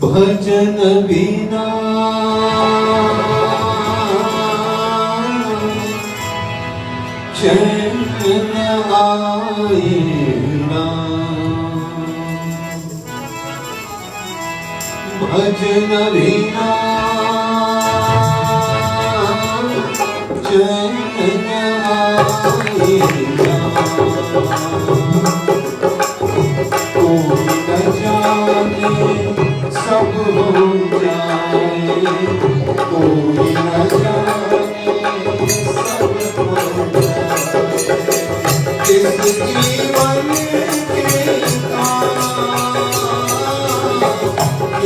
भजन बिना चैन न आएगा, भजन बिना चैन न आएगा, कोई न जाने सब हो जाए, कोई न जाने सब हो जाए, इस जीवन के काम,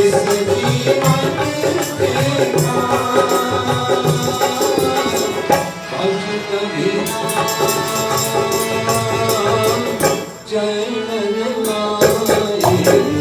इस जीवन के काम, भजन बिना चैन न आएगा।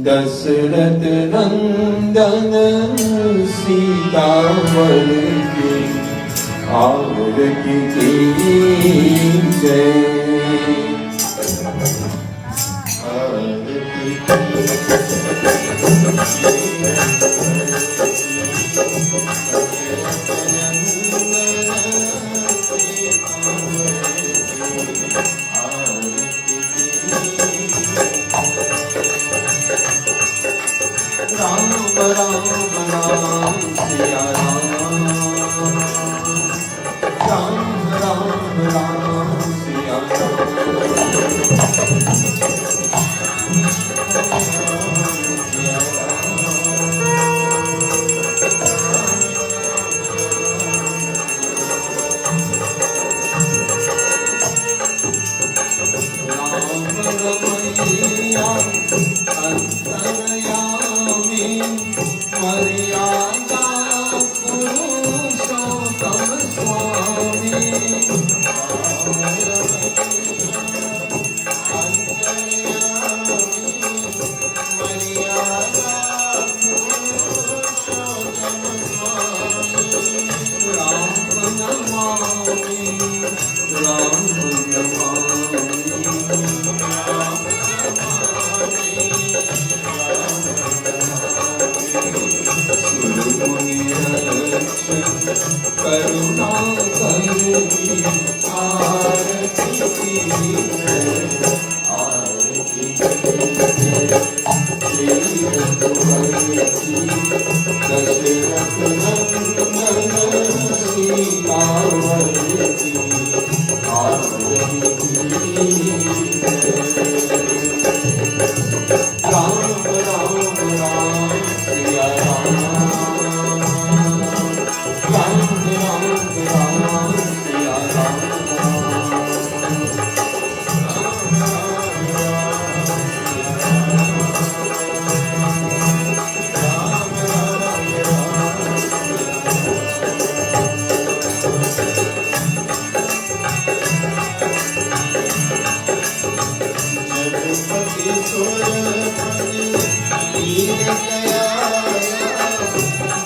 दशरथ नंदन सीतावर की आरती की जय। राम राम राम सिया राम, राम राम राम सिया रमैया अंतरयामी मर्यादा पुरुषोत्तम स्वामी। करुणा करनी आरती की आरती श्री रघुवंशी दशरथ नंदन सीतावर की आरती राम राम राम सिया राम, राम राम राम सिया राम। जगपति सुरपति वीर दयाया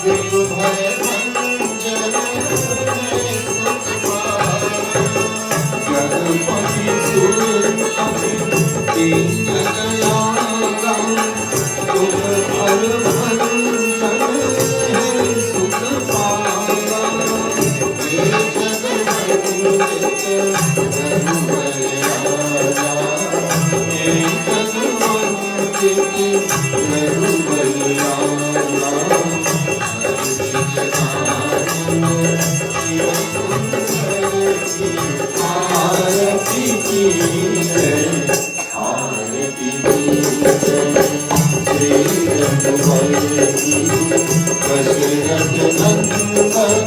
दुख भय भंजन सुख पाया। जगपति सुरपति वीर दयाया दुख भय भंजन सुख पाया। हे जगपति रघुबरराया, हे जगपति रघुबरराया। दशरथ नंदन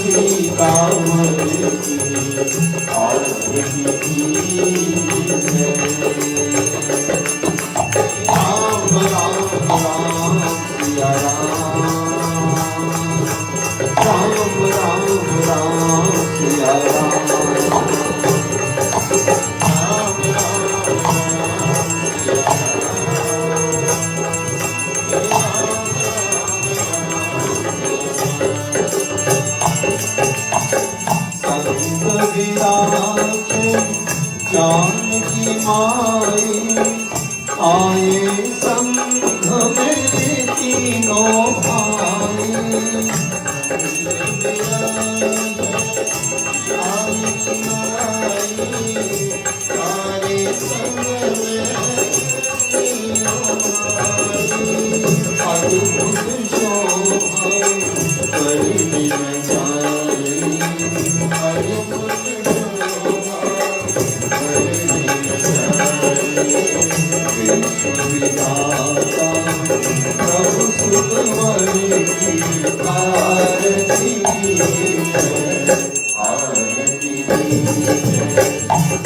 सीतावर की आरती कीजिए। राम राम राम सिया राम, राम राम राम सिया राम, राम राम संत विराज जानकी माई, आए संघ में तीनों भाई। जानकी माई आए संघ में तीनों भाई। अद्भुत शोभा करनी न जाए, अद्भुत शोभा करनी न जाए। विश्वविधाता प्रभु सुतवर की आरती कीजिए, आरती कीजिए।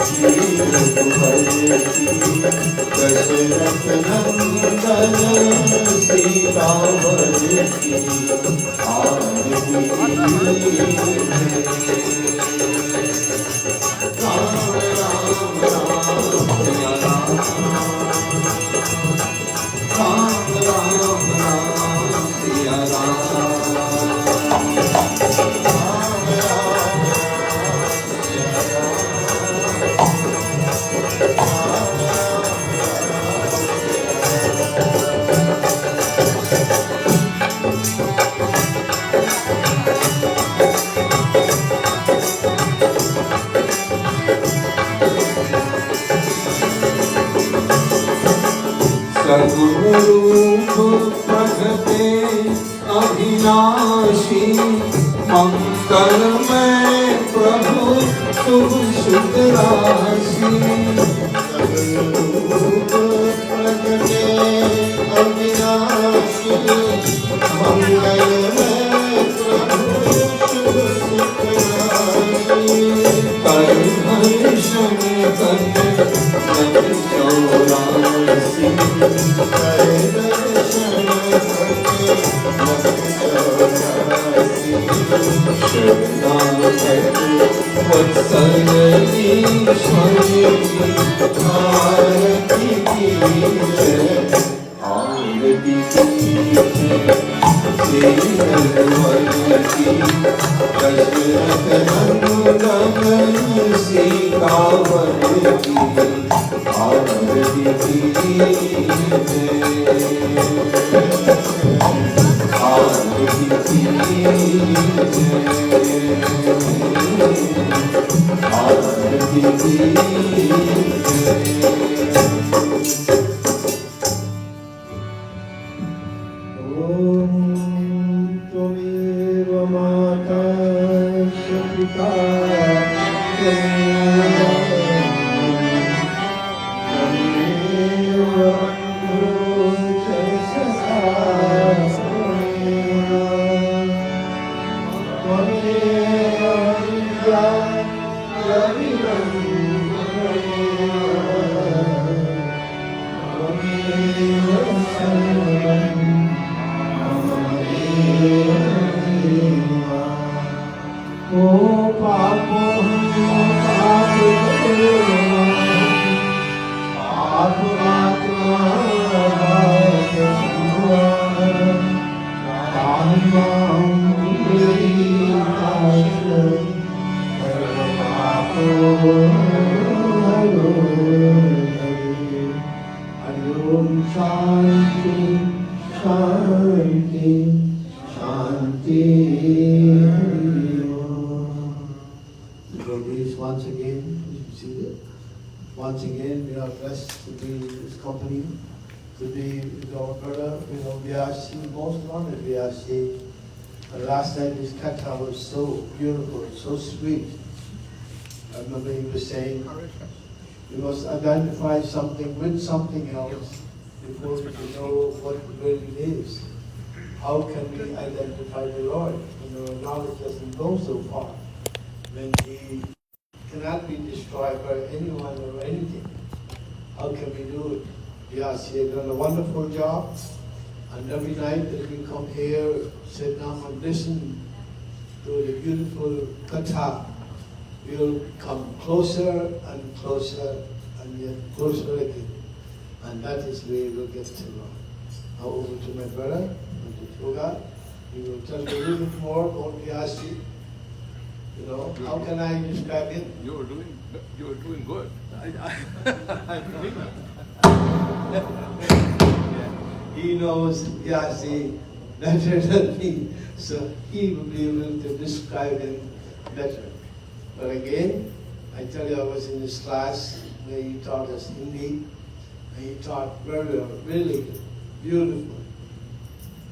श्री रघुवर की दशरथ नंदन सीतावर की आरती कीजिए। राम राम राम सिया राम, राम राम राम सिया राम, राम राम सिया राम, सद्गुरूप प्रगटे अविनाशी, मंगलमय प्रभु शुभ शुभ राशि। सद्गुरूप प्रगटे अविनाशी, मंगलमय प्रभु शुभ शुभ राशि। कर हर्षण कर जग चौरासी, कर दर्शन करके जग चौरासी। शरणागत वत्सल ईश्वर की आरती कीजिए, आरती कीजिए। श्री रघुवर की दशरथ नंदन सीतावर की आरती कीजिए, आरती कीजिए, आरती कीजिए। त्वमेव माता पिता त्वमेव बन्धुः च सखा, त्वमेव विद्या द्रविणं त्वमेव सर्वं ओ पापोऽहं पापमात्मा शांति शांति शांति। Glories, once again, once again, we are blessed to be in this company, to be with our brother, Vyaasji, most honored Vyaasji. Last night his katha was so beautiful, so sweet. I remember he was saying, we must identify something with something else before we know what really is. How can we identify the Lord? Knowledge doesn't go so far when He cannot be destroyed by anyone or anything. How can we do it? Yes, He has done a wonderful job, and every night that we come here, sit down and listen to the beautiful Katha, we'll come closer and closer and yet closer again. And that is where we'll get to know. Now over to my brother, Pandit Yoga. He will tell you a little bit more about Vyaasji. How can I describe him? You're doing good. He knows Vyaasji better than me, so he will be able to describe him better. But again, I tell you, I was in this class where he taught us Hindi, and he taught very well, really beautiful.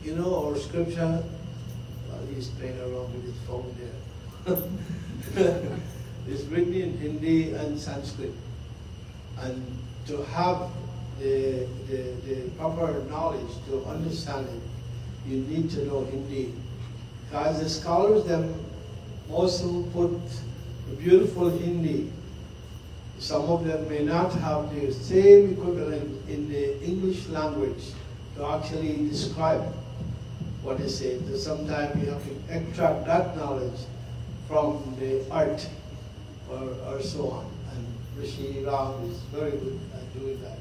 Our scripture, well, he's playing around with his phone there. It's written in Hindi and Sanskrit. And to have the proper knowledge to understand it, you need to know Hindi. Because the scholars, them also put a beautiful Hindi. Some of them may not have the same equivalent in the English language to actually describe what they say. So sometimes you have to extract that knowledge from the art or so on. And Rishi Ram is very good at doing that.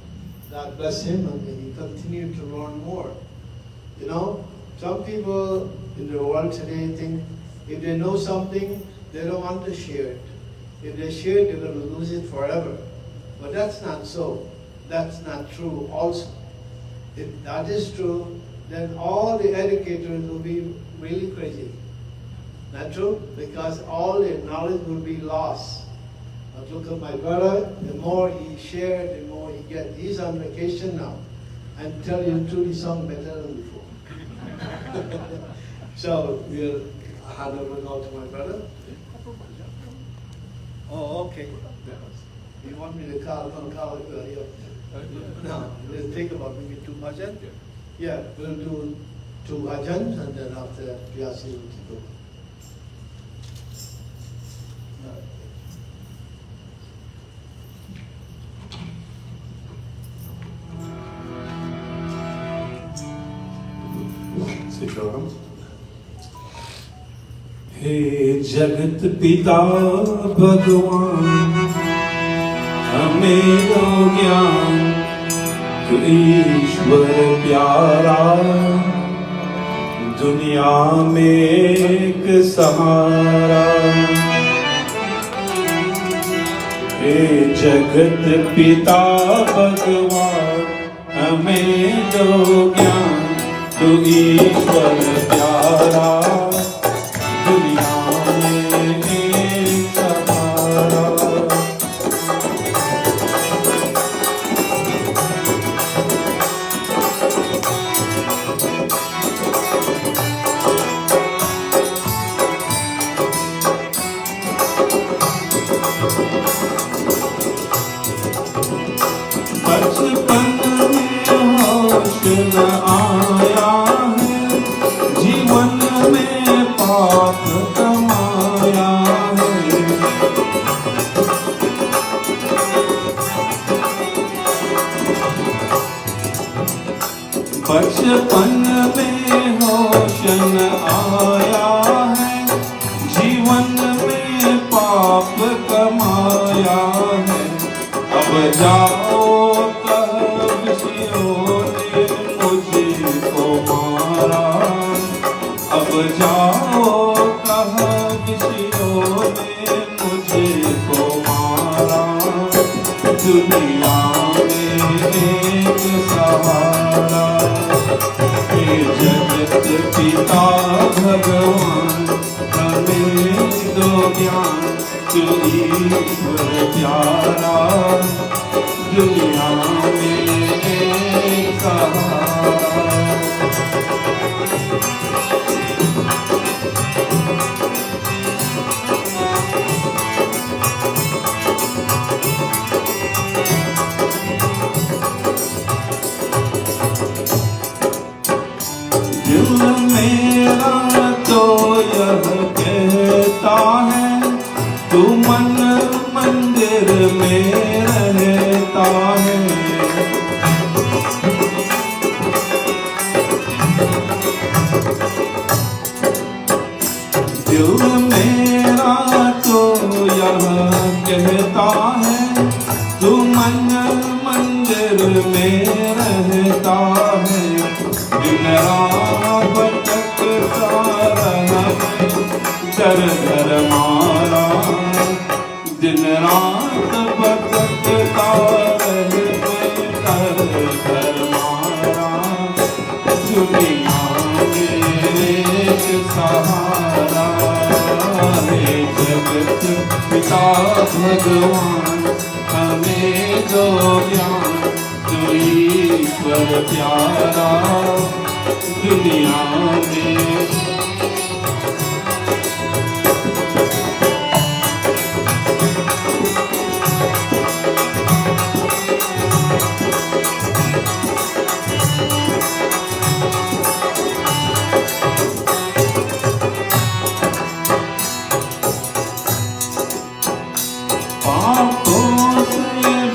God bless him, and he continued to learn more. Some people in the world today think if they know something, they don't want to share it. If they share it, they're going to lose it forever. But that's not so. That's not true also. If that is true, then all the educators will be really crazy. Not true? Because all their knowledge will be lost. But look at my brother, the more he shared, the more he gets. He's on vacation now. And tell you the truth, he sung better than before. So we'll hand over now to my brother. Oh, okay. You want me to call you? No, we'll think about maybe 2 bhajans. Yeah, we'll do 2 bhajans, and then after that, Vyaasji will keep over. हे जगत पिता भगवान हमें दो ज्ञान तू ईश्वर प्यारा दुनिया में एक सहारा। हे जगत पिता भगवान हमें दो ज्ञान तू ईश्वर प्यारा दुनिया में एक सहारा। बचपन में होश न आया है जीवन में पाप कमाया है। बचपन में होश न आया है जीवन में पाप कमाया है। अब जाओ कह विषयों ने मुझको मारा। अब जाओ कह विषयों ने मुझको मारा। दुनिया में एक सहारा। हे जगत पिता भगवान हमें दो ज्ञान तू ईश्वर प्यारा दुनिया में एक सहारा। दिल मेरा तो यह कहता है तू मन मंदिर में रहता है। दिल मेरा तो यह कहता है तू मन मंदिर में रहता है। दिन रात भटकता रहा दर दर मारा, दिन रात भटकता रहे दर दर मारा। दुनिया में एक सहारा है जगत पिता भगवान, हमें दो ज्ञान तो ईश्वर प्यारा। दुनिया में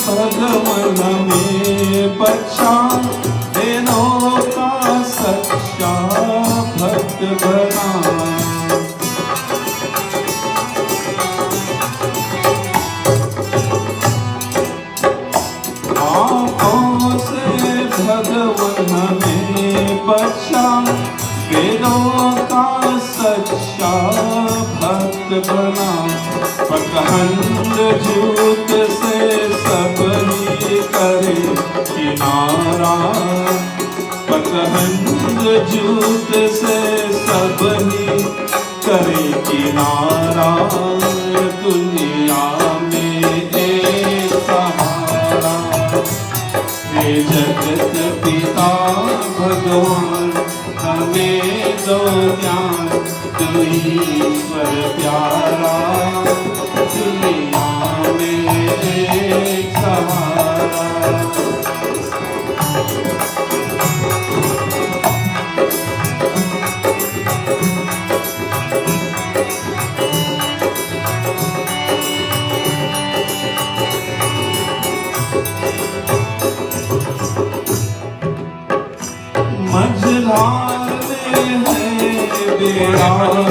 भगवान में बचा दिनों का सच्चा भक्त बना। आँखों से भगवान में बचा दिनों का सच्चा भक्त बना। पखंड झूठ से सब ही करे किनारा, पखंड झूठ से सब ही करे किनारा। दुनिया में एक सहारा हे जगत पिता भगवान, हमें दो ज्ञान तू ईश्वर प्यारा। दुनिया में एक सहारा मझधार में है बेड़ा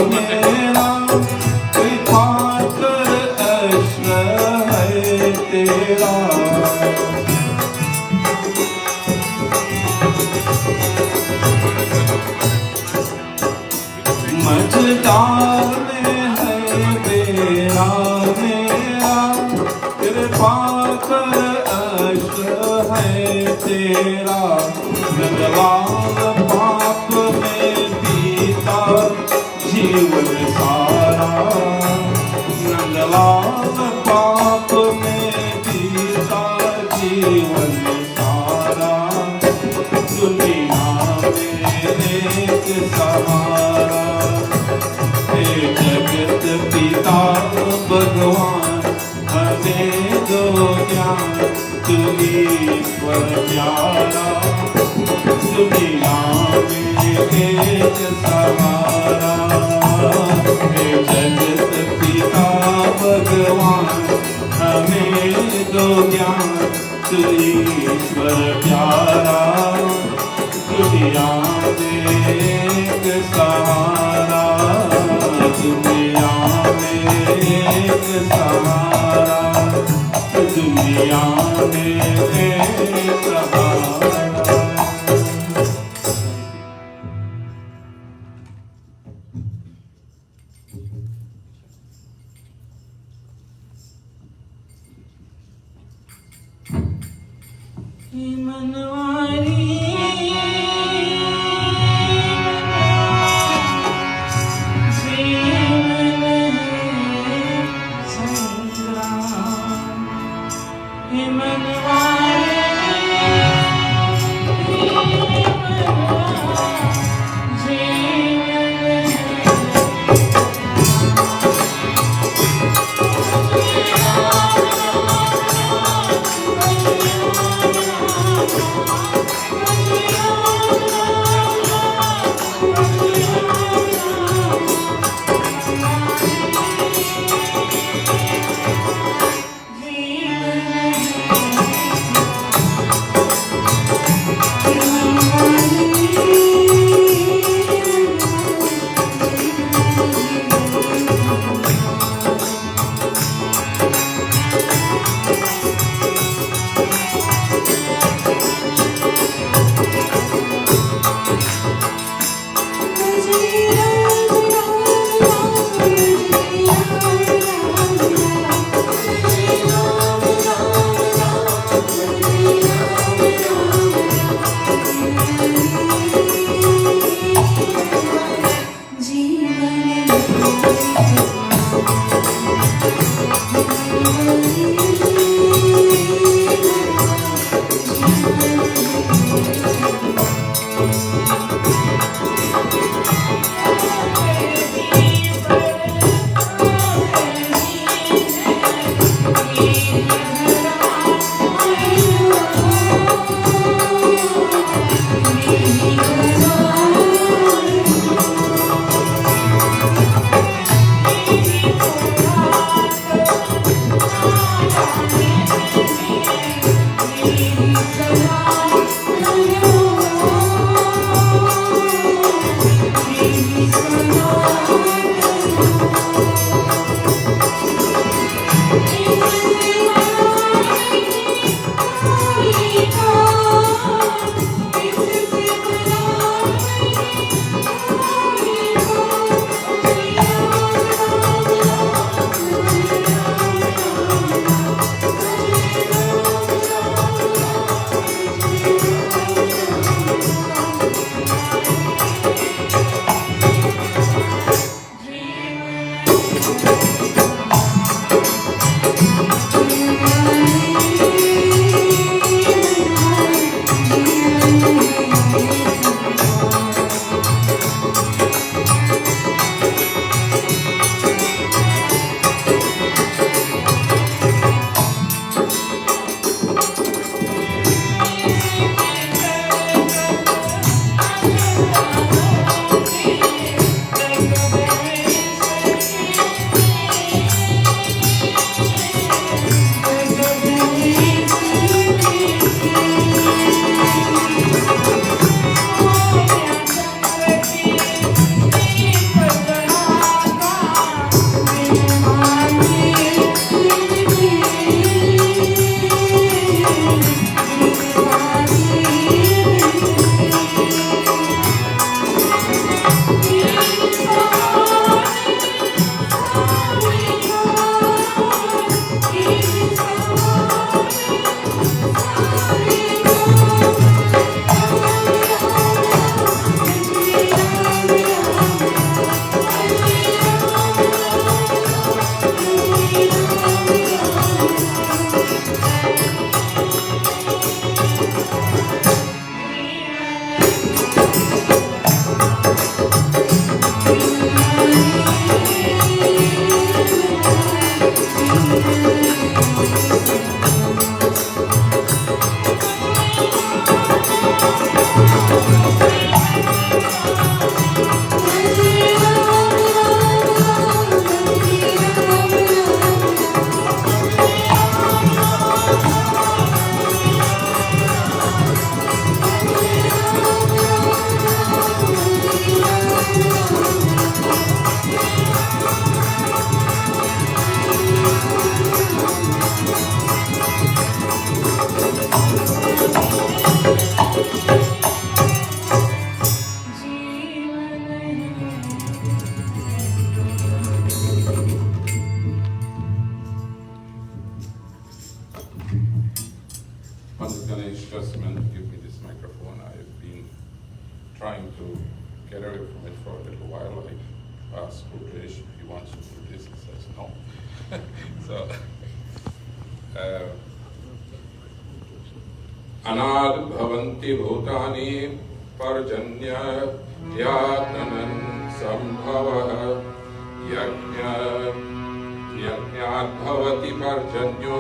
मेरा, कृपा कर अश्र है तेरा। मझधार में है बेड़ा मेरा, कृपा कर अश्र है तेरा। नंदलाल पाप में बीता जीवन सारा, नंदलाल पाप में बीता जीवन सारा। दुनिया में एक सहारा हे जगत पिता भगवान, हमें दो ज्ञान तू ईश्वर प्यारा। दुनिया में एक सहारा हे जगत पिता भगवान, हमें दो ज्ञान तू ईश्वर प्यारा। दुनिया में एक सहारा, दुनिया में एक सहारा, दुनिया में एक सहारा। get away from it for a little while. I asked Rupesh if he wants to do this. He says no. So, Anad bhavanti bhutani parjanya yatnan sambhava yajnat bhavati parjanyo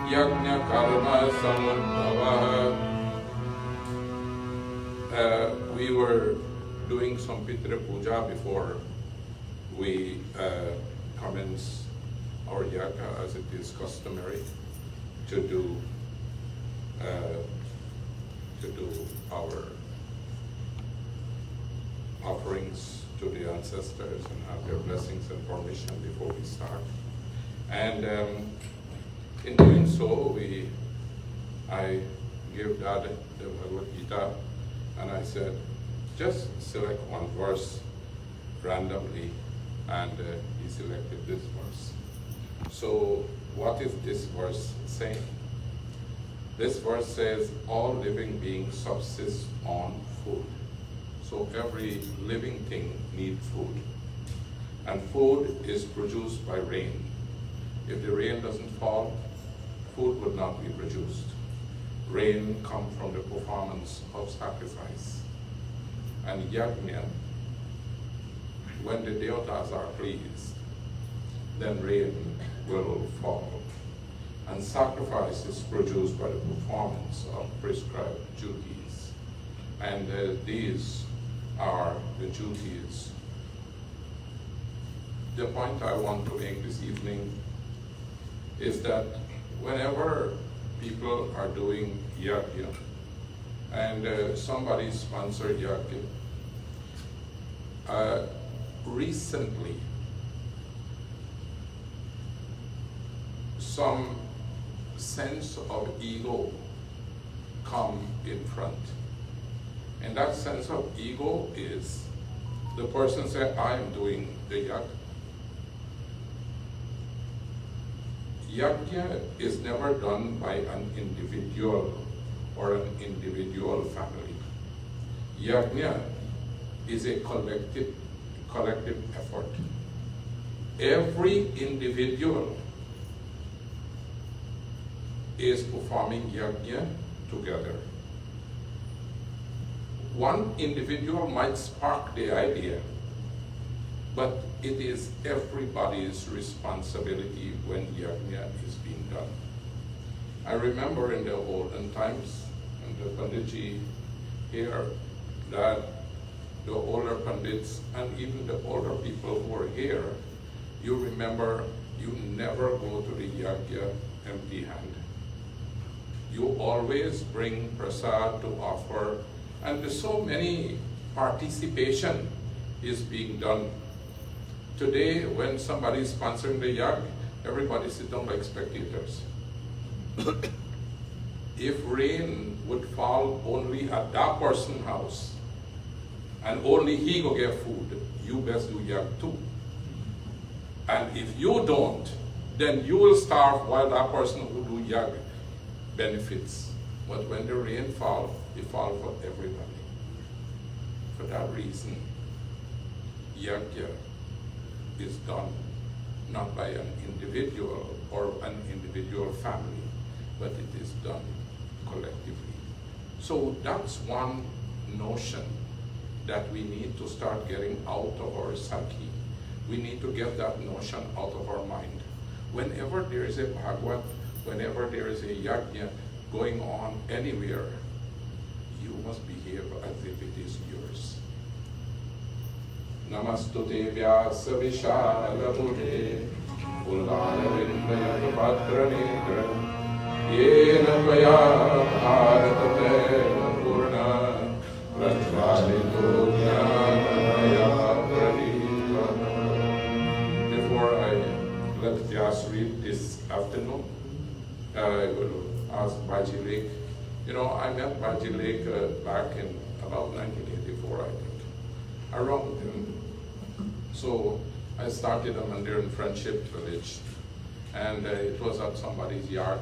yajna karma samudbhava. We were doing some Pitra Puja before we commence our yagna, as it is customary to do our offerings to the ancestors and have their blessings and permission before we start. And in doing so, I gave Dad the Bhagavad Gita, and I said, just select one verse randomly, and he selected this verse. So what is this verse saying? This verse says, all living beings subsist on food. So every living thing needs food. And food is produced by rain. If the rain doesn't fall, food would not be produced. Rain comes from the performance of sacrifice. And yagna, when the devatas are pleased, then rain will fall. And sacrifice is produced by the performance of prescribed duties. And these are the duties. The point I want to make this evening is that whenever people are doing yagna, and somebody sponsored yagna, recently some sense of ego come in front. And that sense of ego is the person said, I am doing the yagna. Yagna is never done by an individual or an individual family. Yagna is a collective effort. Every individual is performing yagna together. One individual might spark the idea, but it is everybody's responsibility when yagna is being done. I remember in the olden times, and the Panditji here, that the older Pandits and even the older people who were here, you remember you never go to the yagna empty hand. You always bring prasad to offer, and there's so many participation is being done. Today, when somebody is sponsoring the yagna, everybody sit down like spectators. If rain would fall only at that person's house, and only he go get food, you best do yagna too. And if you don't, then you will starve while that person who do yagna benefits. But when the rain falls, it falls for everybody. For that reason, yagna is done not by an individual or an individual family, but it is done collectively. So that's one notion that we need to start getting out of our psyche. We need to get that notion out of our mind. Whenever there is a Bhagwan, whenever there is a yagna going on anywhere, you must behave as if it is yours. Namastute Vyasa Vishalabhute Ullaravindayat Patranetra Yena Tvaya Bharatate Purna Prajvalito Jnanamaya Pradipana. Before I let Vyas read this afternoon, I will ask Baljit. You know, I met Baljit back in about 1984, I think, around him. So I started a Mandir in Friendship Village, and it was at somebody's yard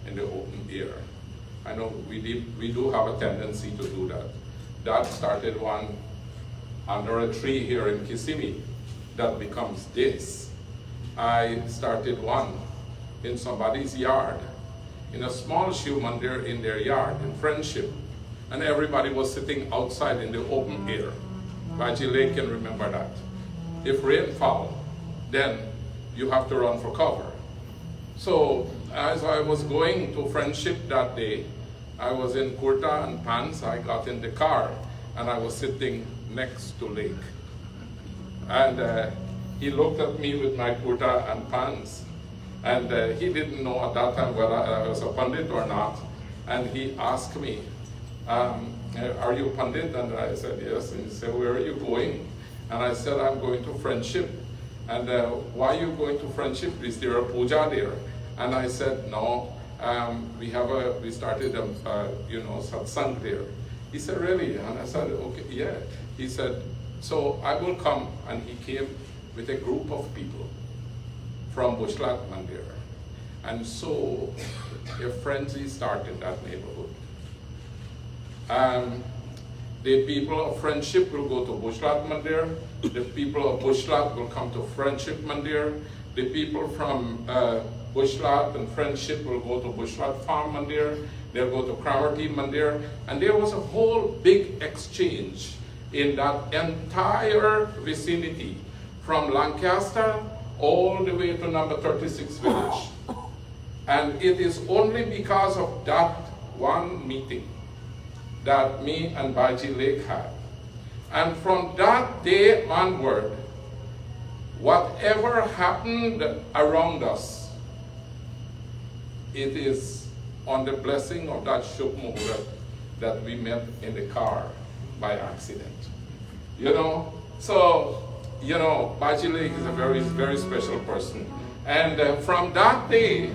in the open air. I know we do have a tendency to do that. Dad started one, under a tree here in Kissimmee that becomes this. I started one in somebody's yard, in a small Shiv Mandir in their yard, in Friendship. And everybody was sitting outside in the open air. Bhagwan Ram can remember that. If rain fall, then you have to run for cover. So as I was going to Friendship that day, I was in kurta and pants. I got in the car and I was sitting next to Lake. And he looked at me with my kurta and pants. And he didn't know at that time whether I was a Pandit or not. And he asked me, are you Pandit? And I said, yes. And he said, where are you going? And I said, I'm going to Friendship. And why are you going to Friendship? Is there a puja there? And I said, no, we started a satsang there. He said, really? And I said, okay, yeah. He said, so I will come. And he came with a group of people from Bushlat Mandir. And so a frenzy started in that neighborhood. The people of Friendship will go to Bushlat Mandir. The people of Bushlat will come to Friendship Mandir. The people from Bushlat and Friendship will go to Bushlat Farm Mandir. They'll go to Kramarti Mandir. And there was a whole big exchange in that entire vicinity, from Lancaster all the way to number 36 village. And it is only because of that one meeting that me and Baji Lake had. And from that day onward, whatever happened around us, it is on the blessing of that Shubh Muhurat that we met in the car by accident. So, Baji Lake is a very, very special person. And from that day,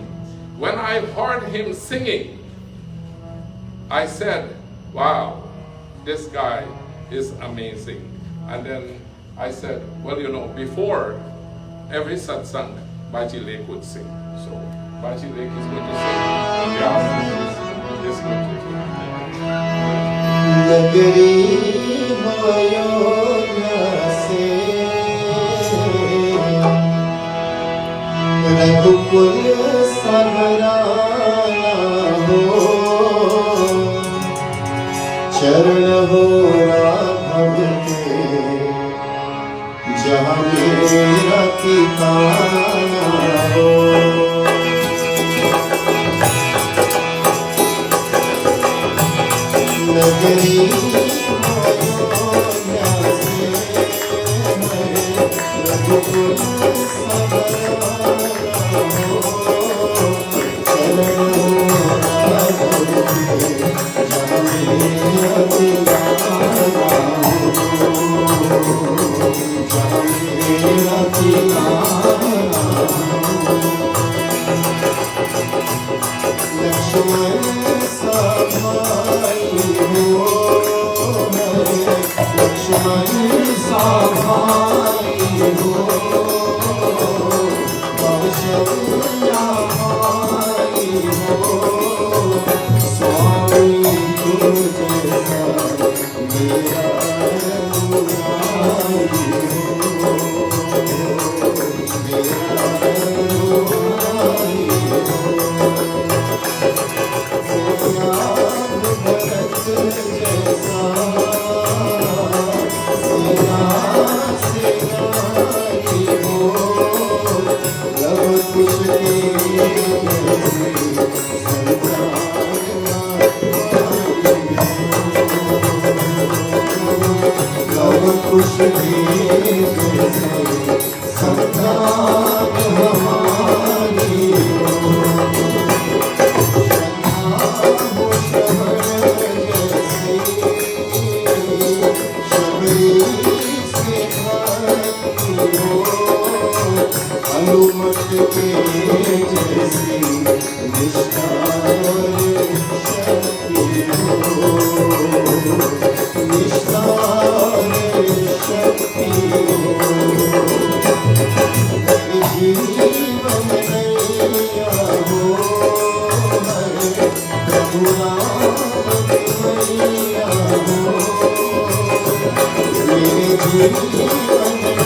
when I heard him singing, I said, wow, this guy is amazing. And then I said, well, before every satsang, Baji Lake would sing. So Baji Lake is going to sing. Vyaasji is going to sing. Nagari Ayodhya se Raghupur saharaya ho Charan ho Raghav ke Jahan mera ठिकाना हो नगरी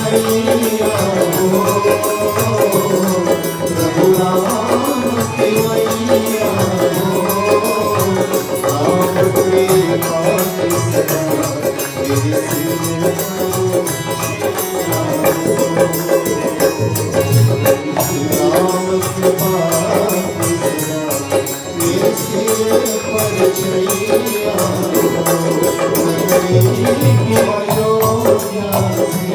कन्हैया हो, प्रभु राम की मैया हो, राम कृपा की सदा तेरी सिर पर राम कृपा की सदा तेरे सिर पर छैया हो, गरीब अयोध्या से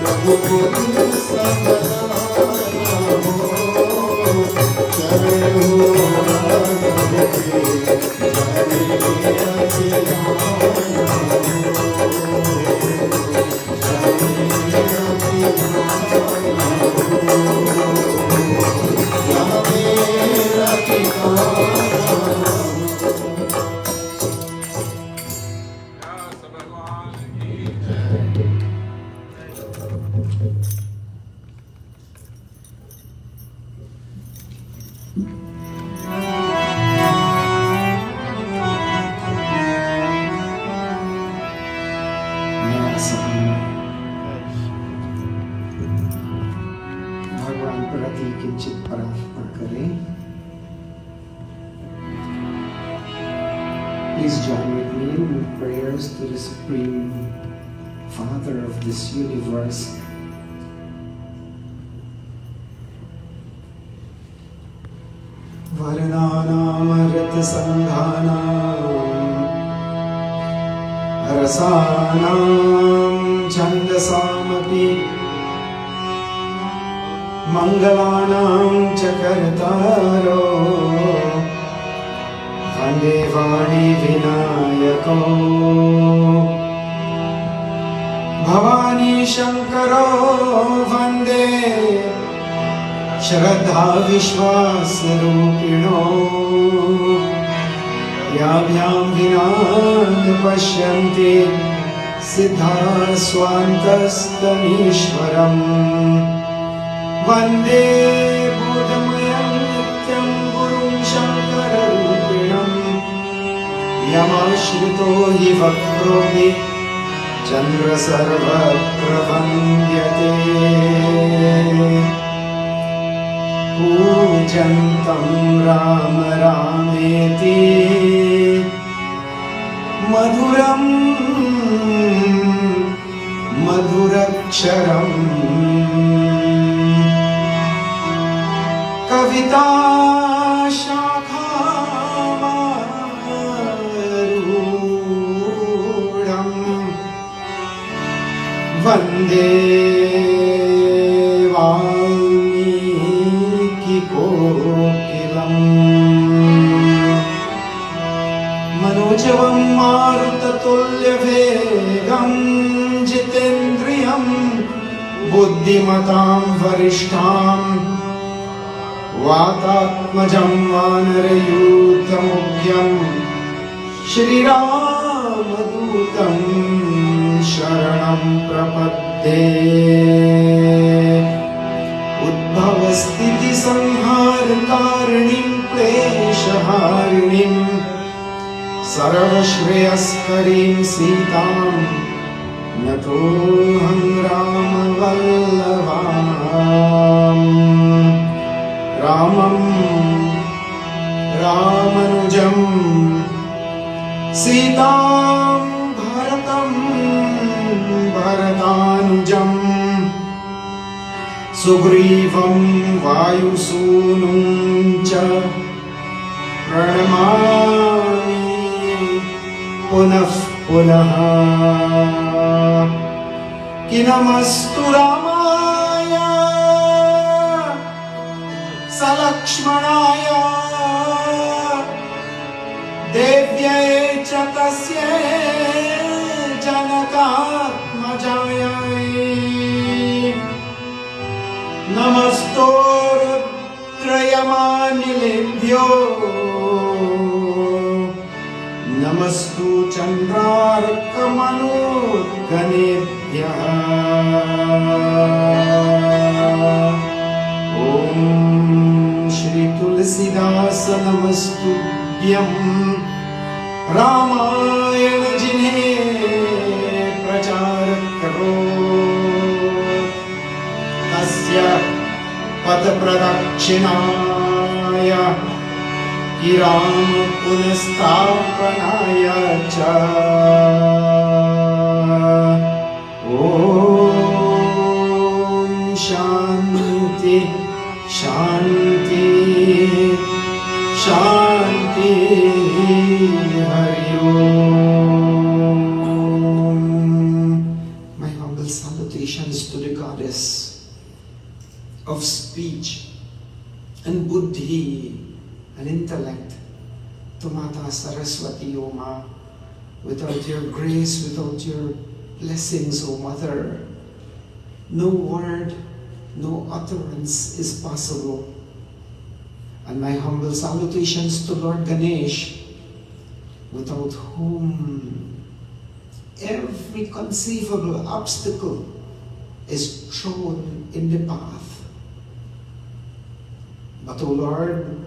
रघुकुल संगलाया हो, चरण हो राघव के हरे अतिलाया हो, भगवान प्रति किंचित प्रार्थना करें. Please join with me in prayers to the Supreme Father of this universe. Varnanam Sanghanam Rasanam Chandasamati Mangalanam Chakartaro Vande Vani Vinayako Bhavani Shankaro Vande Shraddha Vishwas Rupino Yabhyam Vinad Pashyanti Siddha Swantastanishwaram Vande Buddhamayam Nityam Gurum Shankararupinam Yamashrito hi Vakrohi Chandra Sarvatra Vandyate Pujantam Ram Rameti Madhuram Madhuraksharam Kavita Shakhamarudam Vande Valmiki Kokilam Manojavam Marutatulya Vegam Jitendriyam Buddhimatam Varishtham Vatatmajam Vanarayudhamukyam Shri Ramadutam Sharanam Prapadde Udbhavastiti Sanharkarinim Kleshaharinim Sarvashreyaskarim Sitam Natoham Rama Vallavam Ramam Ramanujam Sitam Bharatam Bharatanujam Sugrivam Vayusunum cha Pranamami Punah Punaha Kinamastu Ramaya Salakshmanaya Devyai Chatasye Janakatmajayai Namasto Rudrayamanilebhyo Namastu Chandrarkamanudganebhyah Om Shri Tulsidasa Namastubhyam Ramayana Jine Pradakshinaaya Kiram Punasthapanaya Cha Om Shanti Shanti Shanti Hari Om. My humble salutations to the goddess of speech and buddhi and intellect, to Mata Saraswati, O Ma. Without your grace, without your blessings, O Mother, no word, no utterance is possible. And my humble salutations to Lord Ganesh, without whom every conceivable obstacle is thrown in the path. But, O Lord,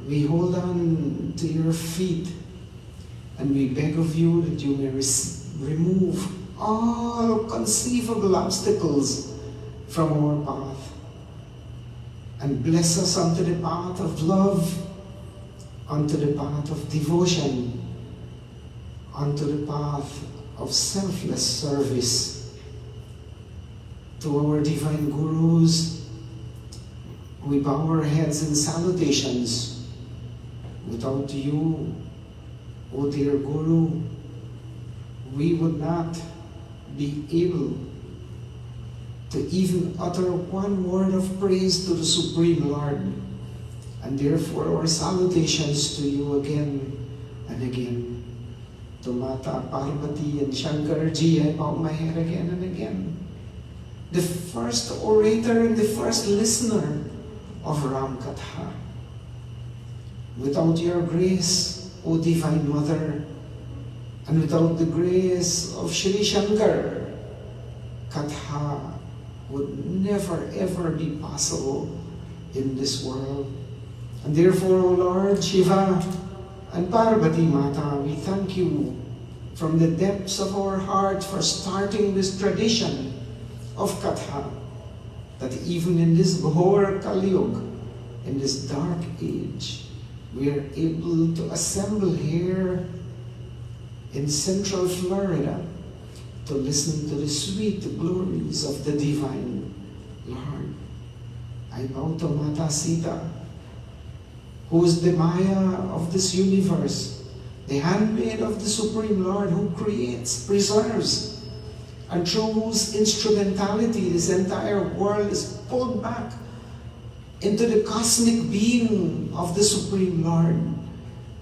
we hold on to your feet and we beg of you that you may remove all conceivable obstacles from our path and bless us onto the path of love, onto the path of devotion, onto the path of selfless service. To our divine gurus, we bow our heads in salutations. Without you, O dear Guru, we would not be able to even utter one word of praise to the Supreme Lord. And therefore our salutations to you again and again. To Mata Parvati and Shankarji, I bow my head again and again. The first orator and the first listener of Ram Katha. Without your grace, O Divine Mother, and without the grace of Shri Shankar, Katha would never ever be possible in this world. And therefore, O Lord Shiva and Parvati Mata, we thank you from the depths of our heart for starting this tradition of Katha, that even in this Ghor Kali Yuga, in this dark age, we are able to assemble here in Central Florida to listen to the sweet glories of the Divine Lord. I bow to Mata Sita, who is the Maya of this universe, the handmaid of the Supreme Lord, who creates, preserves, and through whose instrumentality this entire world is pulled back into the cosmic being of the Supreme Lord.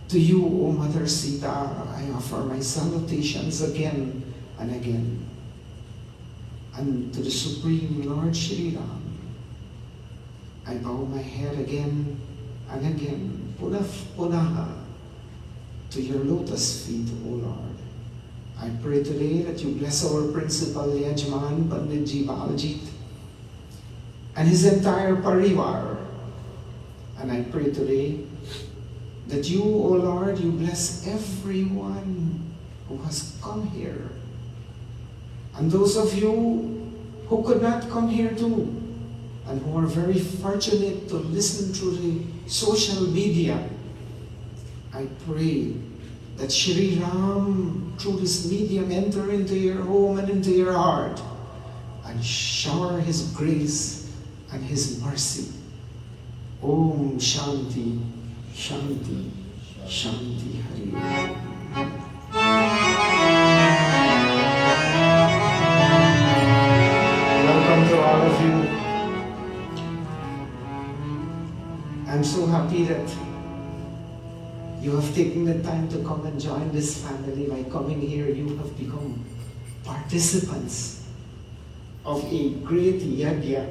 To you, O Mother Sita, I offer my salutations again and again. And to the Supreme Lord Shri Ram, I bow my head again and again, punaha, to your lotus feet, O Lord. I pray today that you bless our principal Yajman, Pandit Baljit, and his entire parivar. And I pray today that you, O Lord, you bless everyone who has come here. And those of you who could not come here too, and who are very fortunate to listen through the social media, I pray that Shri Ram, through this medium, enter into your home and into your heart and shower his grace and his mercy. Om Shanti, Shanti, Shanti Hari. Welcome to all of you. I'm so happy that you have taken the time to come and join this family. By coming here, you have become participants of a great yagna.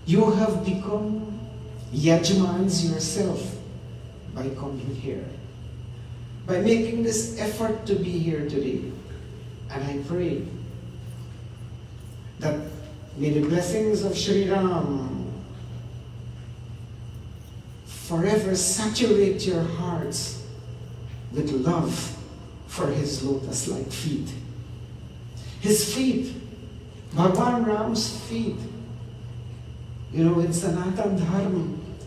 You have become yajmans yourself by coming here, by making this effort to be here today. And I pray that may the blessings of Shri Ram forever saturate your hearts with love for his lotus-like feet. His feet, Bhagwan Ram's feet, You know, in Sanatan Dharma,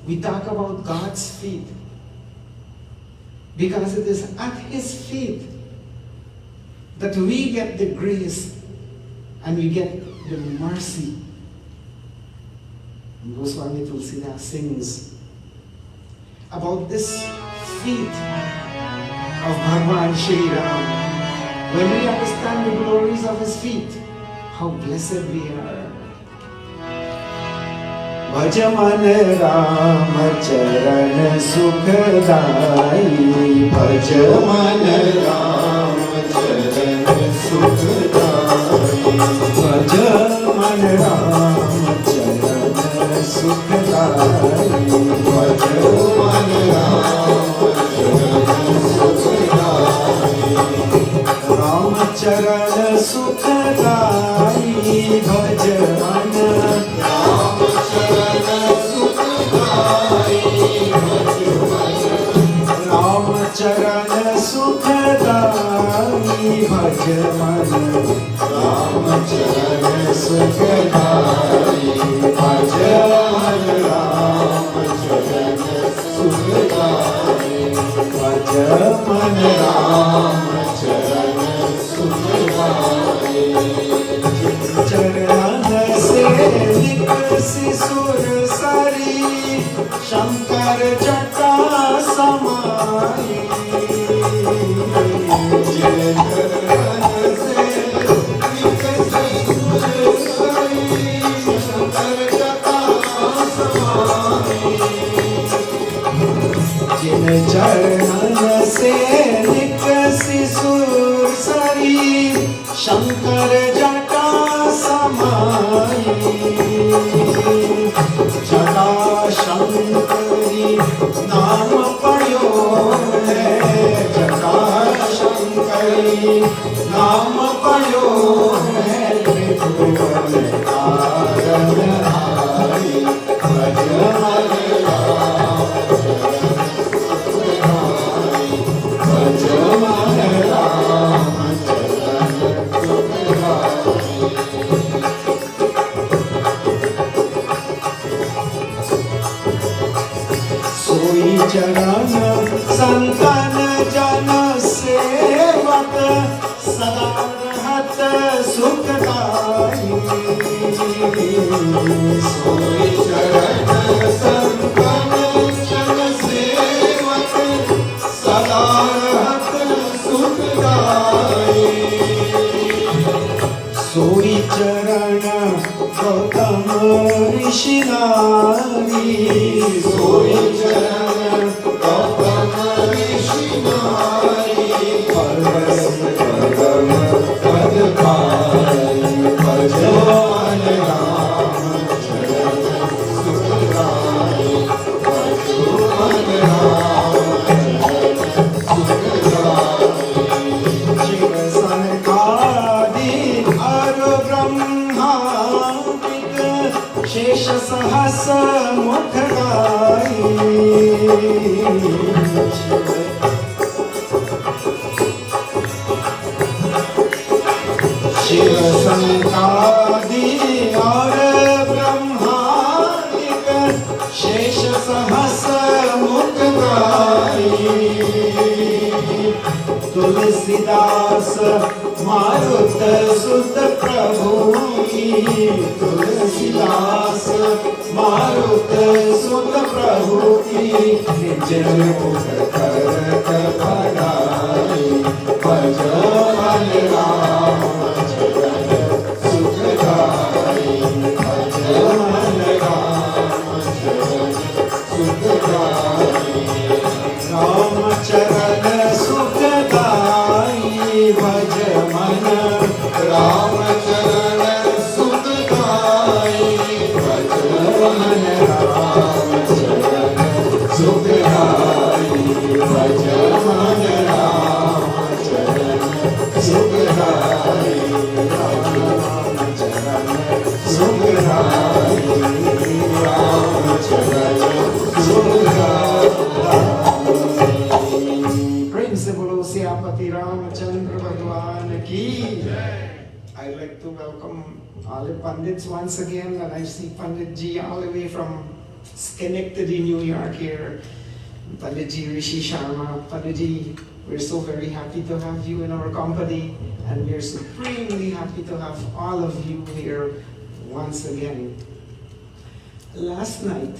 we talk about God's feet because it is at His feet that we get the grace and we get the mercy. And Goswami Tulsidas sings about this feet of Bhagwan Shri Ram. When we understand the glories of His feet, how blessed we are. Bhaj man Ram charan sukhdai, Bhaj man Ram charan sukhdai, Bhaj man Ram charan sukhdai, Bhaj man Ram charan sukhdai, Ram charan sukhdai, Bhaj man Ram Ram charan sukhdai, Bhaj man Ram charan sukhdai, Bhaj man Ram charan sukhdai, Bhaj man Ram charan sukhdai. चरण से निकसी सुर सारी, शंकर जटा समाई। चरण से निकसी सुर सारी, शंकर जटा समाई। जिन चरण से निकसी सुर सारी, शंकर जटा समाई। जटा शंकरी नाम पढ़ो है, जटा शंकरी नाम पढ़ो है, त्रिभुवन तारणहारी। भज मन राम चरण सुखदाई, भज मन राम चरण सुखदाई। सोई चरण संतन जन सेवक, सदा रहत सुखदाई। सोई चरण संतन जन सेवक, सदा रहत सुखदाई। सोई चरण गौतम ऋषि नारी, सोई चरण गौतम ऋषि नारी। परस परम पद पाई, भज मन राम चरण सुखदाई, भज मन राम चरण सुखदाई। शिव सनकादि अर ब्रह्मादिक, शेष सहस मुख गाई। शिव सनकादि और ब्रह्मादिक, शेष सहस मुख गाई। तुलसीदास मारुत सुत प्रभु की, तुलसीदास मारुत सुत प्रभु की। निज मुख करत भगाई, भज मन राम चरण सुखदाई, भज मन राम चरण सुखदाई। राम चरण सुखदाई, भज मन राम चरण सुखदाई, भज मन राम चरण सुखदाई, भज मन राम चरण सुखदाई, राम चरण सुखदाई, राम चरण सुखदाई। प्रेम से बोलो सियापति रामचंद्र भगवान की। I'd like to welcome all the Pandits once again, and I see Pandit Ji all the way from Schenectady, New York here. Vyaasji Rishi Sharma. Pandit Ji, we're so very happy to have you in our company, and we're supremely happy to have all of you here once again. Last night,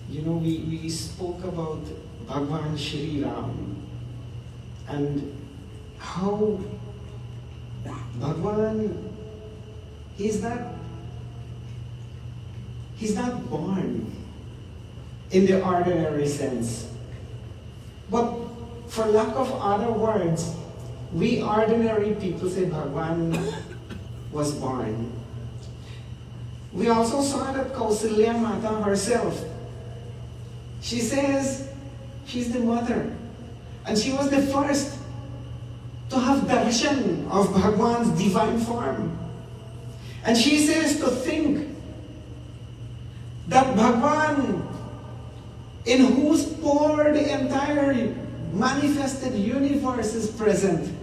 we spoke about Bhagwan Shri Ram and how Bhagwan, he's not born in the ordinary sense. But for lack of other words, we ordinary people say Bhagwan was born. We also saw that Kausalya Mata herself, she says she's the mother. And she was the first to have darshan of Bhagwan's divine form. And she says to think that Bhagwan, in whose pore the entire manifested universe is present,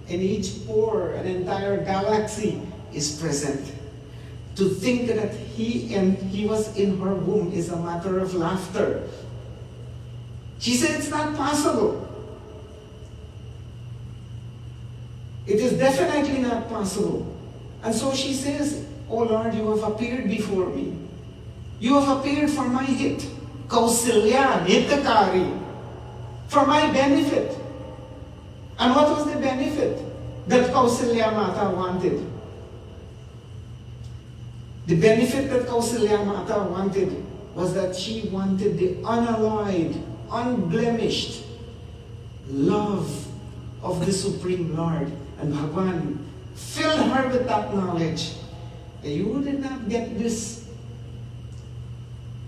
in each pore an entire galaxy is present. To think that he was in her womb is a matter of laughter. She said it's not possible. It is definitely not possible. And so she says, "Oh Lord, you have appeared before me. You have appeared for my hit, Kausalya, Hitakari, for my benefit." And what was the benefit that Kausalya Mata wanted? The benefit that Kausalya Mata wanted was that she wanted the unalloyed, unblemished love of the Supreme Lord. And Bhagwan filled her with that knowledge. And you did not get this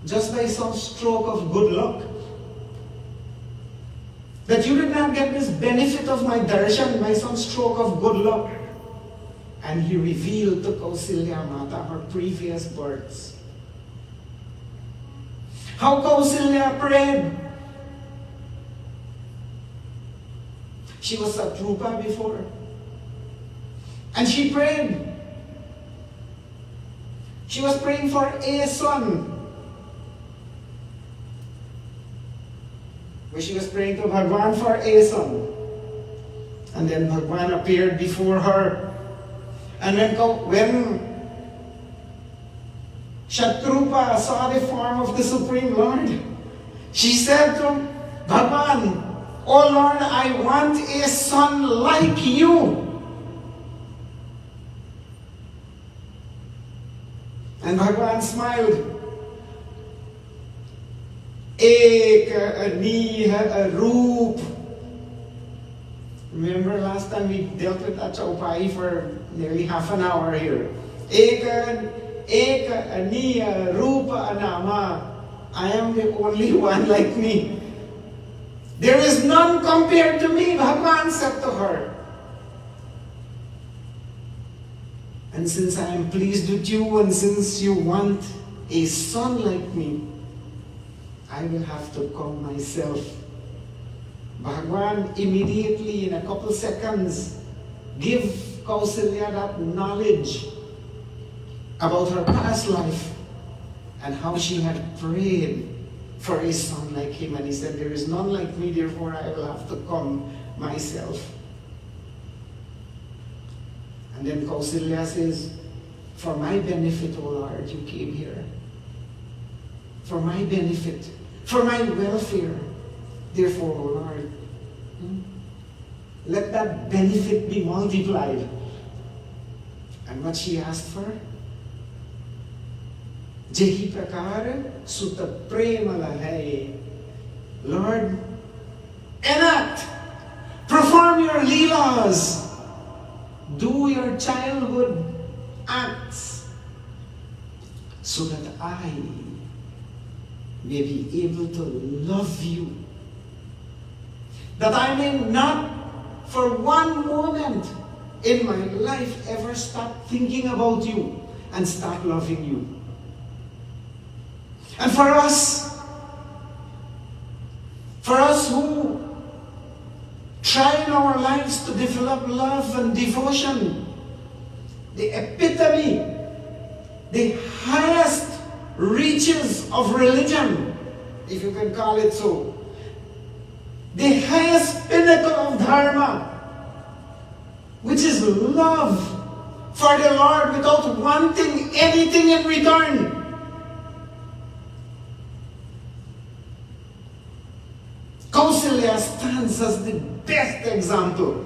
just by some stroke of good luck. That you did not get this benefit of my darshan by some stroke of good luck. And he revealed to Kausalya Mata her previous births. How Kausalya prayed. She was Satrupa before. And she prayed. She was praying for a son. Where she was praying to Bhagwan for a son. And then Bhagwan appeared before her. And when Shatrupa saw the form of the Supreme Lord, she said to Bhagwan, "Oh Lord, I want a son like you." And Bhagwan smiled. Ek aniha roop. Remember last time we dealt with Achaupai for nearly half an hour here. Eka aniya rupa anama. I am the only one like me. There is none compared to me, Bhagwan said to her. And since I am pleased with you, and since you want a son like me, I will have to come myself. Bhagwan immediately, in a couple seconds, give Kausalya that knowledge about her past life and how she had prayed for a son like him. And he said, "There is none like me, therefore I will have to come myself." And then Kausalya says, "For my benefit, O Lord, you came here. For my benefit, for my welfare. Therefore, O Lord, let that benefit be multiplied." And what she asked for? Jehi prakar sutta prema lahai. Lord, enact, perform your leelas, do your childhood acts, so that I may be able to love you. That I may not for one moment in my life ever stop thinking about you and stop loving you. And for us who try in our lives to develop love and devotion. The epitome, the highest reaches of religion, if you can call it so. The highest pinnacle of dharma, which is love for the Lord without wanting anything in return. Kausalya stands as the best example.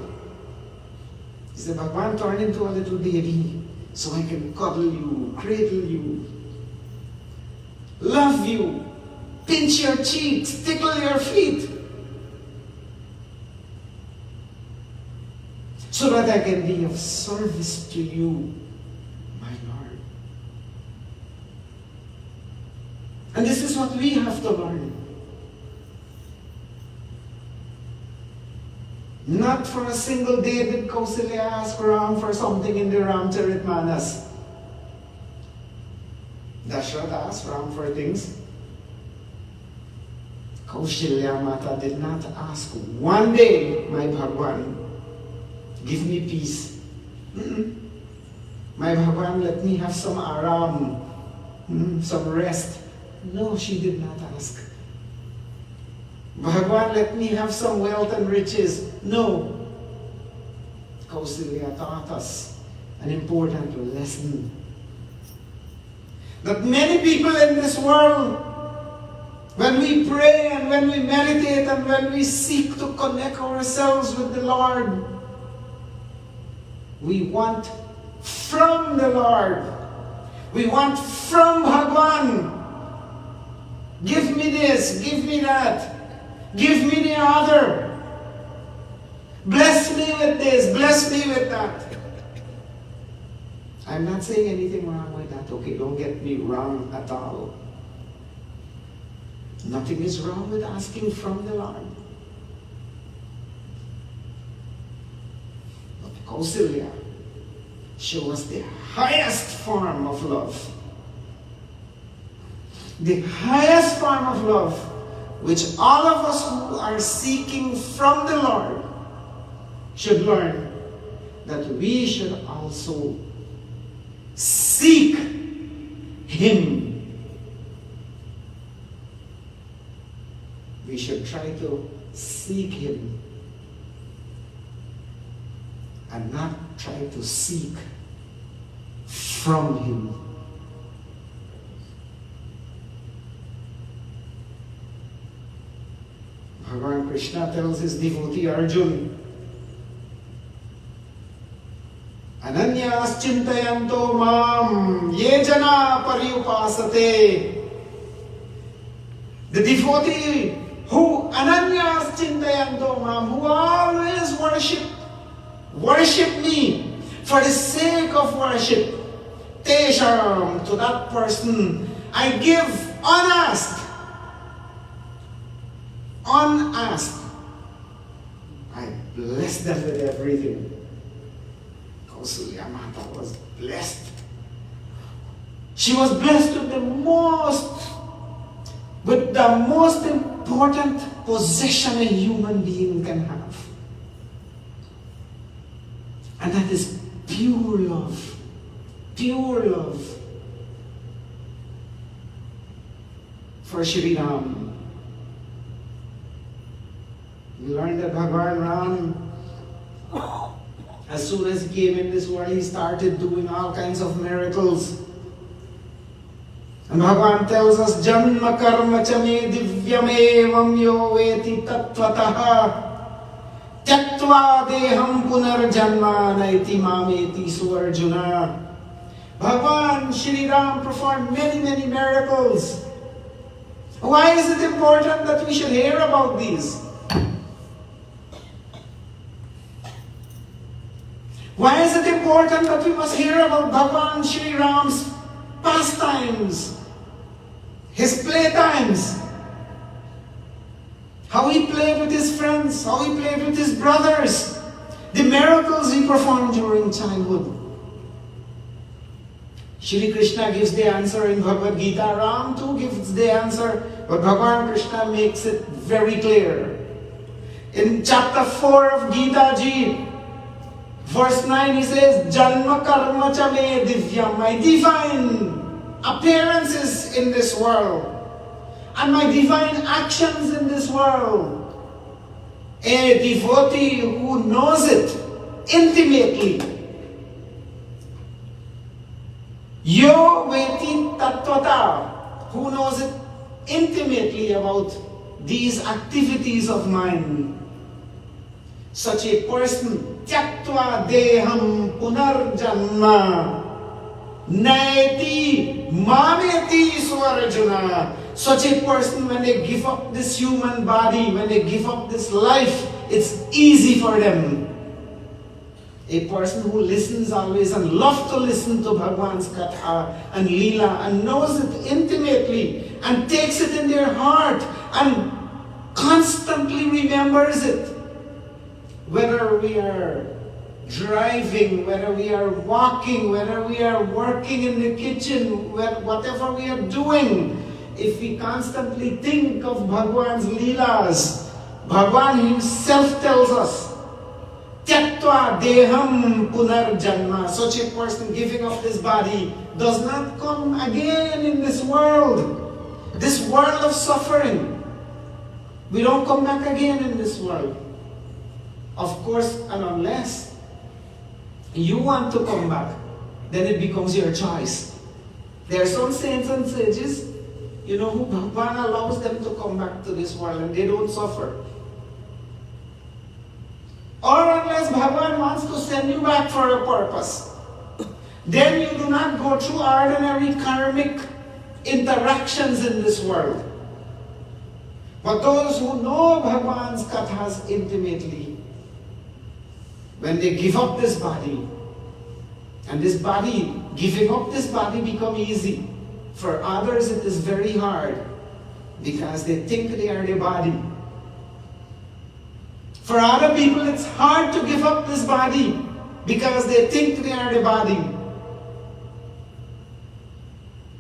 He said, Bhagwan, turn into a little baby so I can cuddle you, cradle you, love you, pinch your cheeks, tickle your feet, so that I can be of service to you, my Lord. And this is what we have to learn. Not for a single day did Kausalya ask Ram for something in the Ramcharitmanas. Dasharatha asked Ram for things. Kausalya Mata did not ask one day, my Bhagwan, give me peace. My Bhagwan, let me have some aram, some rest. No, she did not ask. Bhagwan, let me have some wealth and riches. No. Kausalya taught us an important lesson. That many people in this world, when we pray and when we meditate and when we seek to connect ourselves with the Lord, we want from the Lord. We want from Bhagwan. Give me this, give me that. Give me the other. Bless me with this, bless me with that. I'm not saying anything wrong with that, okay? Don't get me wrong at all. Nothing is wrong with asking from the Lord. But Kausalya shows us the highest form of love. The highest form of love, which all of us who are seeking from the Lord should learn, that we should also seek Him. We should try to seek Him and not try to seek from Him. Bhagavan Krishna tells his devotee Arjuna, Ananyas chintayanto mam ye jana paryupasate. The devotee who Ananyas chintayanto mam, who always worship me for the sake of worship. Tesham, to that person I give unasked. Unasked. I bless them with everything. Kausalya Mata was blessed. She was blessed with the most important possession a human being can have. And that is pure love. Pure love for Shri Ram. We learned that Bhagwan Ram, as soon as he came in this world, he started doing all kinds of miracles. And Bhagwan tells us, Janma karma chame divyam evam yo veti tattvataha tyaktva deham punar janma naiti mameti suarjuna. Bhagwan Shri Ram performed many miracles. Why is it important that we should hear about these? Why is it important that we must hear about Bhagwan Shri Ram's pastimes, his playtimes, how he played with his friends, how he played with his brothers, the miracles he performed during childhood? Shri Krishna gives the answer in Bhagavad Gita. Ram too gives the answer, but Bhagwan Krishna makes it very clear. In chapter 4 of Gita Ji, verse 9, he says, Janma karma cha me divyam, my divine appearances in this world and my divine actions in this world. A devotee who knows it intimately. Yo veti tattvata, who knows it intimately about these activities of mine. Such a person, tyaktva deham punarjanma, naeti mameti swarajuna. Such a person, when they give up this human body, when they give up this life, it's easy for them. A person who listens always and loves to listen to Bhagwan's Katha and Leela and knows it intimately and takes it in their heart and constantly remembers it. Whether we are driving, whether we are walking, whether we are working in the kitchen, whatever we are doing, if we constantly think of Bhagwan's Leelas, Bhagwan himself tells us, Tyaktva deham punarjanma. Such a person giving up this body does not come again in this world of suffering. We don't come back again in this world. Of course, and unless you want to come back, then it becomes your choice. There are some saints and sages, who Bhagwan allows them to come back to this world and they don't suffer. Or unless Bhagwan wants to send you back for a purpose, then you do not go through ordinary karmic interactions in this world. But those who know Bhagwan's kathas intimately, when they give up this body, and this body, giving up this body become easy. For others it is very hard because they think they are the body. For other people it's hard to give up this body because they think they are the body.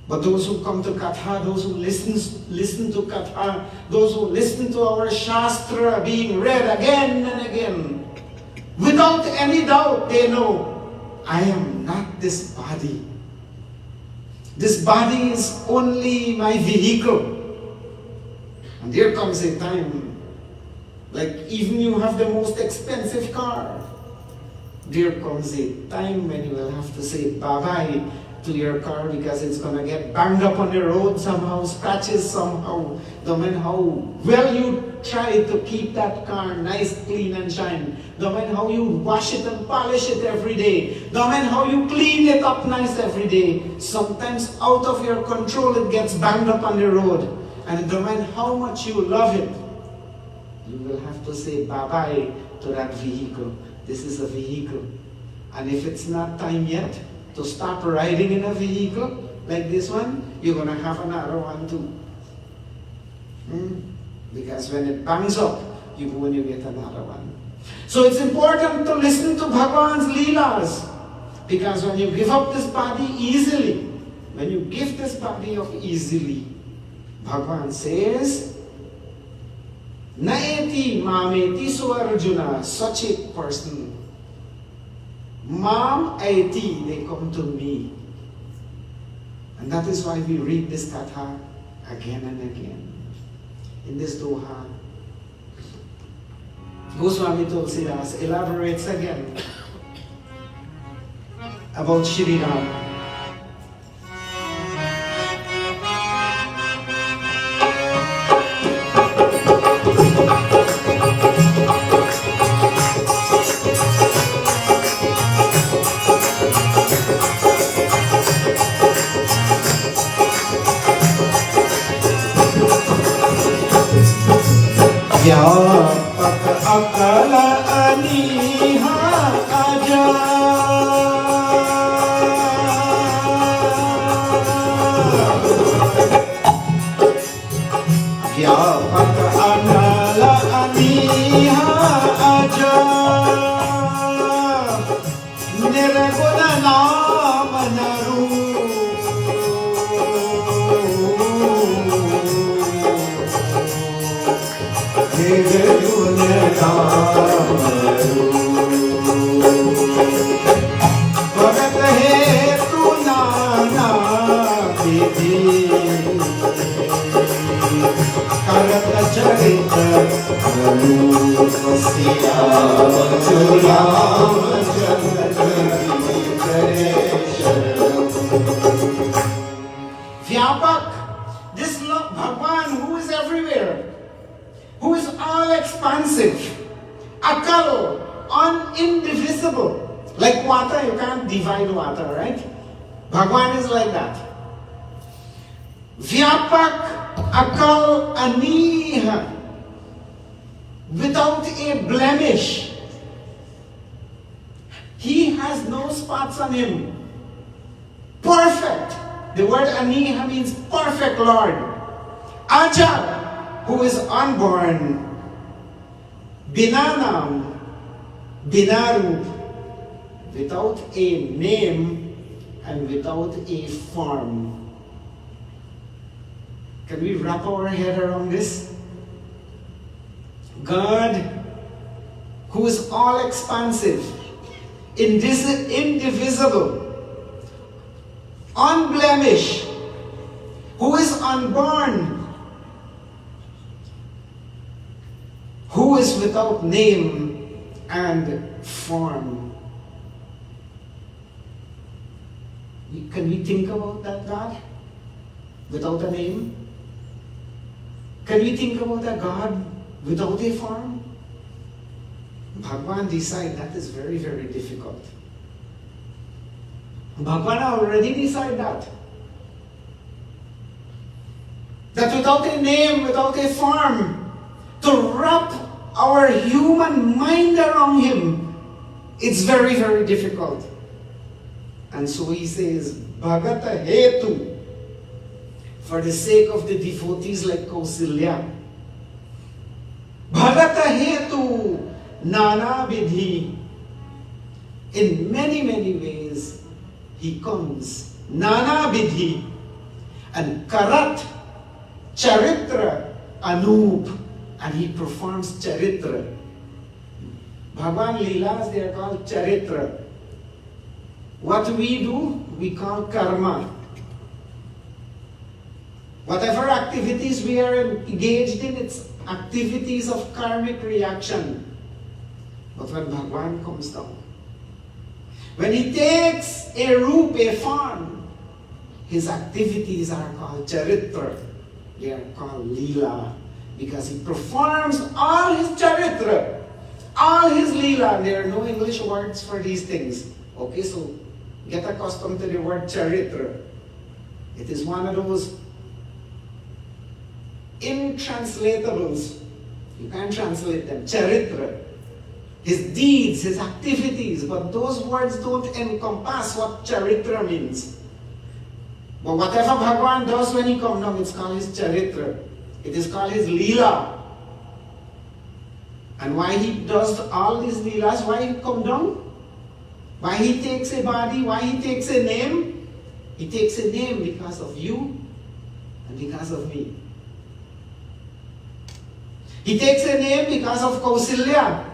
But those who come to Katha, those who listen to Katha, those who listen to our Shastra being read again and again, without any doubt they know, I am not this body. This body is only my vehicle. And there comes a time, like even you have the most expensive car, there comes a time when you will have to say bye-bye to your car because it's going to get banged up on the road somehow, scratches somehow. No matter how well you try to keep that car nice, clean and shine, no matter how you wash it and polish it every day, no matter how you clean it up nice every day, sometimes out of your control it gets banged up on the road. And no matter how much you love it, you will have to say bye-bye to that vehicle. This is a vehicle. And if it's not time yet to stop riding in a vehicle like this one, you're going to have another one too. Because when it bangs up, you go and you get another one. So it's important to listen to Bhagwan's Leelas. Because when you give up this body easily, when you give this body up easily, Bhagwan says, Naeti mameti suarjuna, such a person, Mam aiti, they come to me. And that is why we read this katha again and again. In this doha, Goswami Tulsidas elaborates again about Shri Ram. व्यापक अकल अनीहा आजा व्यापक अकल अनीहा आजा निर्गुण नाम नरू निर्गुण भगत हेतु नाना विधि करत चरित अनूप सियावत राम जगत करे शरणम। Vyapak, this Lord Bhagwan who is everywhere, who is all expansive, akal, indivisible. Like water, you can't divide water, right? Bhagwan is like that. Vyapak, akal, aniha, without a blemish. He has no spots on him. Perfect. The word aniha means perfect Lord. Aja, who is unborn. Binanam, binarup, without a name and without a form. Can we wrap our head around this? God, who is all expansive, indivisible, unblemished, who is unborn, who is without name and form. Can we think about that God without a name? Can we think about a God without a form? Bhagwan decide that is very, very difficult. Bhagwan already decided that. That without a name, without a form, to wrap our human mind around him, it's very, very difficult. And so he says, Bhagata Hetu, for the sake of the devotees like Kausilya. Bhagata Hetu, Nana Vidhi. In many, many ways, he comes. Nana Vidhi. And Karat, Charitra, Anup. And he performs Charitra. Bhagwan Leelas, they are called Charitra. What we do, we call karma. Whatever activities we are engaged in, it's activities of karmic reaction. But when Bhagwan comes down, when he takes a roop, a form, his activities are called charitra. They are called lila. Because he performs all his charitra, all his lila. There are no English words for these things. Okay, so get accustomed to the word charitra. It is one of those intranslatables. You can't translate them. Charitra. His deeds, his activities, but those words don't encompass what charitra means. But whatever Bhagwan does when he comes down, it's called his charitra. It is called his leela. And why he does all these leelas, why he come down? Why he takes a body, why he takes a name? He takes a name because of you and because of me. He takes a name because of Kausilya.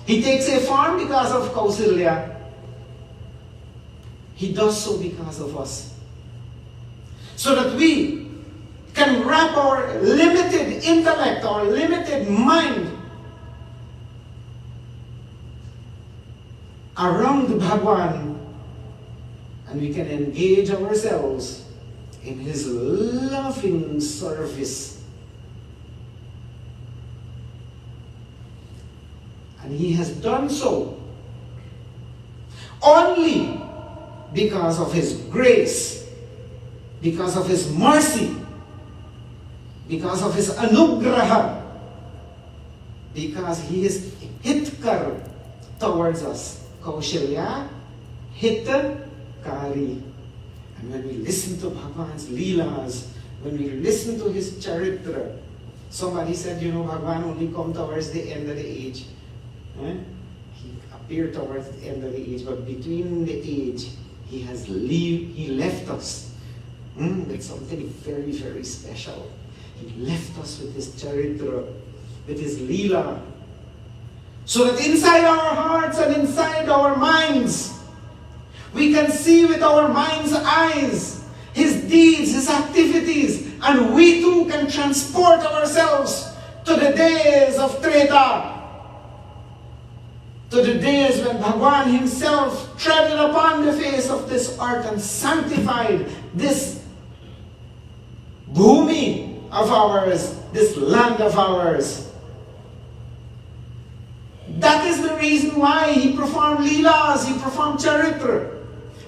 He takes a form because of Kausilya. He does so because of us. So that we can wrap our limited intellect, our limited mind around Bhagwan, and we can engage ourselves in his loving service. And he has done so only because of his grace, because of his mercy, because of his anugraha, because he is hitkar towards us. Kaushalya, hitkari. And when we listen to Bhagwan's leelas, when we listen to his charitra, somebody said, you know, Bhagwan only come towards the end of the age. He appeared towards the end of the age, but between the age, he left us with something very, very special. He left us with his charitra, with his leela. So that inside our hearts and inside our minds, we can see with our mind's eyes his deeds, his activities, and we too can transport ourselves to the days of Treta, to the days when Bhagwan himself treaded upon the face of this earth and sanctified this bhumi of ours, this land of ours. That is the reason why he performed leelas, he performed charitra.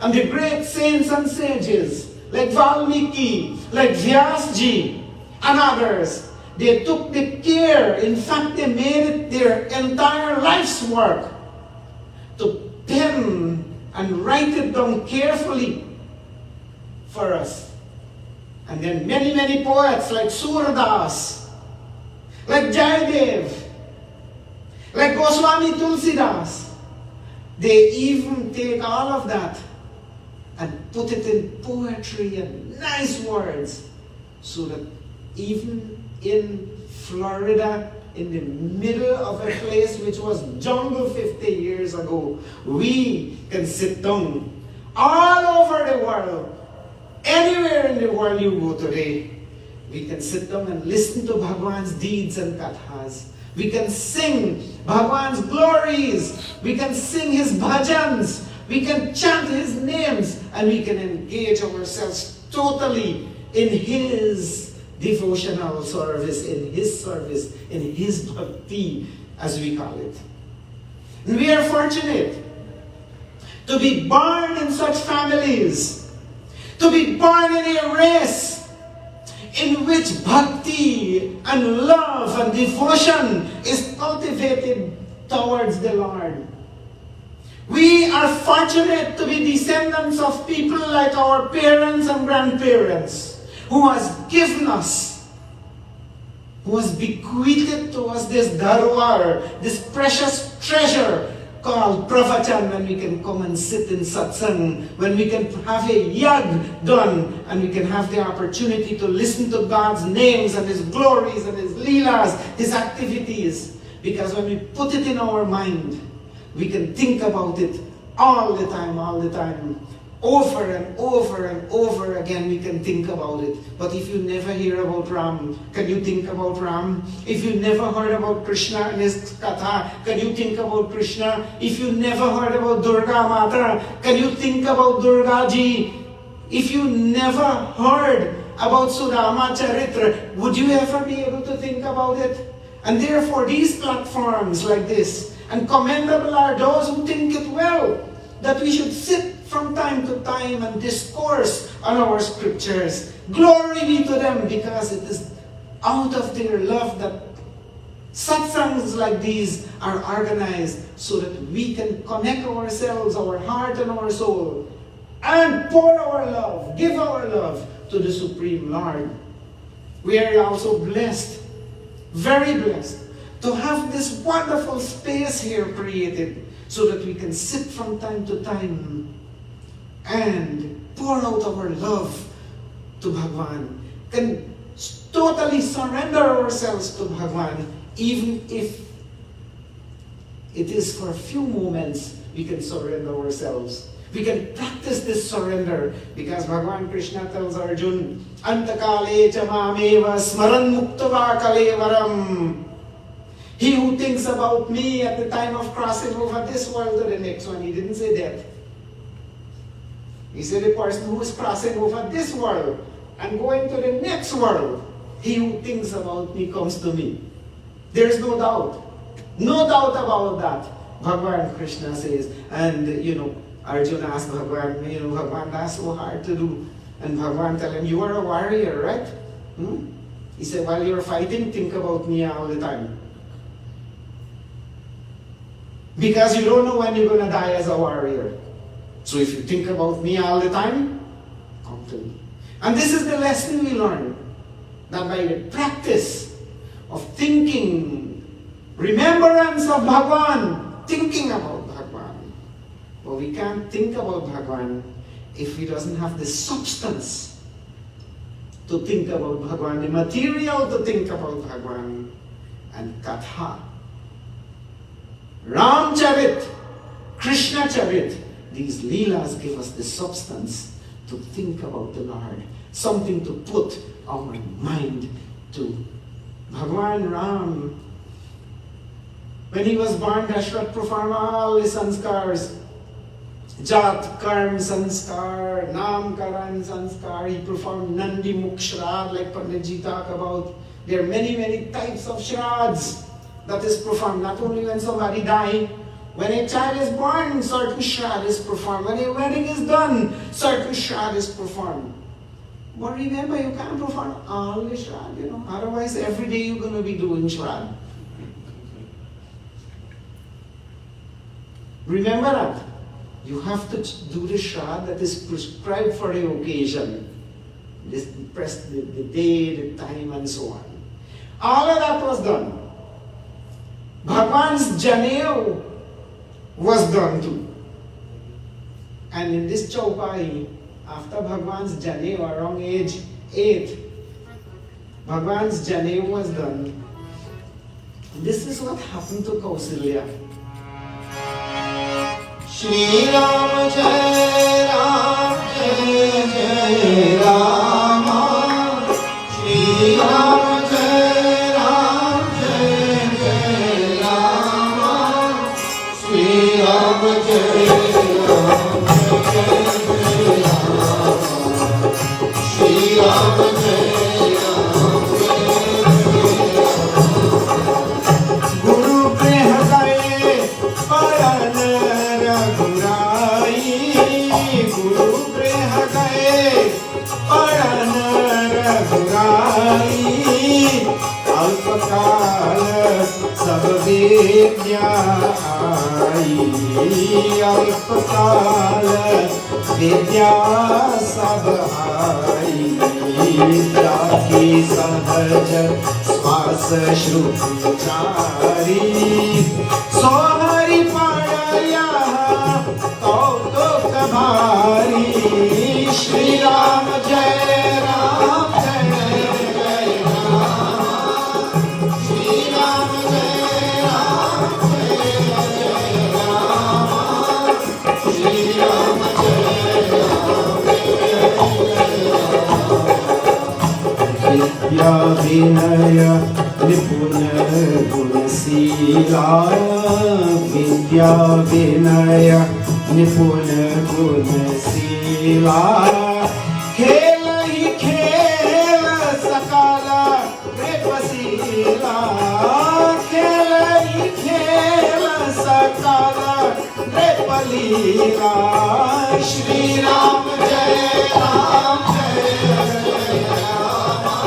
And the great saints and sages, like Valmiki, like Vyaasji, and others, they took the care, in fact they made it their entire life's work to pen and write it down carefully for us. And then many, many poets like Surdas, like Jayadev, like Goswami Tulsidas, they even take all of that and put it in poetry and nice words, so that even in Florida, in the middle of a place which was jungle 50 years ago, we can sit down all over the world, anywhere in the world you go today, we can sit down and listen to Bhagwan's deeds and kathas. We can sing Bhagwan's glories. We can sing his bhajans. We can chant his names, and we can engage ourselves totally in his devotional service, in his bhakti, as we call it. And we are fortunate to be born in such families, to be born in a race in which bhakti and love and devotion is cultivated towards the Lord. We are fortunate to be descendants of people like our parents and grandparents, who has given us, who has bequeathed to us this darwar, this precious treasure called pravachan, when we can come and sit in satsang, when we can have a yag done, and we can have the opportunity to listen to God's names and his glories and his leelas, his activities. Because when we put it in our mind, we can think about it all the time, over and over and over again we can think about it. But if you never hear about Ram, can you think about Ram? If you never heard about Krishna and his Katha, can you think about Krishna? If you never heard about Durga Mata, can you think about Durga Ji? If you never heard about Sudama Charitra, would you ever be able to think about it? And therefore these platforms like this, and commendable are those who think it well, that we should sit from time to time and discourse on our scriptures. Glory be to them, because it is out of their love that satsangs like these are organized, so that we can connect ourselves, our heart and our soul, and pour our love, give our love to the Supreme Lord. We are also blessed, very blessed, to have this wonderful space here created, so that we can sit from time to time and pour out our love to Bhagwan, can totally surrender ourselves to Bhagwan, even if it is for a few moments we can surrender ourselves. We can practice this surrender, because Bhagwan Krishna tells Arjuna, Antakale chamameva smaran muktava kalevaram. He who thinks about me at the time of crossing over this world to the next one. He didn't say that. He said the person who is crossing over this world and going to the next world, he who thinks about me comes to me. There is no doubt. No doubt about that. Bhagwan Krishna says, and Arjuna asked Bhagwan, Bhagwan, that's so hard to do. And Bhagwan tell him, you are a warrior, right? He said, while you're fighting, think about me all the time. Because you don't know when you're going to die as a warrior. So if you think about me all the time, come to me. And this is the lesson we learn. That by the practice of thinking, remembrance of Bhagwan, thinking about Bhagwan. But we can't think about Bhagwan if he doesn't have the substance to think about Bhagwan, the material to think about Bhagwan, and Katha. Ram Charit, Krishna Charit. These Leelas give us the substance to think about the Lord, something to put our mind to. Bhagwan Ram, when he was born, Dashrath performed all the sanskars. Jat, Karm, Sanskar, Nam, Karan, Sanskar. He performed Nandi Mukh Shraddh, like Pandit Ji talk about. There are many, many types of shraddhs that is performed, not only when somebody dies. When a child is born, certain shraddh is performed. When a wedding is done, certain shraddh is performed. But remember, you can't perform all the shraddh, you know. Otherwise, every day you're going to be doing shraddh. Remember that. You have to do the shraddh that is prescribed for the occasion. The day, the time, and so on. All of that was done. Bhagwan's Janeo was done too. And in this chaupai, after Bhagwan's Janeo, around age 8, Bhagwan's Janeo was done. This is what happened to Kausalya. Shri Ram Jai Ram Jai Jai Rama. Shri Ram Jai Ram Jai Jai Rama. Shri Ram Jai Ram Jai Jai Rama. Shri Ram Jai Ram Jai Rama. Guru Prehakaye Paran Guru Prehakaye Paran Raghurai Alpakal Sab Vidya Ai Alpakal Vidya Sab Ai Taki Sahaj Swas Shruti Chari Sohari Padaya Kautuk Bhari Shri Ram Jai Ram Jai Jai Ram Shri Ram Jai Ram Jai Jai Ram Shri Ram Jai Ram Jai Vidya Vinaya Nipuna Gunasila Vidya Vinaya Nipuna Gunasila Khela hi khela sakala repasila Khela hi khela sakala repalila Shri Ram Jai Ram Jai Jai Rama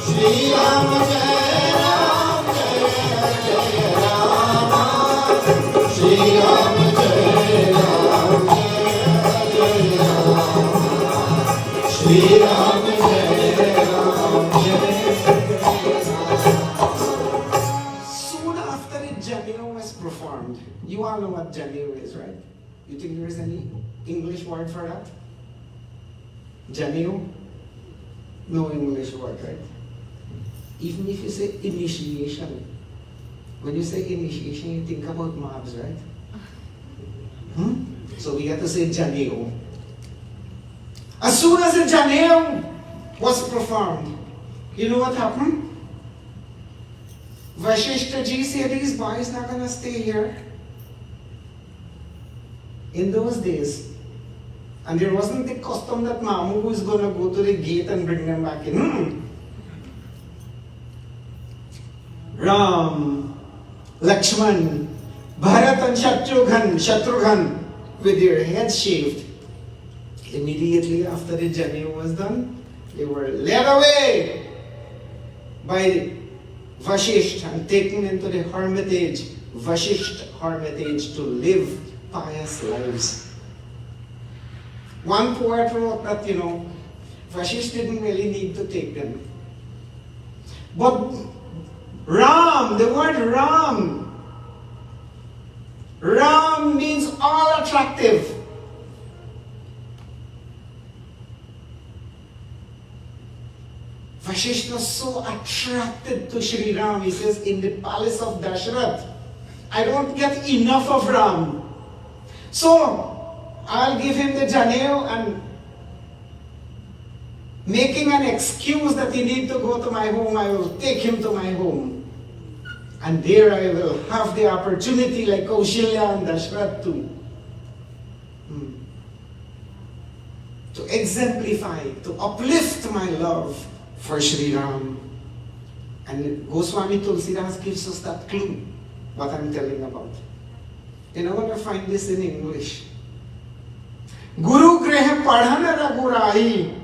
Shri Ram Jai Ram Jai Jai Rama Shri Ram Jai Ram Jai Rama Shri Ram Jai Ram Jai. Soon after the Janeo was performed, you all know what Janeo is, right? You think there is any English word for that? Janeo? No English word, right? Even if you say initiation, when you say initiation, you think about mobs, right? So we have to say Janeo. As soon as the Janeo was performed, you know what happened? Vashishta Ji said, these boys not gonna stay here. In those days, and there wasn't the custom that Mamu was gonna go to the gate and bring them back in. Ram, Lakshman, Bharat and Shatrughan with their heads shaved. Immediately after the Janeo was done, they were led away by Vashisht and taken into the hermitage, Vashisht hermitage, to live pious lives. One poet wrote that, Vashisht didn't really need to take them. But Ram, the word Ram means all attractive. Vashisht was so attracted to Sri Ram, he says, in the palace of Dashrath, I don't get enough of Ram. So, I'll give him the janeo and making an excuse that he need to go to my home, I will take him to my home. And there I will have the opportunity like Kaushilya and Dashrath to exemplify, to uplift my love for Sri Ram. And Goswami Tulsidas gives us that clue, what I'm telling about. And I want to find this in English. Guru Greha Padhana Raghurai.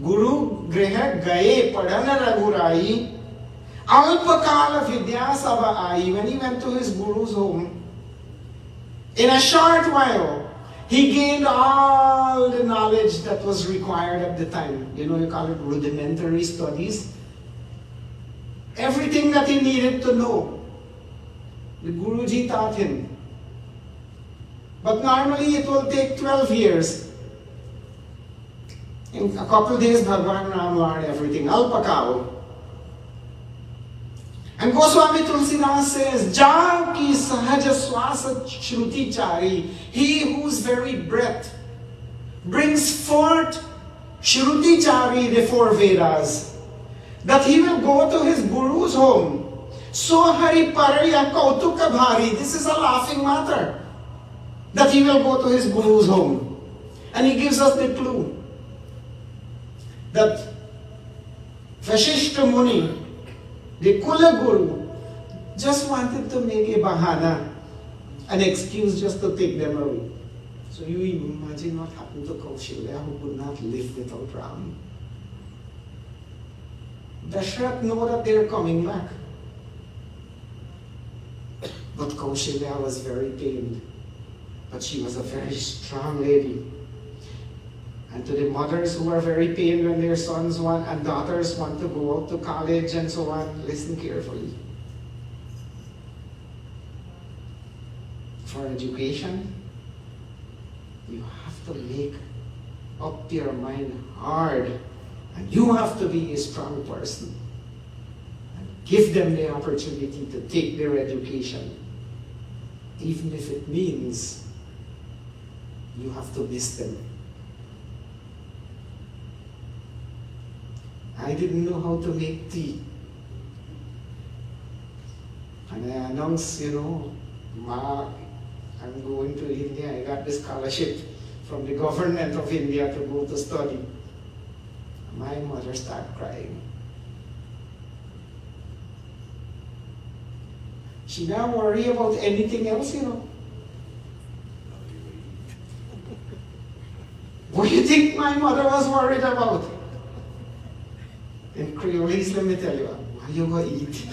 Guru Greha Gaye Padhana Raghurai. Alpakala Vidya Sabha Ai. When he went to his Guru's home, in a short while, he gained all the knowledge that was required at the time. You know, you call it rudimentary studies. Everything that he needed to know, the Guruji taught him. But normally it will take 12 years. In a couple of days, Bhagwan Ram learned everything. Alpakao. And Goswami Tulsidas says, Ja ki sahaja swasa shruti chari, he whose very breath brings forth shruti chari, the four Vedas, that he will go to his Guru's home. So hari paraya kautuka bhari, this is a laughing matter, that he will go to his Guru's home. And he gives us the clue that Vashishta Muni, the Kula Guru, just wanted to make a bahana, an excuse just to take them away. So you imagine what happened to Kaushilya, who could not live without Ram. Dashrath know that they're coming back. But Kaushilya was very pained. But she was a very strong lady. And to the mothers who are very pained when their sons want and daughters want to go out to college and so on, listen carefully. For education, you have to make up your mind hard, and you have to be a strong person and give them the opportunity to take their education, even if it means you have to miss them. I didn't know how to make tea. And I announced, Ma, I'm going to India. I got this scholarship from the government of India to go to study. My mother started crying. She don't worry about anything else, What do you think my mother was worried about? In Creolese, let me tell you, what you go eat?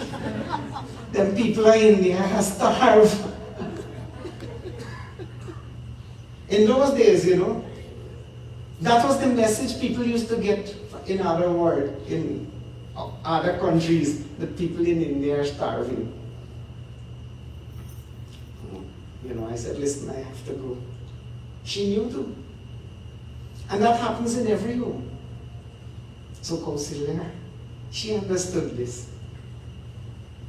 Them people in India have starved. In those days, that was the message people used to get in other world, in other countries, that people in India are starving. I said, listen, I have to go. She knew too. And that happens in every home. So Kausilya, she understood this.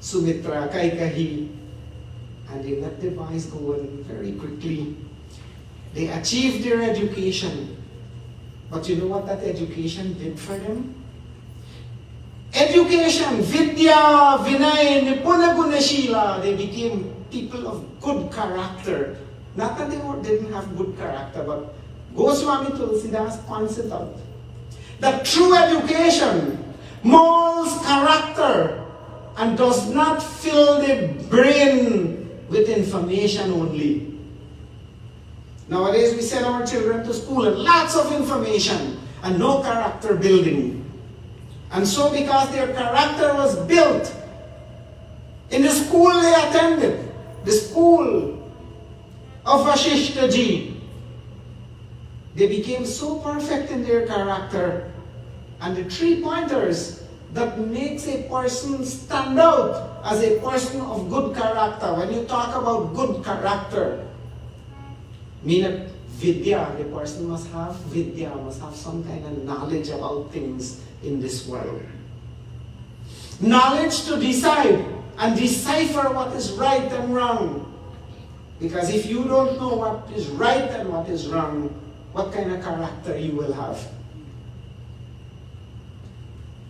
Sumitra, Kaikahi, and they let the boys go on very quickly. They achieved their education. But you know what that education did for them? Education, Vidya, Vinay, Nipuna Gunashila, they became people of good character. Not that they didn't have good character, but Goswami Tulsidas points it out. That true education molds character and does not fill the brain with information only. Nowadays we send our children to school and lots of information and no character building. And so because their character was built in the school they attended, the school of Vashishta Ji, they became so perfect in their character, and the 3 pointers that makes a person stand out as a person of good character. When you talk about good character, meaning Vidya, the person must have Vidya, must have some kind of knowledge about things in this world. Knowledge to decide and decipher what is right and wrong. Because if you don't know what is right and what is wrong, what kind of character you will have?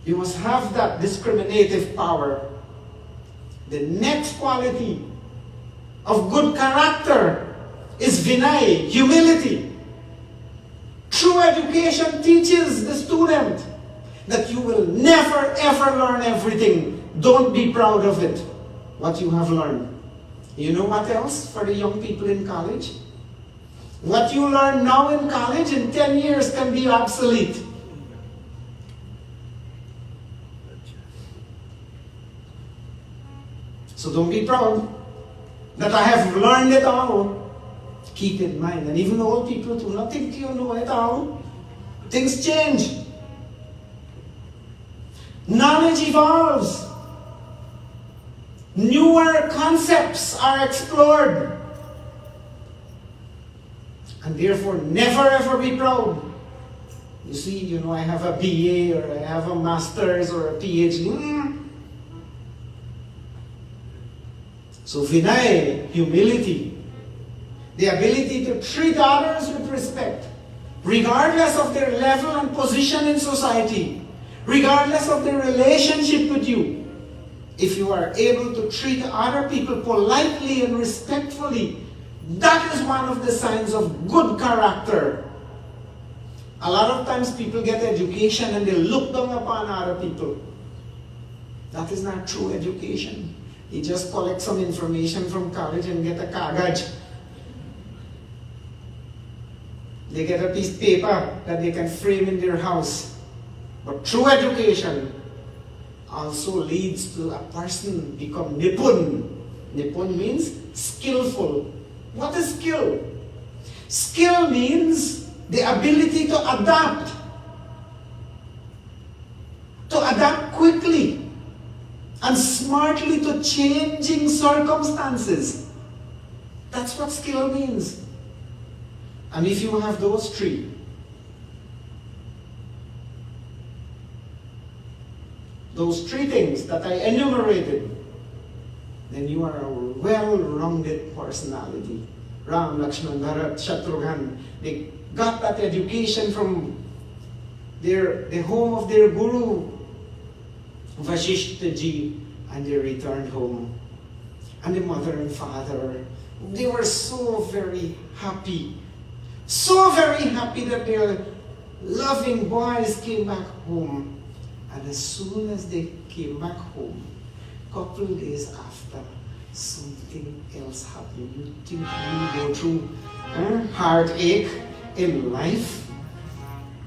You must have that discriminative power. The next quality of good character is Vinay, humility. True education teaches the student that you will never ever learn everything. Don't be proud of it, what you have learned. You know what else for the young people in college? What you learn now in college in 10 years can be obsolete. So don't be proud that I have learned it all. Keep in mind, and even old people do not think you know it all. Things change. Knowledge evolves. Newer concepts are explored. And therefore, never ever be proud. You see, I have a BA or I have a master's or a PhD. So Vinay, humility, the ability to treat others with respect, regardless of their level and position in society, regardless of their relationship with you. If you are able to treat other people politely and respectfully, that is one of the signs of good character. A lot of times people get education and they look down upon other people. That is not true education. You just collect some information from college and get a kagaj. They get a piece of paper that they can frame in their house. But true education also leads to a person become nipun. Nipun means skillful. What is skill? Skill means the ability to adapt. To adapt quickly and smartly to changing circumstances. That's what skill means. And if you have those three, things that I enumerated, then you are a well-rounded personality. Ram, Lakshman, Bharat, Shatrughan, they got that education from the home of their guru, Vasishtha ji, and they returned home. And the mother and father, they were so very happy. So very happy that their loving boys came back home. And as soon as they came back home, a couple days after, something else happened. You think you go through heartache in life?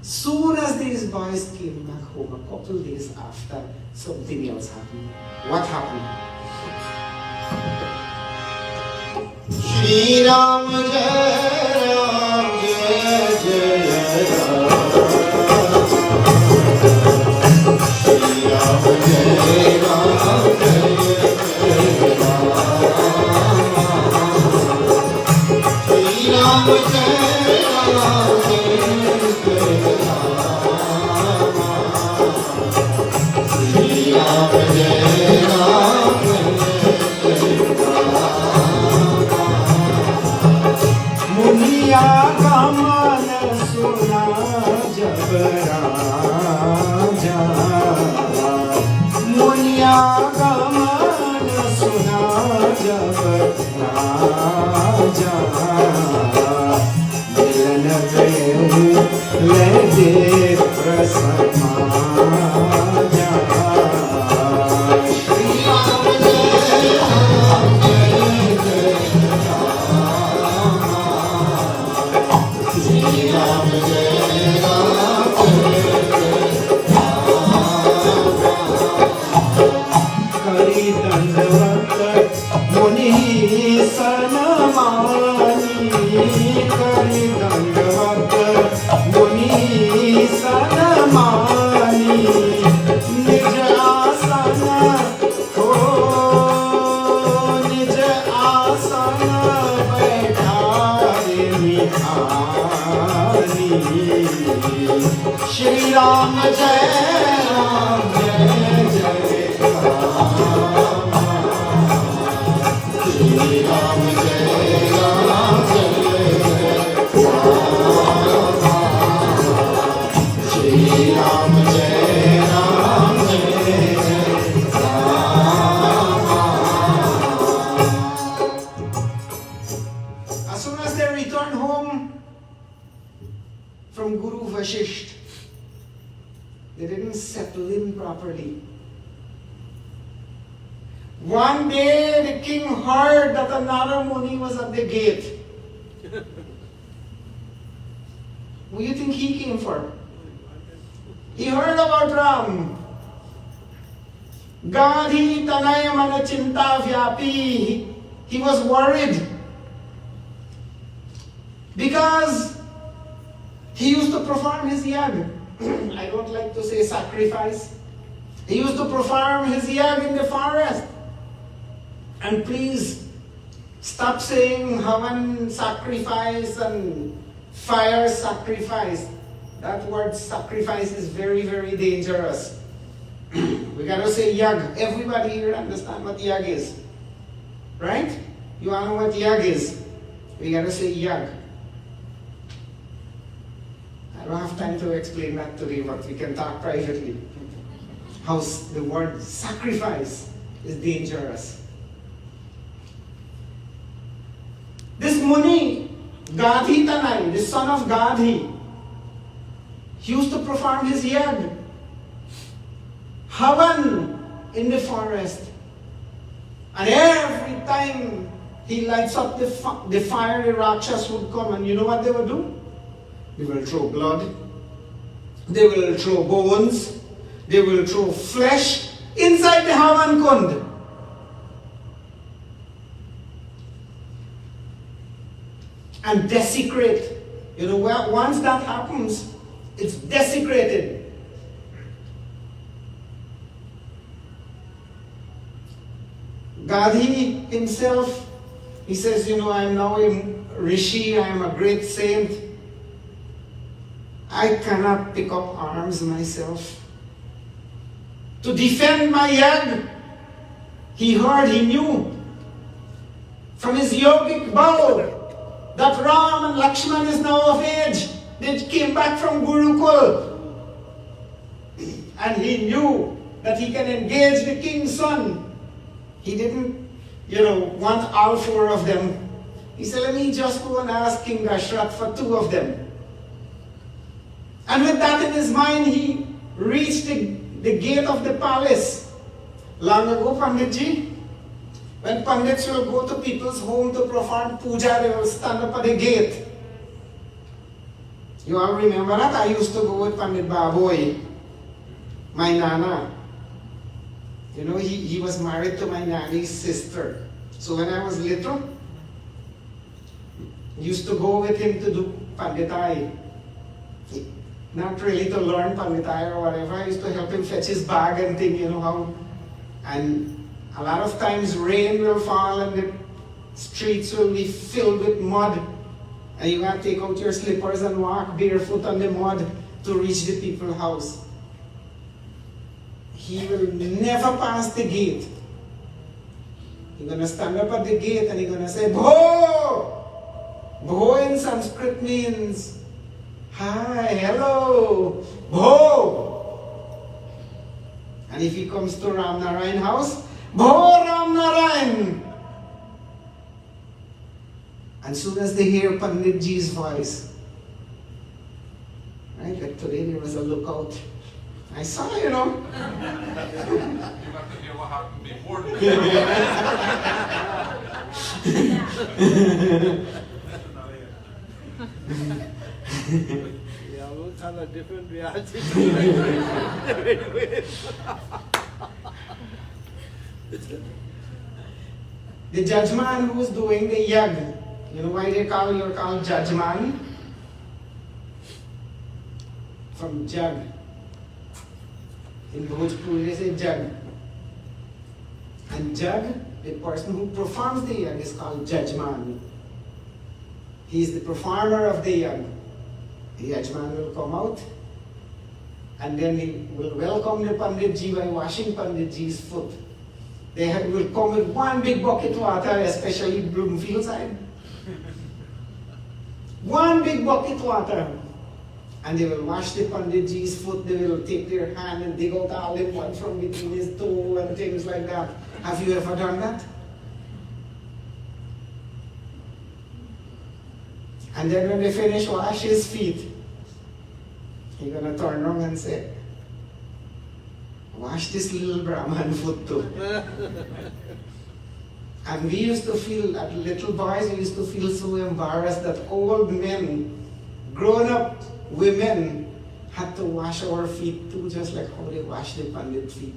Soon as these boys came back home, a couple days after, something else happened. What happened? Shri Ram Jai Ram Jai Jai Ram. Shri Ram Jai Ram Jai Ram. Shri Ram Jai Ram Jai Shri Ram Jai Ram Jai Jai Ram. home from Guru Vashisht, they didn't settle in properly. One day the king heard that another Muni was at the gate. What do you think he came for? He heard about Ram. Gadhi tanaya mana chinta vyapi. He was worried. Because he used to perform his yag. I don't like to say sacrifice. He used to perform his yag in the forest. And please, stop saying Havan sacrifice and fire sacrifice. That word sacrifice is very, very dangerous. We gotta say yag. Everybody here understand what yag is. Right? You all know what yag is. We gotta say yag. I don't have time to explain that today, but we can talk privately. How the word sacrifice is dangerous. This Muni, Gadhi Tanai, the son of Gadhi, he used to perform his yag, Havan, in the forest. And every time he lights up the fire, the Rakshas would come, and you know what they would do? They will throw blood, they will throw bones, they will throw flesh inside the Havan Kund. And desecrate. You know, once that happens, it's desecrated. Gadhi himself, he says, you know, I am now a rishi, I am a great saint. I cannot pick up arms myself. To defend my yag, he heard, he knew from his yogic bow that Ram and Lakshman is now of age. They came back from Gurukul. And he knew that he can engage the king's son. He didn't, want all four of them. He said, let me just go and ask King Dashrath for two of them. And with that in his mind, he reached the gate of the palace. Long ago, Panditji, when Pandits will go to people's home to perform puja, they will stand up at the gate. You all remember that? I used to go with Pandit Baboy, my nana. You know, he was married to my nanny's sister. So when I was little, I used to go with him to do Panditai. Not really to learn Panditai or whatever. I used to help him fetch his bag and thing, how. And a lot of times rain will fall and the streets will be filled with mud. And you have to take out your slippers and walk barefoot on the mud to reach the people's house. He will never pass the gate. He's going to stand up at the gate and he's going to say, Bho! Bho in Sanskrit means, hi, hello, Bho! And if he comes to Ramnarain house, Bho Ramnarain! And soon as they hear Panditji's voice, right, like today there was a lookout. I saw, You have to hear what happened before. Yeah, both have a different reality. The judgeman who was doing the yag, you know why you're called judgeman? From jug. In Bhojpuri they say jug. And jug, the person who performs the yag is called judgeman. He is the performer of the yag. The judgeman will come out and then he will welcome the Panditji by washing Panditji's foot. They will come with one big bucket of water, especially Bloomfield side. One big bucket of water. And they will wash the Panditji's foot. They will take their hand and dig out all the mud from between his toe and things like that. Have you ever done that? And then when they finish wash his feet, he's gonna turn around and say, wash this little Brahman foot too. And we used to feel, as little boys, we used to feel so embarrassed that old men, grown-up women, had to wash our feet too, just like how they wash the Pandit feet.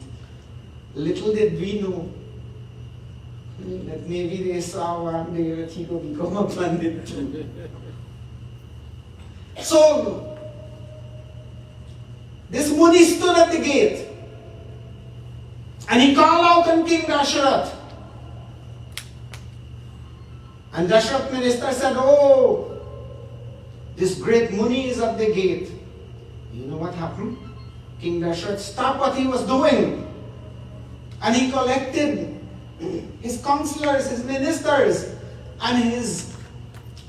Little did we know that maybe they saw one day that he could become a Pandit too. So, this Muni stood at the gate and he called out on King Dashrath. And Dashrath minister said, oh, this great Muni is at the gate. You know what happened? King Dashrath stopped what he was doing and he collected his counselors, his ministers, and his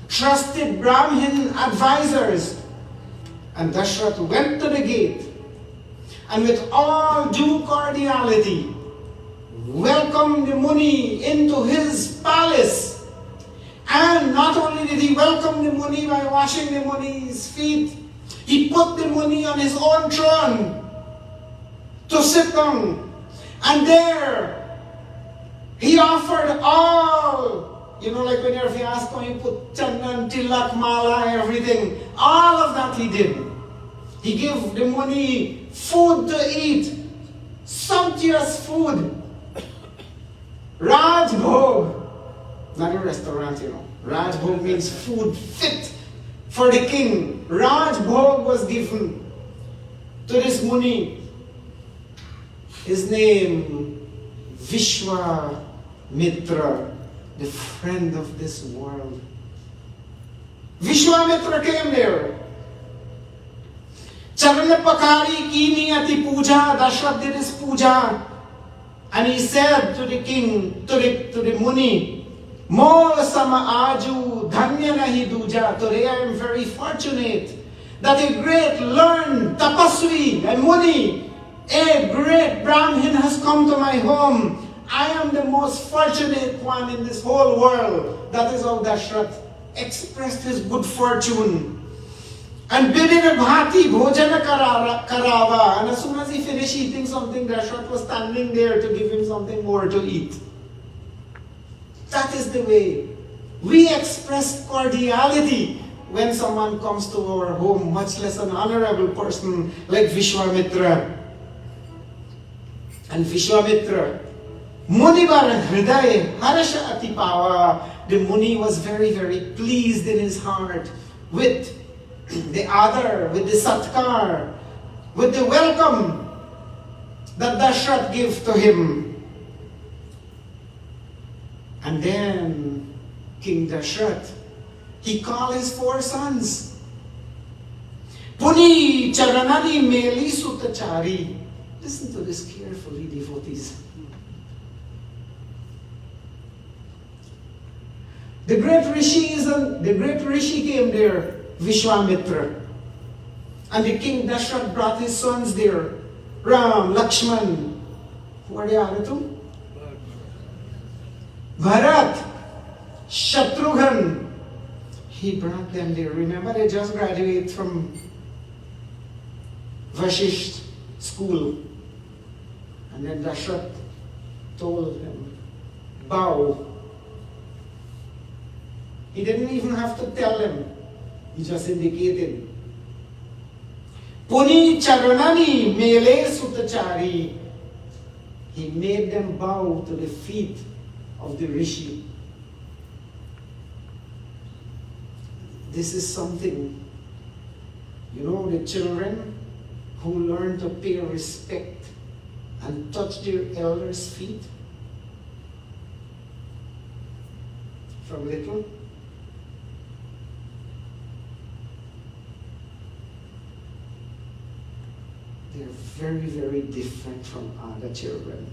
trusted Brahmin advisors. And Dashrath went to the gate and with all due cordiality welcomed the Muni into his palace. And not only did he welcome the Muni by washing the Muni's feet, he put the Muni on his own throne to sit on. And there, he offered all, you know, like when you're Vyaasji, you put chandan, tilak, mala, everything. All of that he did. He gave the Muni food to eat, sumptuous food. Raj Bhog. Not a restaurant, you know. Raj Bhog means food fit for the king. Raj Bhog was given to this Muni. His name, Vishwamitra, the friend of this world. Vishwamitra came there. Charana Pakari Kini Ati Puja, Dashrath did his puja. And he said to the king, to the Muni, Mo sama aju dhanya nahi duja. Today I am very fortunate that a great learned tapasvi and Muni, a great Brahmin has come to my home. I am the most fortunate one in this whole world. That is how Dashrath expressed his good fortune. And Bibir Bhati Bhojana Karava. And as soon as he finished eating something, Dashrath was standing there to give him something more to eat. That is the way we express cordiality when someone comes to our home, much less an honorable person like Vishwamitra. And Vishwamitra, Munibar Hriday Harasha Atipawa, the Muni was very, very pleased in his heart with the adar, with the satkar, with the welcome that Dashrath gave to him. And then King Dashrath, he called his 4 sons. Puni Charanani Meli Sutachari. Listen to this carefully, devotees. The great Rishi came there, Vishwamitra. And the King Dashrath brought his sons there, Ram, Lakshman. Who are the other 2? Bharat, Shatrughan, he brought them there. Remember, they just graduated from Vashisht school. And then Dashrath told him, bow. He didn't even have to tell them. He just indicated. Puni Charanani Mele Sutachari. He made them bow to the feet of the Rishi. This is something, you know, the children who learn to pay respect and touch their elders' feet from little. They're very, very different from other children.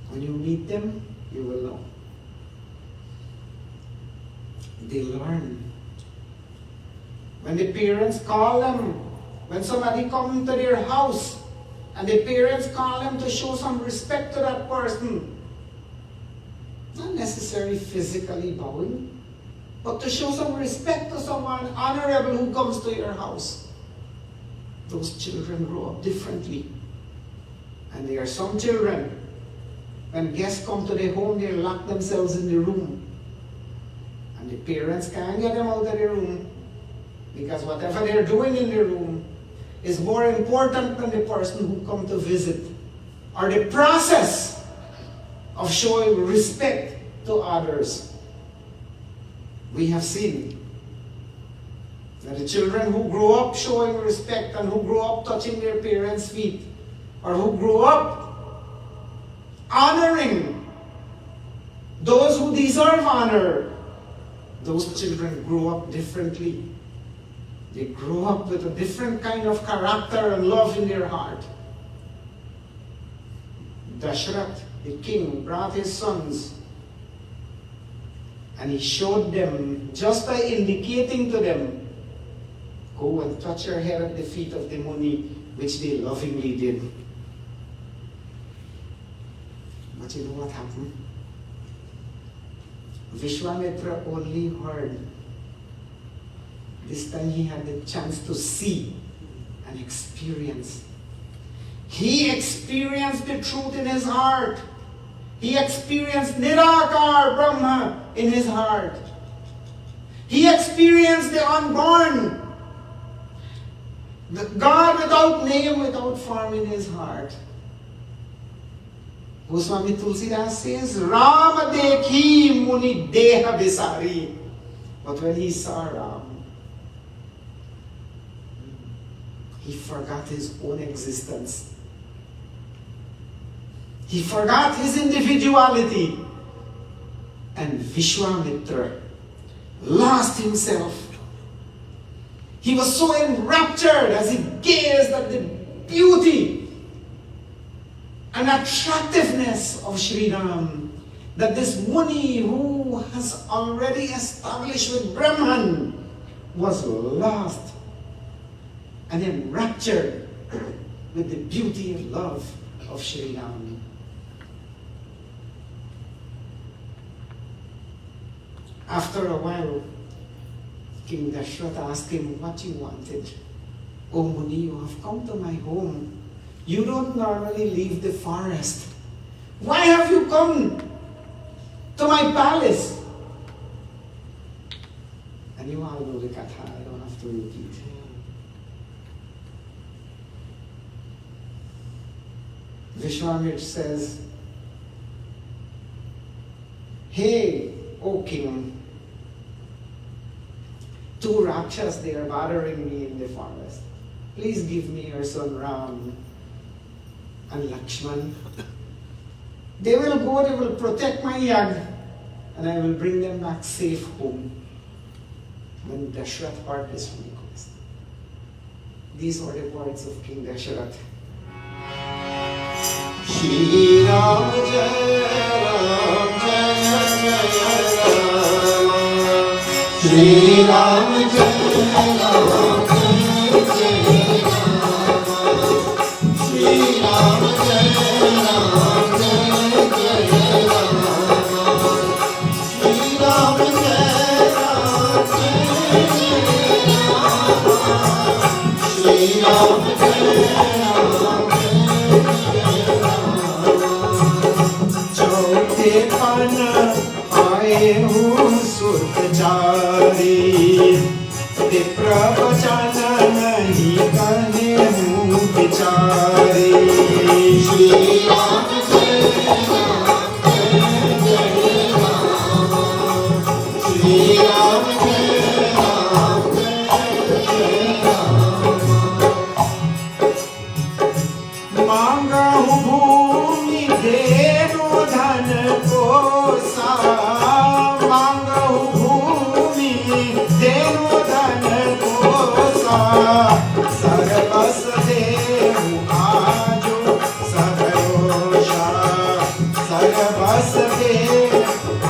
When you meet them, you will know. They learn. When the parents call them, when somebody comes to their house, and the parents call them to show some respect to that person, Not necessarily physically bowing, but to show some respect to someone honorable who comes to your house. Those children grow up differently. And there are some children, when guests come to their home, they lock themselves in the room. And the parents can't get them out of the room because whatever they're doing in the room is more important than the person who come to visit, or the process of showing respect to others. We have seen that the children who grow up showing respect and who grow up touching their parents' feet, or who grow up honoring those who deserve honor, those children grow up differently. They grow up with a different kind of character and love in their heart. Dashrath, the king, brought his sons, and he showed them, just by indicating to them, go and touch your head at the feet of the Muni, which they lovingly did. But you know what happened? Vishwamitra only heard. This time he had the chance to see and experience. He experienced the truth in his heart. He experienced Nirakar Brahma in his heart. He experienced the unborn, the God without name, without form in his heart. Goswami Tulsidas says, Rama dekhi muni deha bisari. But when he saw Ram, he forgot his own existence. He forgot his individuality. And Vishwamitra lost himself. He was so enraptured as he gazed at the beauty and attractiveness of Sri Ram, that this Muni who has already established with Brahman was lost and enraptured with the beauty and love of Sri Ram. After a while, King Dashrath asked him what he wanted. O Muni, you have come to my home. You don't normally leave the forest. Why have you come to my palace? And you all know the Katha, I don't have to repeat. Vishwamitra says, Hey, O king, two Rakshas, they are bothering me in the forest. Please give me your son Ram and Lakshman. They will go, they will protect my Yagna, and I will bring them back safe home. When Dashrath heard this request, these were the words of King Dashrath. Shri Ram Jai Ram Jai Ram Shri Ram Jai Ram Jai Ram Shri Ram Jai Ram Jai Ram Shri Ram Jai Ram Jai Ram Shri Ram Jai पन आए हूँ सुत चारी विप्र वचन नहीं कहे हूँ बिचारी श्री राम जय राम जय राम श्री राम जय राम जय राम मांगा हूँ भूमि धेनु धन कोसा मांगहु भूमि धेनु धन कोसा सर्वस देहु आजो सहरोषा सर्वस देहु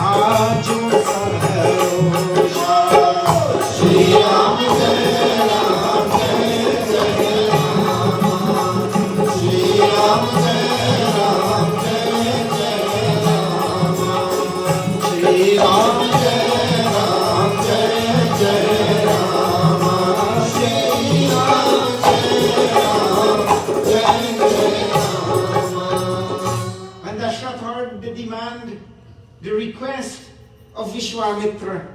आजो सहरोषा the request of Vishwamitra.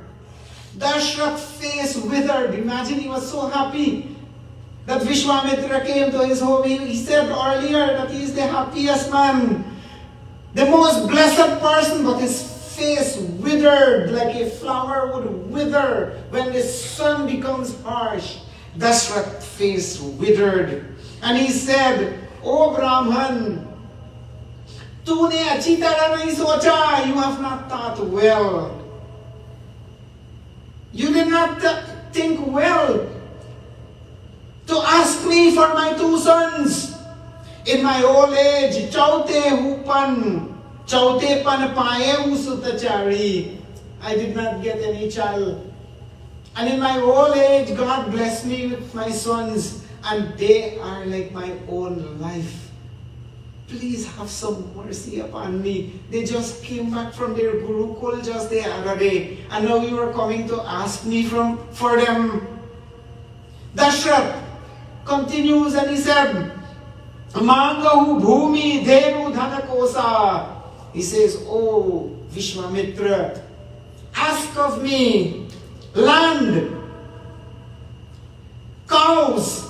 Dashrath's face withered. Imagine, he was so happy that Vishwamitra came to his home. He said earlier that he is the happiest man, the most blessed person, but his face withered like a flower would wither when the sun becomes harsh. Dashrath's face withered. And he said, "O Brahman, तूने अच्छी तरह नहीं सोचा. You have not thought well. You did not think well to ask me for my 2 sons. In my old age, chautepan paye usutachari. I did not get any child. And in my old age, God blessed me with my sons, and they are like my own life. Please have some mercy upon me. They just came back from their Gurukul just the other day, and now you are coming to ask me for them." Dashrath continues and he said, "Mangahu bhumi dhenu dhanakosa." He says, "Oh Vishwamitra, ask of me land, cows,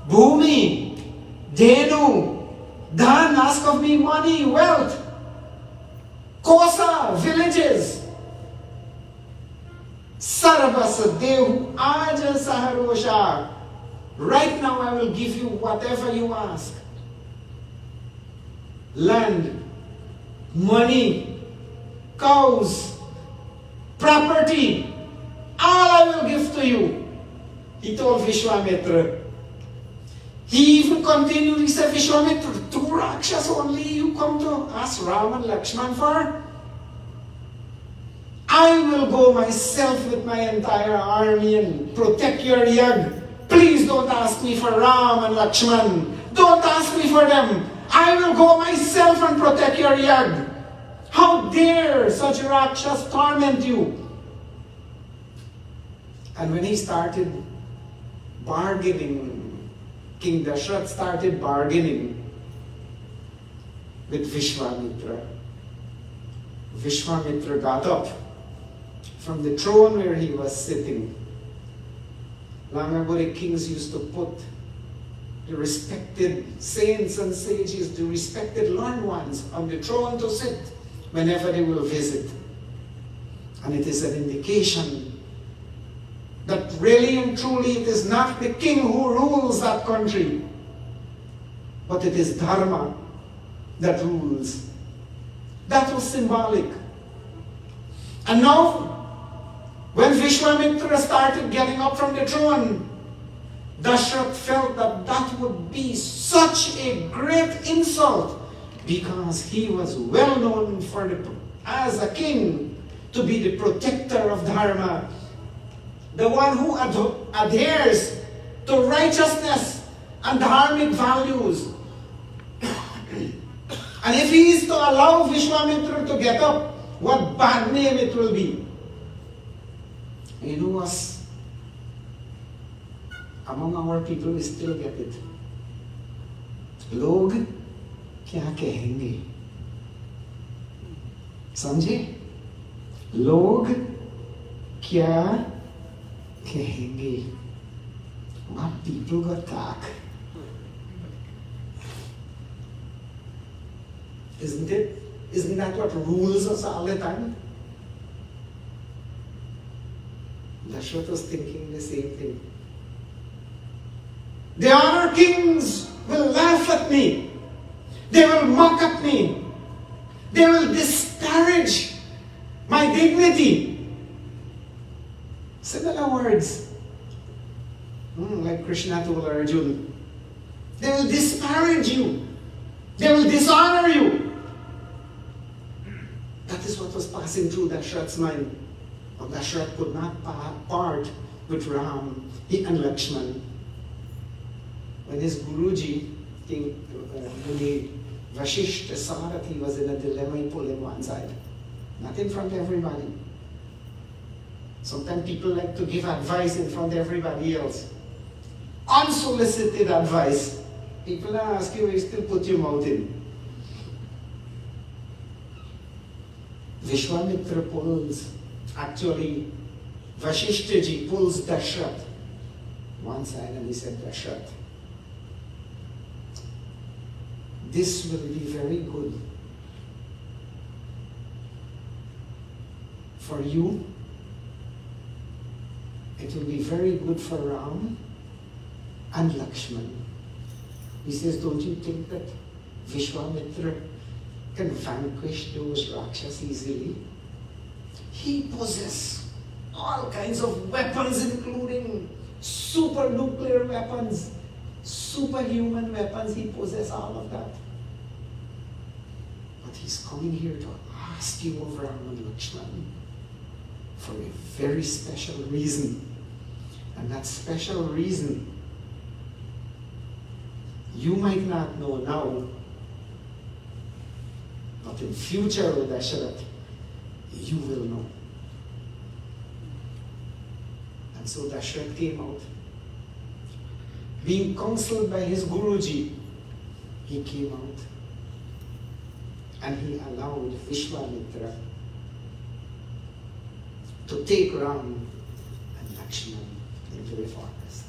bhumi, dhenu, dhan, ask of me money, wealth, kosa, villages, sarvasa dehu aja saharosha. Right now I will give you whatever you ask. Land, money, cows, property, all I will give to you." He told Vishwamitra. He even continued, he said, "Vishwamitra, 2 Rakshas only you come to ask Ram and Lakshman for? I will go myself with my entire army and protect your Yagna. Please don't ask me for Ram and Lakshman. Don't ask me for them. I will go myself and protect your Yagna. How dare such Rakshas torment you?" And when he started bargaining, King Dashrath started bargaining with Vishwamitra. Vishwamitra got up from the throne where he was sitting. Long ago, the kings used to put the respected saints and sages, the respected learned ones, on the throne to sit whenever they will visit. And it is an indication that really and truly it is not the king who rules that country, but it is Dharma that rules. That was symbolic. And now, when Vishwamitra started getting up from the throne, Dashrath felt that that would be such a great insult, because he was well known as a king to be the protector of Dharma, the one who adheres to righteousness and dharmic values. And if he is to allow Vishwamitra to get up, what bad name it will be. You know us, among our people, we still get it. लोग क्या कहेंगे? समझे? लोग क्या कहेंगे? What people got talk. Isn't it? Isn't that what rules us all the time? Dashrath was thinking the same thing. The other kings will laugh at me. They will mock at me. They will disparage my dignity. Similar words. Like Krishna told Arjuna. They will disparage you. They will dishonor you. That is what was passing through Dashrath's mind. But Dashrath could not part with Ram and Lakshman. When his Guruji, King Muni Vashishta, saw that he was in a dilemma, he pulled him one side. Not in front of everybody. Sometimes people like to give advice in front of everybody else. Unsolicited advice. People ask you, you still put your mouth in. Vishwamitra actually, Vasishthaji pulls Dashrath one side and he said, Dashrath, this will be very good for you. It will be very good for Ram and Lakshman. He says, don't you think that Vishwamitra can vanquish those Rakshas easily? He possesses all kinds of weapons, including super nuclear weapons, superhuman weapons. He possesses all of that. But he's coming here to ask you of Ram and Lakshman for a very special reason. And that special reason, you might not know now, but in future, Dasharath, you will know. And so Dasharath came out. Being counseled by his Guruji, he came out. And he allowed Vishwamitra to take Ram and Lakshman into the forest.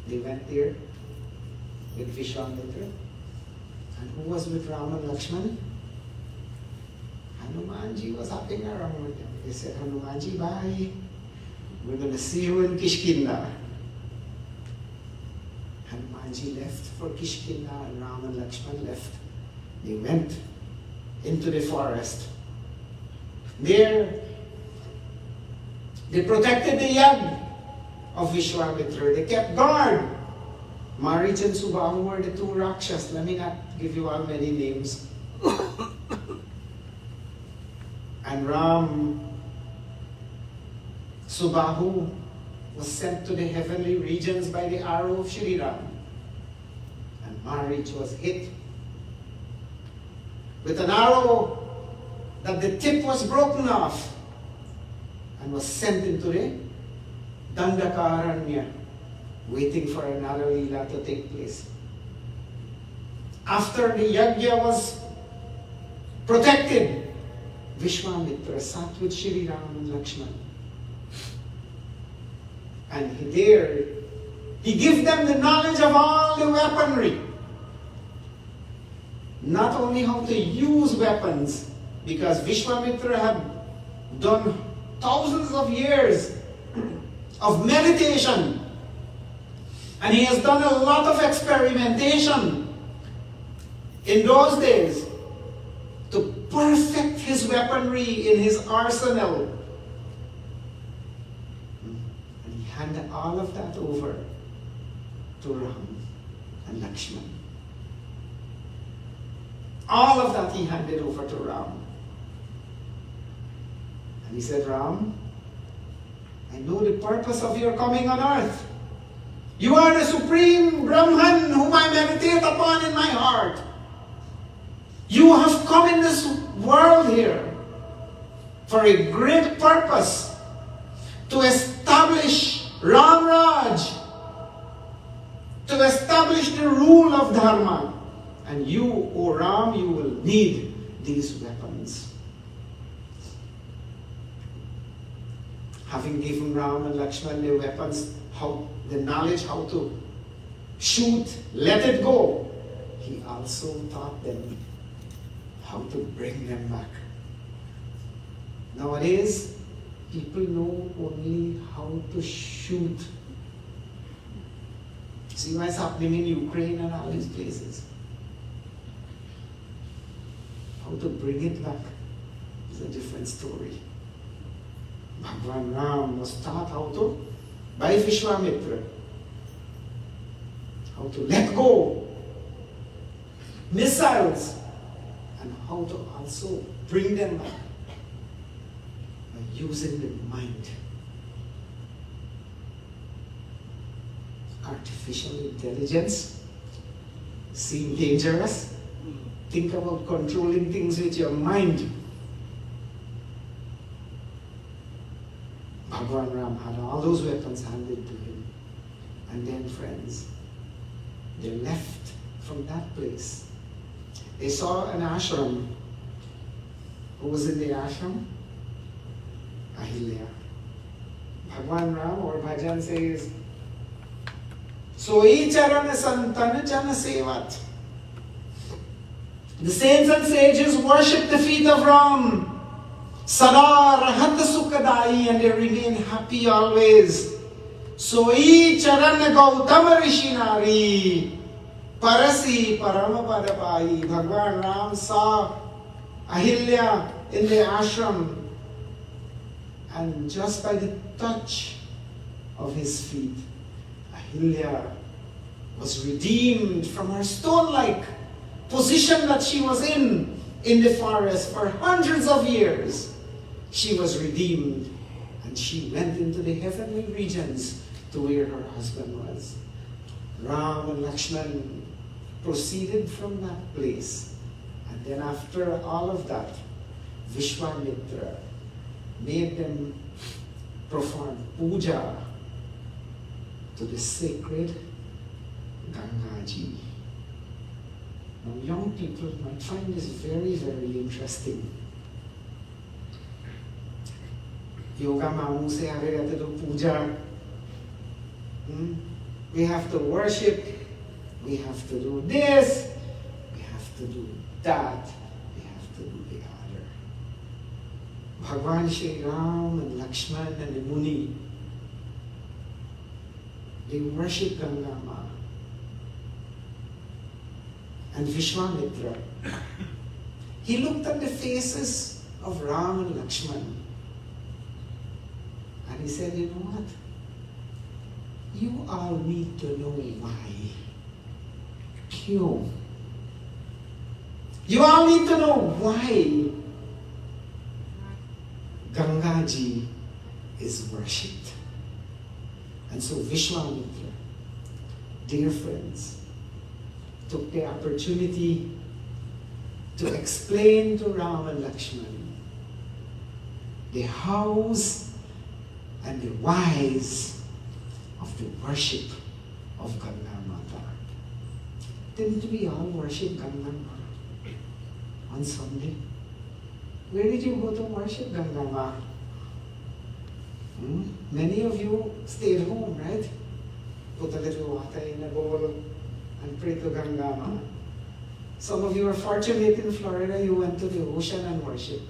They went there with Vishwamitra. And who was with Ram and Lakshman? Hanumanji was hopping around with them. They said, Hanumanji, bye. We're going to see you in Kishkinda. Hanumanji left for Kishkinda and Ram and Lakshman left. They went into the forest. There, they protected the Yagna of Vishwamitra. They kept guard. Marich and Subahu were the two Rakshas. Let me not give you all many names. And Ram, Subahu, was sent to the heavenly regions by the arrow of Shri Ram. And Marich was hit with an arrow that the tip was broken off and was sent into the Dandakaranya, waiting for another Leela to take place. After the Yagna was protected, Vishwamitra sat with Shri Ram and Lakshman. And he gave them the knowledge of all the weaponry. Not only how to use weapons, because Vishwamitra had done thousands of years of meditation. And he has done a lot of experimentation in those days to perfect his weaponry in his arsenal. And he handed all of that over to Ram and Lakshman. All of that he handed over to Ram. And he said, Ram, I know the purpose of your coming on earth. You are the supreme Brahman whom I meditate upon in my heart. You have come in this world here for a great purpose, to establish Ram Raj, to establish the rule of Dharma. And you, O Ram, you will need these weapons. Having given Ram and Lakshman the weapons, the knowledge how to shoot, let it go, he also taught them how to bring them back. Nowadays, people know only how to shoot. See what's happening in Ukraine and all these places. How to bring it back is a different story. Bhagwan Ram was taught how to, by Vishwamitra, how to let go missiles and how to also bring them back by using the mind. Artificial intelligence seem dangerous. Think about controlling things with your mind. Bhagwan Ram had all those weapons handed to him. And then, friends, they left from that place. They saw an ashram Who was in the ashram? Ahilya. Bhagwan Ram or bhajan says, Soi charan santan jana sevat. The saints and sages worship the feet of Ram. Sada rahat sukhadai, and they remain happy always. Soi charan Gautama Rishi Nari. Parasi Paramapadapai. Bhagwan Ram saw Ahilya in the ashram, and just by the touch of his feet, Ahilya was redeemed from her stone-like position that she was in the forest for hundreds of years. She was redeemed, and she went into the heavenly regions to where her husband was. Ram and Lakshman proceeded from that place. And then after all of that, Vishwamitra made them perform puja to the sacred Gangaji. Now young people might find this very, very interesting. Yoga Mamu se avega to do puja. We have to worship. We have to do this. We have to do that. We have to do the other. Bhagwan Shri Ram and Lakshman and the Muni, they worship Ganga Ma. And Vishwamitra, he looked at the faces of Ram and Lakshman, and he said, you know what? You all need to know why. Kyun? You all need to know why Gangaji is worshipped. And so Vishwamitra, dear friends, took the opportunity to explain to Ram and Lakshman the hows and the whys of the worship of Ganga Mata. Didn't we all worship Ganga Ma on Sunday? Where did you go to worship Ganga Ma? Many of you stayed home, right? Put a little water in a bowl and pray to Ganga Ma. Some of you are fortunate in Florida, you went to the ocean and worship.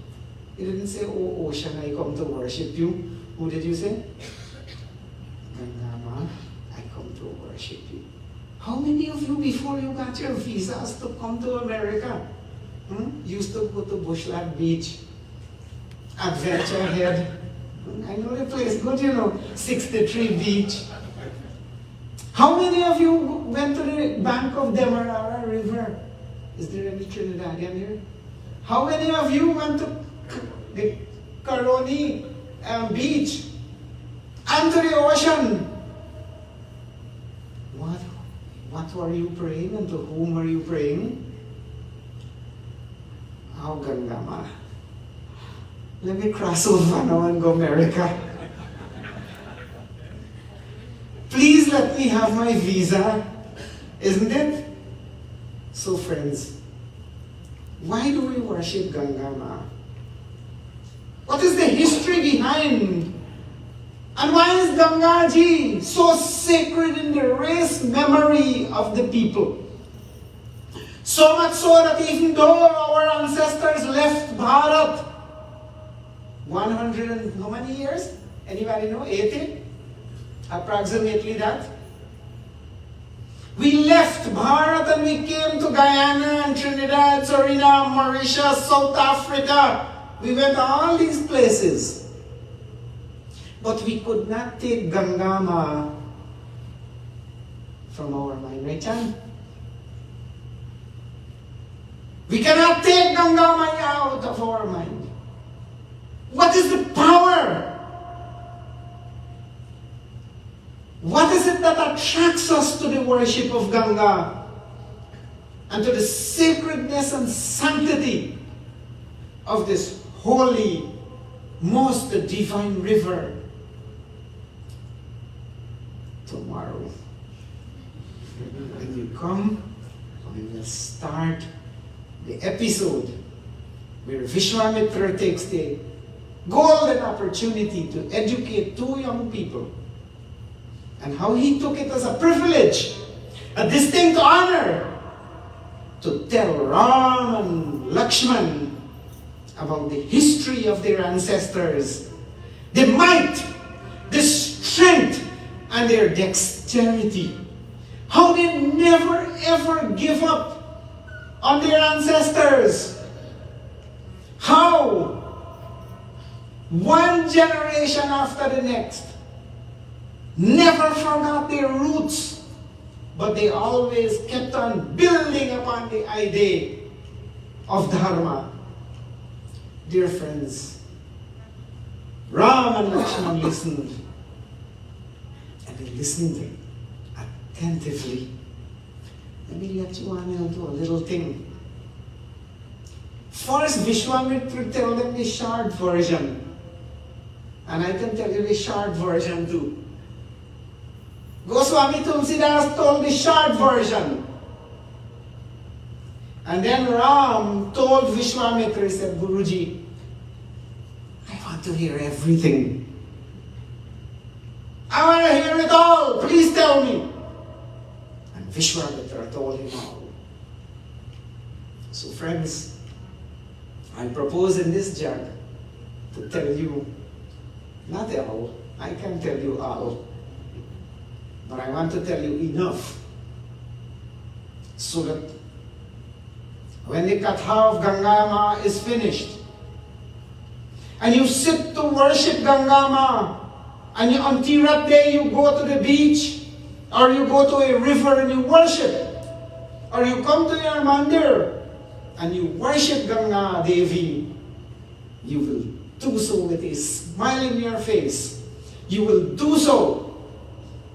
You didn't say, oh ocean, I come to worship you. Who did you say? Ganga Ma, I come to worship you. How many of you, before you got your visas to come to America, used to go to Bushland Beach, Adventure Head? I know the place good, 63 Beach. How many of you went to the bank of Demerara River? Is there any Trinidadian here? How many of you went to the Caroni Beach and to the ocean? What were you praying, and to whom were you praying? Oh, Ganga Ma, let me cross over now and go America. Please let me have my visa, isn't it? So friends, why do we worship Ganga Ma? What is the history behind? And why is Gangaji so sacred in the race memory of the people? So much so that even though our ancestors left Bharat 100 and how many years? Anybody know? 80? Approximately that. We left Bharat and we came to Guyana and Trinidad, Suriname, Mauritius, South Africa. We went to all these places. But we could not take Ganga Ma from our mind, right, Chan? We cannot take Ganga Ma out of our mind. What is the power? What is it that attracts us to the worship of Ganga and to the sacredness and sanctity of this holy, most divine river? Tomorrow, when you come, we will start the episode where Vishwamitra takes the golden opportunity to educate two young people, and how he took it as a privilege, a distinct honor, to tell Ram and Lakshman about the history of their ancestors, the might, the strength, and their dexterity. How they never ever give up on their ancestors. How one generation after the next never forgot their roots, but they always kept on building upon the idea of Dharma. Dear friends, Ram and Lakshman listened, and they listened attentively. Let me let you on into a little thing. First, Vishwamitra tell them the short version, and I can tell you the short version too. Goswami Tulsidas told the short version. And then Ram told Vishwamitra, he said, Guruji, I want to hear everything. I want to hear it all. Please tell me. And Vishwamitra told him all. So friends, I propose in this jug to tell you, not all, I can't tell you all, but I want to tell you enough so that when the Katha of Ganga Ma is finished and you sit to worship Ganga Ma, and on Tirat Day you go to the beach, or you go to a river and you worship, or you come to your Mandir and you worship Ganga Devi, you will do so with a smile in your face. You will do so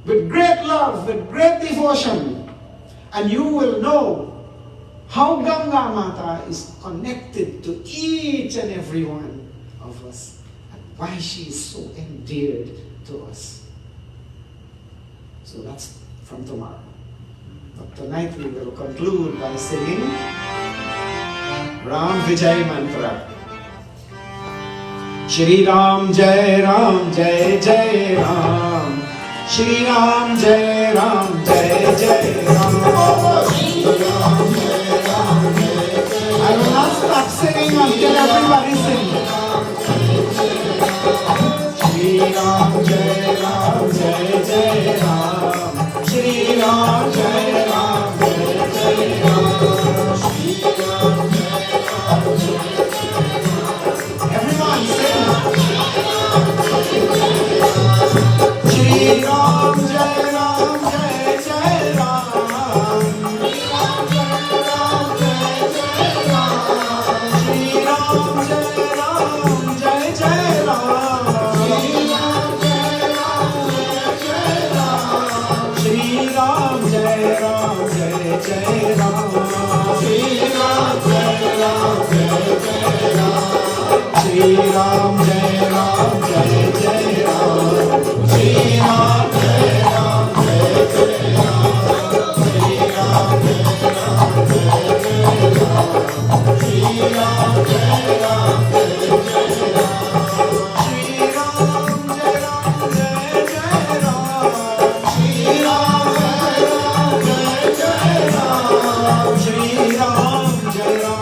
with great love, with great devotion, and you will know how Ganga Mata is connected to each and every one of us, and why she is so endeared to us. So that's from tomorrow. But tonight we will conclude by singing Ram Vijay Mantra. Shri Ram Jai Ram Jai Jai Ram. Shri Ram Jai Ram Jai Jai Ram. Shri Ram Jai Ram Jai Jai. I will not stop singing until everybody sings. Shri Ram Jai Ram Jai Jai Ram. Shri Ram Jai Ram Jai Jai Ram. Shri Ram Jai Ram Jai Jai Ram. Everyone sing. Shri Ram Jai Ram Jai Jai Ram. Shri Ram Jai Ram Jai Jai Ram. Shri Ram Jai Ram Jai Jai Ram. Shri Ram Jai Ram Jai Jai Ram. Shri Ram Jai Ram Jai Jai Ram. Shri Ram Jai Ram Jai Jai Ram. Shri Ram Jai Ram Jai Jai Ram. Shri Ram Jai Ram Jai Jai Ram. Shri Ram Jai Ram Jai Jai Ram. Shri Ram Jai Ram Jai Jai Ram. Shri Ram Jai Ram Jai Jai Ram. Shri Ram Jai Ram Jai Jai Ram. Shri Ram Jai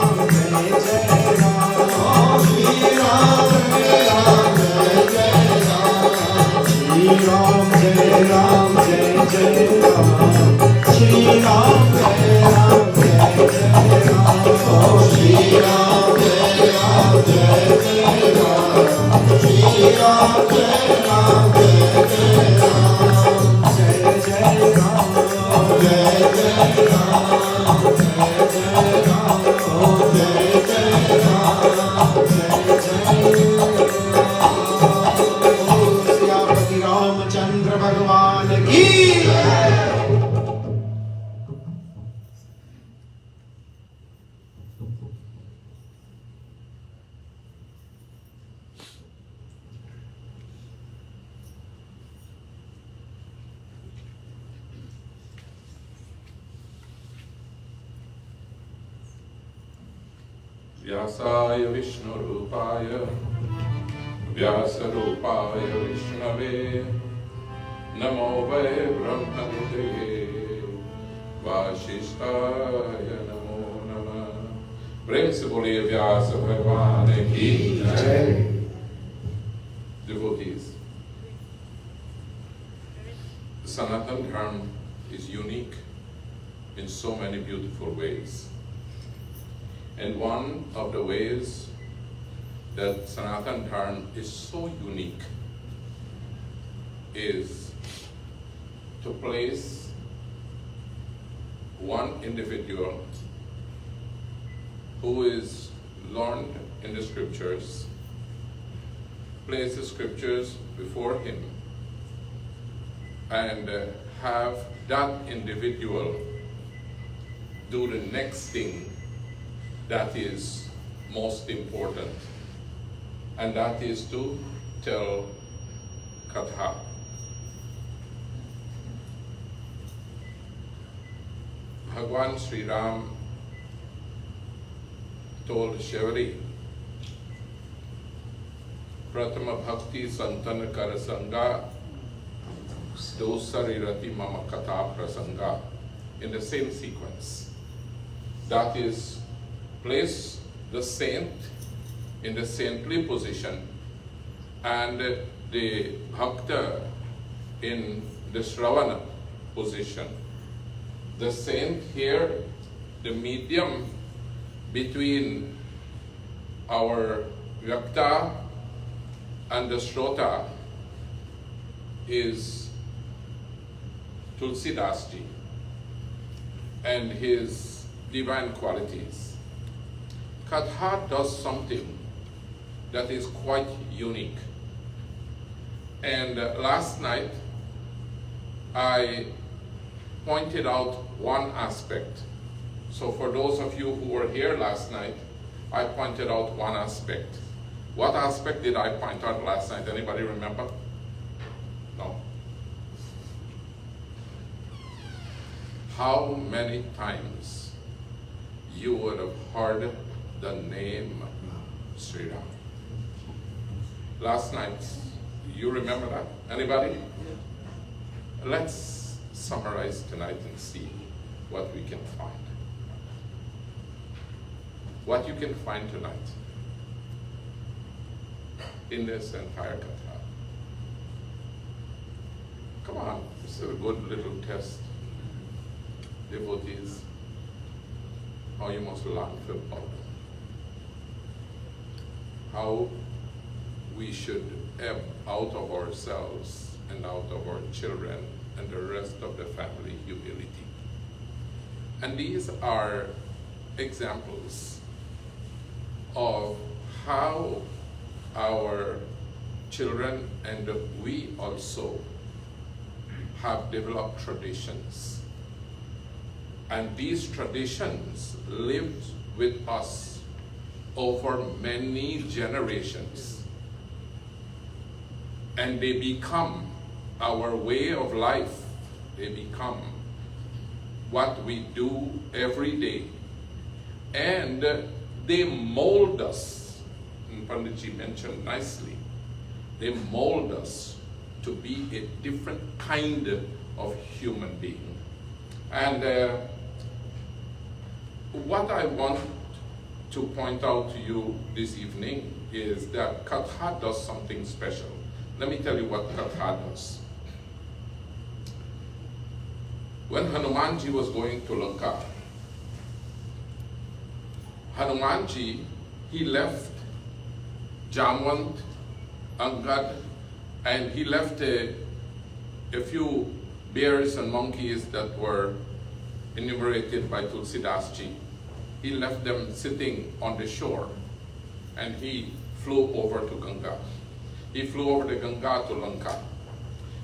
Ram Jai Jai Ram. Shri Ram Jai Ram Jai Jai Ram. Shri Ram Jai Ram Jai Jai Ram. Shri Ram Jai Ram Jai Jai Ram. Jai Jai Ram. Jai Jai Ram. Jai Jai Ram. Jai Jai Ram. Jai Jai Ram. Syapati Ramachandra Vyasaya Vishnu Rupaya Vyasa Rupaya Vishnave Namo Vai Brahma Nidhe Vashishtaya Namo Namah. Prem se boliye Vyasa Bhagwan ki jai. Devotees, Sanatan Dharma is unique in so many beautiful ways. And one of the ways that Sanatan Dharma is so unique is to place one individual who is learned in the scriptures, place the scriptures before him, and have that individual do the next thing that is most important, and that is to tell Katha. Bhagwan Sri Ram told Shivari, Pratama Bhakti Santan Karasanga Dosarirati Mama Katha Prasanga, in the same sequence. That is, place the saint in the saintly position and the bhakta in the Shravana position. The saint here, the medium between our Vyakta and the Shrota, is Tulsidasji and his divine qualities. Katha does something that is quite unique. And last night, I pointed out one aspect. So for those of you who were here last night, I pointed out one aspect. What aspect did I point out last night? Anybody remember? No. How many times you would have heard the name Sri Ram? Last night, you remember that? Anybody? Let's summarize tonight and see what we can find. What you can find tonight in this entire Katha. Come on, this is a good little test. Devotees, how you must learn from about them. How we should ebb out of ourselves and out of our children and the rest of the family humility. And these are examples of how our children and we also have developed traditions. And these traditions lived with us over many generations. And they become our way of life. They become what we do every day. And they mold us. And Panditji mentioned nicely, they mold us to be a different kind of human being. And what I want to point out to you this evening is that Katha does something special. Let me tell you what Katha does. When Hanumanji was going to Lanka, Hanumanji, he left Jamwant, Angad, and he left a few bears and monkeys that were enumerated by Tulsidasji. He left them sitting on the shore, and he flew over to Ganga. He flew over the Ganga to Lanka.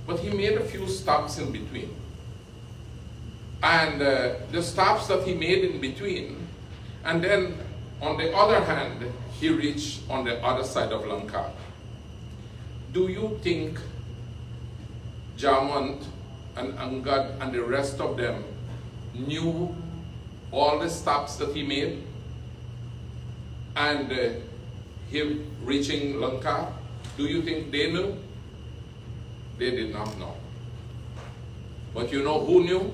But he made a few stops in between. And the stops that he made in between, and then on the other hand, he reached on the other side of Lanka. Do you think Jamwant and Angad and the rest of them knew all the stops that he made? and him reaching Lanka, do you think they knew? They did not know. But you know who knew?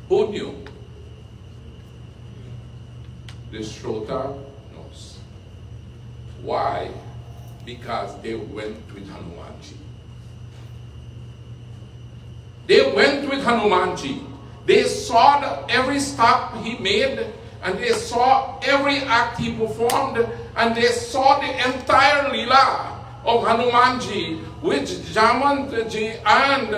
Who knew? The Shrota knows. Why? Because they went with Hanumanji. They went with Hanumanji. They saw every stop he made, and they saw every act he performed, and they saw the entire Leela of Hanumanji, which Jamanji and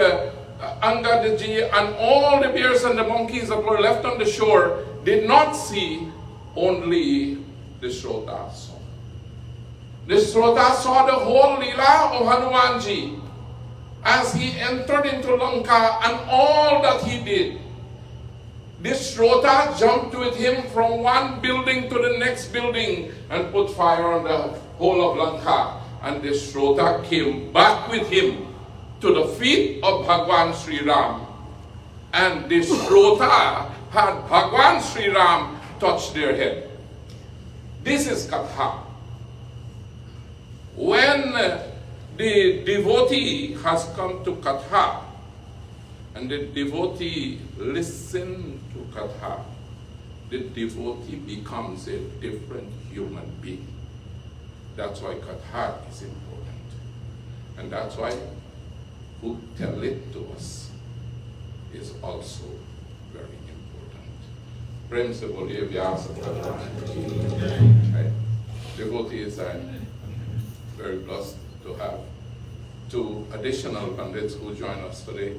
Angadaji and all the bears and the monkeys that were left on the shore did not see. Only the Shrota saw. The Shrota saw the whole Leela of Hanumanji as he entered into Lanka and all that he did. This Shrota jumped with him from one building to the next building and put fire on the whole of Lanka. And this Shrota came back with him to the feet of Bhagwan Sri Ram. And this Shrota had Bhagwan Sri Ram touch their head. This is Katha. When the devotee has come to Katha, and the devotee listens to Katha, the devotee becomes a different human being. That's why Katha is important. And that's why who tell it to us is also very important. Prem se boliye Vyasji Katha. Devotees are very blessed to have two additional Pandits who join us today,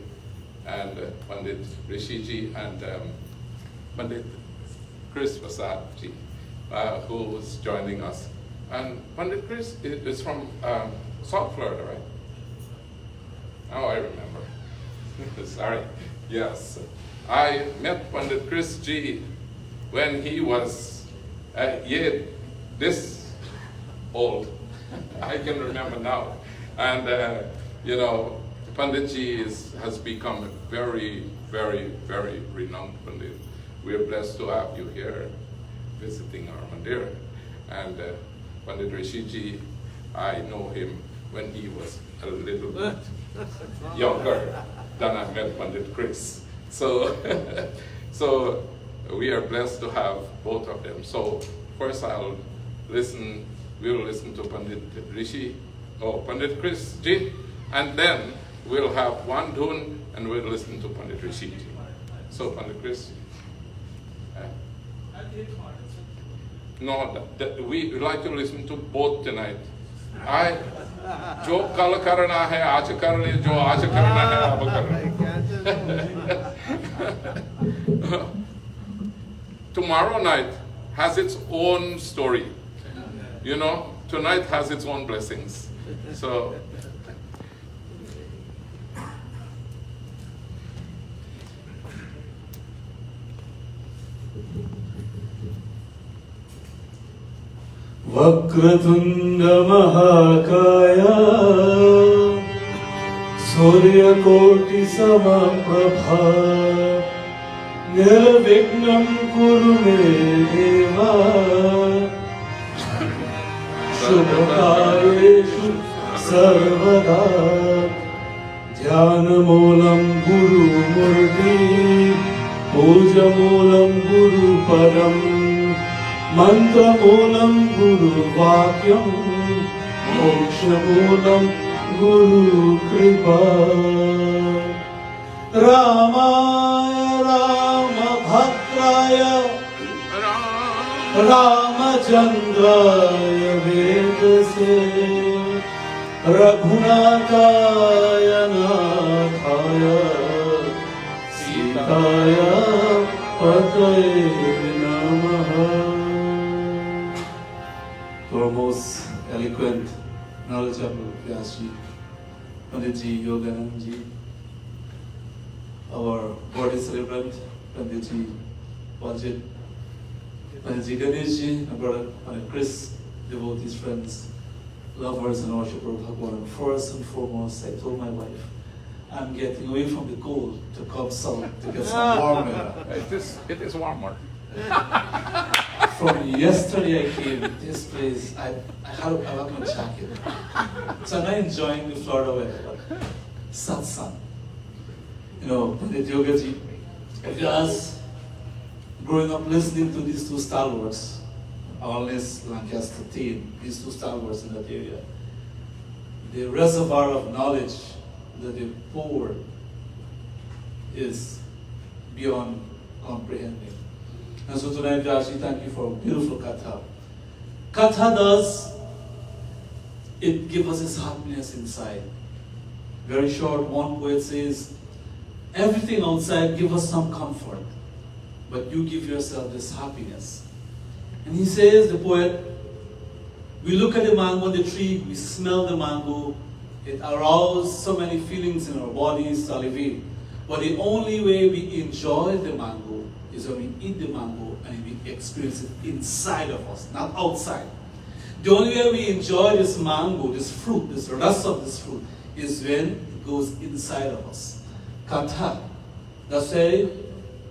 and Pandit Rishi Ji and Pandit Chris Persaud Ji, who is joining us. And Pandit Chris is from South Florida, right? Oh, I remember. Sorry. Yes. I met Pandit Chris Ji when he was this old. I can remember now. And, Pandit Ji has become a very, very, very renowned Pandit. We are blessed to have you here visiting our Mandir. And Pandit Rishi Ji, I know him when he was a little bit younger than I met Pandit Chris. So, so we are blessed to have both of them. So first we'll listen to Pandit Pandit Chris Ji, and then we'll have one dhun and we'll listen to Pandit Rishi Ji. So Pandit Chris. No, we like to listen to both tonight. जो कल करना है आज कर ले, जो आज करना है अब कर। Tomorrow night has its own story. Tonight has its own blessings. So Vakratunda महाकाया सूर्यकोटि समप्रभा निर्विघ्नं कुरु मे देवा शुभकार्येषु सर्वदा ध्यानमूलं गुरुमूर्ति पूजमूलं गुरुपदम् मन्त्रमूलं गुरुवाक्यं मोक्षमूलं गुरुकृपा रामाय रामभद्राय रामचन्द्राय वेदसे रघुनाथाय नाथाय सीताय पतये नमः। To our most eloquent, knowledgeable Vyaasji, Panditji Yogananji, our body celebrant, Panditji Baljit, Panditji Ganeshji, my brother Pandit Chris, devotees, friends, lovers and worshippers of Bhagwan. First and foremost, I told my wife, I'm getting away from the cold to come south to get some warm weather. It is warmer. From yesterday I came to this place, I have my jacket. So I'm not enjoying the Florida weather, but satsang. You know, Pandit Yogaji, just growing up listening to these two stalwarts, Always Lancaster team, these two stalwarts in that area. The reservoir of knowledge that they pour is beyond comprehending. And so tonight, Vyaasji, thank you for a beautiful katha. Katha does, it gives us this happiness inside. Very short, one poet says, everything outside gives us some comfort, but you give yourself this happiness. And he says, the poet, we look at the mango on the tree, we smell the mango, it arouses so many feelings in our bodies, salivate. But the only way we enjoy the mango is when we eat the mango and we experience it inside of us, not outside. The only way we enjoy this mango, this fruit, this rest of this fruit, is when it goes inside of us. Katha. That's why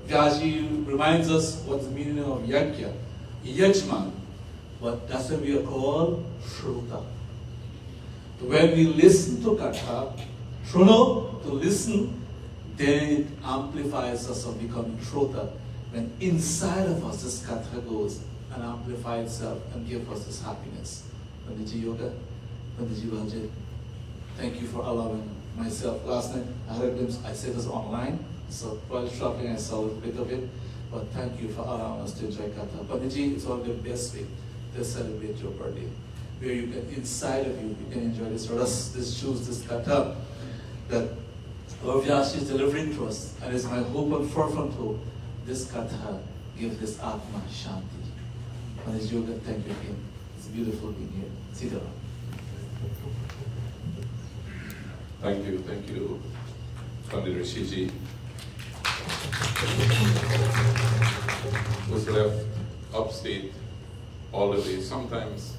Vyaasji reminds us what's the meaning of Yagna, Yajman. But that's why we are called Shrota. When we listen to Katha, Shruno, to listen, then it amplifies us of becoming Shrota. When inside of us this Katha goes and amplifies itself and gives us this happiness. Pandit Yoga, Pandit Baljit, thank you for allowing myself. Last night I had a glimpse, I said this online, so while shopping I saw a bit of it, but thank you for allowing us to enjoy Katha. Pandit, it's one of the best way to celebrate your birthday, where you can, inside of you can enjoy this rasa, this juice, this Katha, that our Vyaasji is delivering to us, and it's my hope and fervent hope, this Katha gives this Atma Shanti. Pandit Yoga, thank you again. It's beautiful being here. Sitaram. Thank you, Pandit Rishi Ji, who's left upstate all the way. Sometimes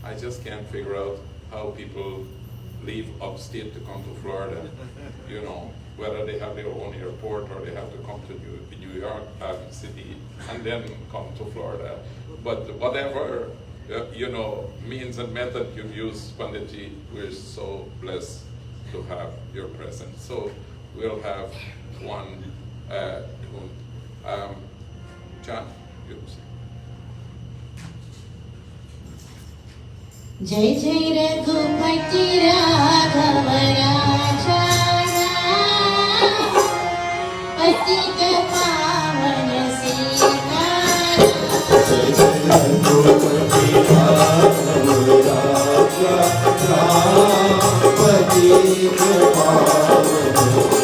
I just can't figure out how people leave upstate to come to Florida. You know, whether they have their own airport or they have to come to New York City and then come to Florida. But whatever means and method you've used, Panditji, we're so blessed to have your presence. So we'll have one tune. John, you say. जय जय रघुपति राघव राजा पतित पावन सीताराम जय जय रघुपति राघव राजा पतित पावन Sitaram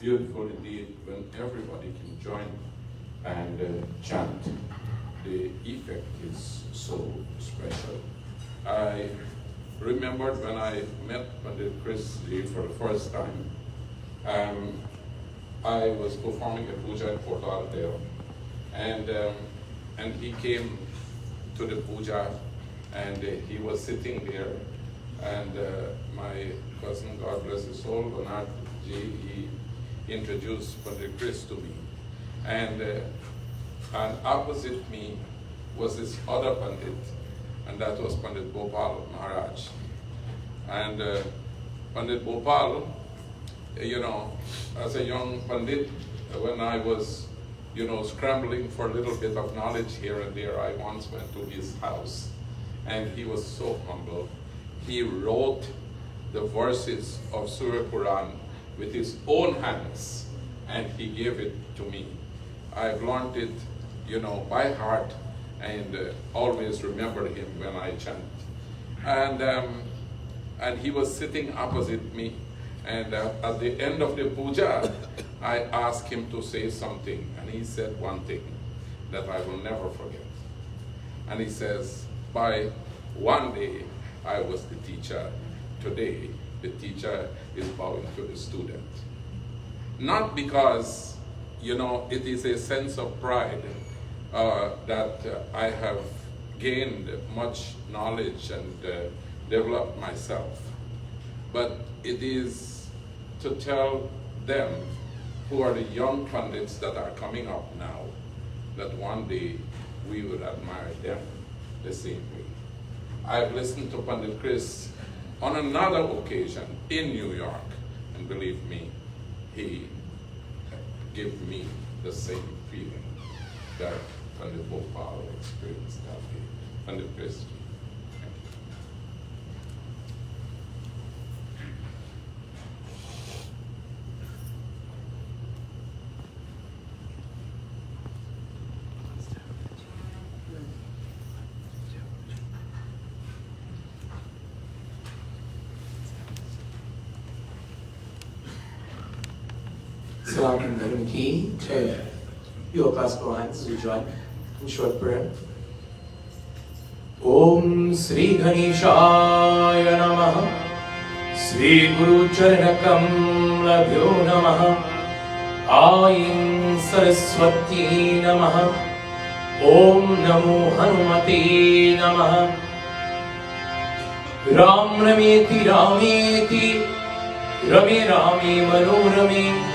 Beautiful indeed when everybody can join and chant. The effect is so special. I remembered when I met Pandit Chris Ji for the first time, I was performing a puja in Port Lauderdale, and he came to the puja, and he was sitting there, and my cousin, God bless his soul, Bernard Ji, he introduced Pandit Chris to me, and opposite me was this other Pandit, and that was Pandit Gopal Maharaj. And Pandit Gopal, you know, as a young Pandit, when I was, you know, scrambling for a little bit of knowledge here and there, I once went to his house, and he was so humble. He wrote the verses of Surya Puran with his own hands, and he gave it to me. I've learned it, you know, by heart, and always remember him when I chant. And he was sitting opposite me, and at the end of the puja, I asked him to say something, and he said one thing that I will never forget. And he says, by one day I was the teacher, today the teacher is bowing to the student. Not because, you know, it is a sense of pride that I have gained much knowledge and developed myself, but it is to tell them who are the young Pandits that are coming up now that one day we would admire them the same way. I've listened to Pandit Chris on another occasion in New York, and believe me, he gave me the same feeling that Pandit Gopal experienced that day. Pandit Chris. Sanatan Dharma Ki Jai. Your classical hands as we join in short prayer. Om Sri Ganeshaya Namaha. Sri Guru Charanakam Namaha. Ayin Saraswati Namaha. Om Namo Hanumate Namaha. Ram Rameti Rameti Rame Rame Manorame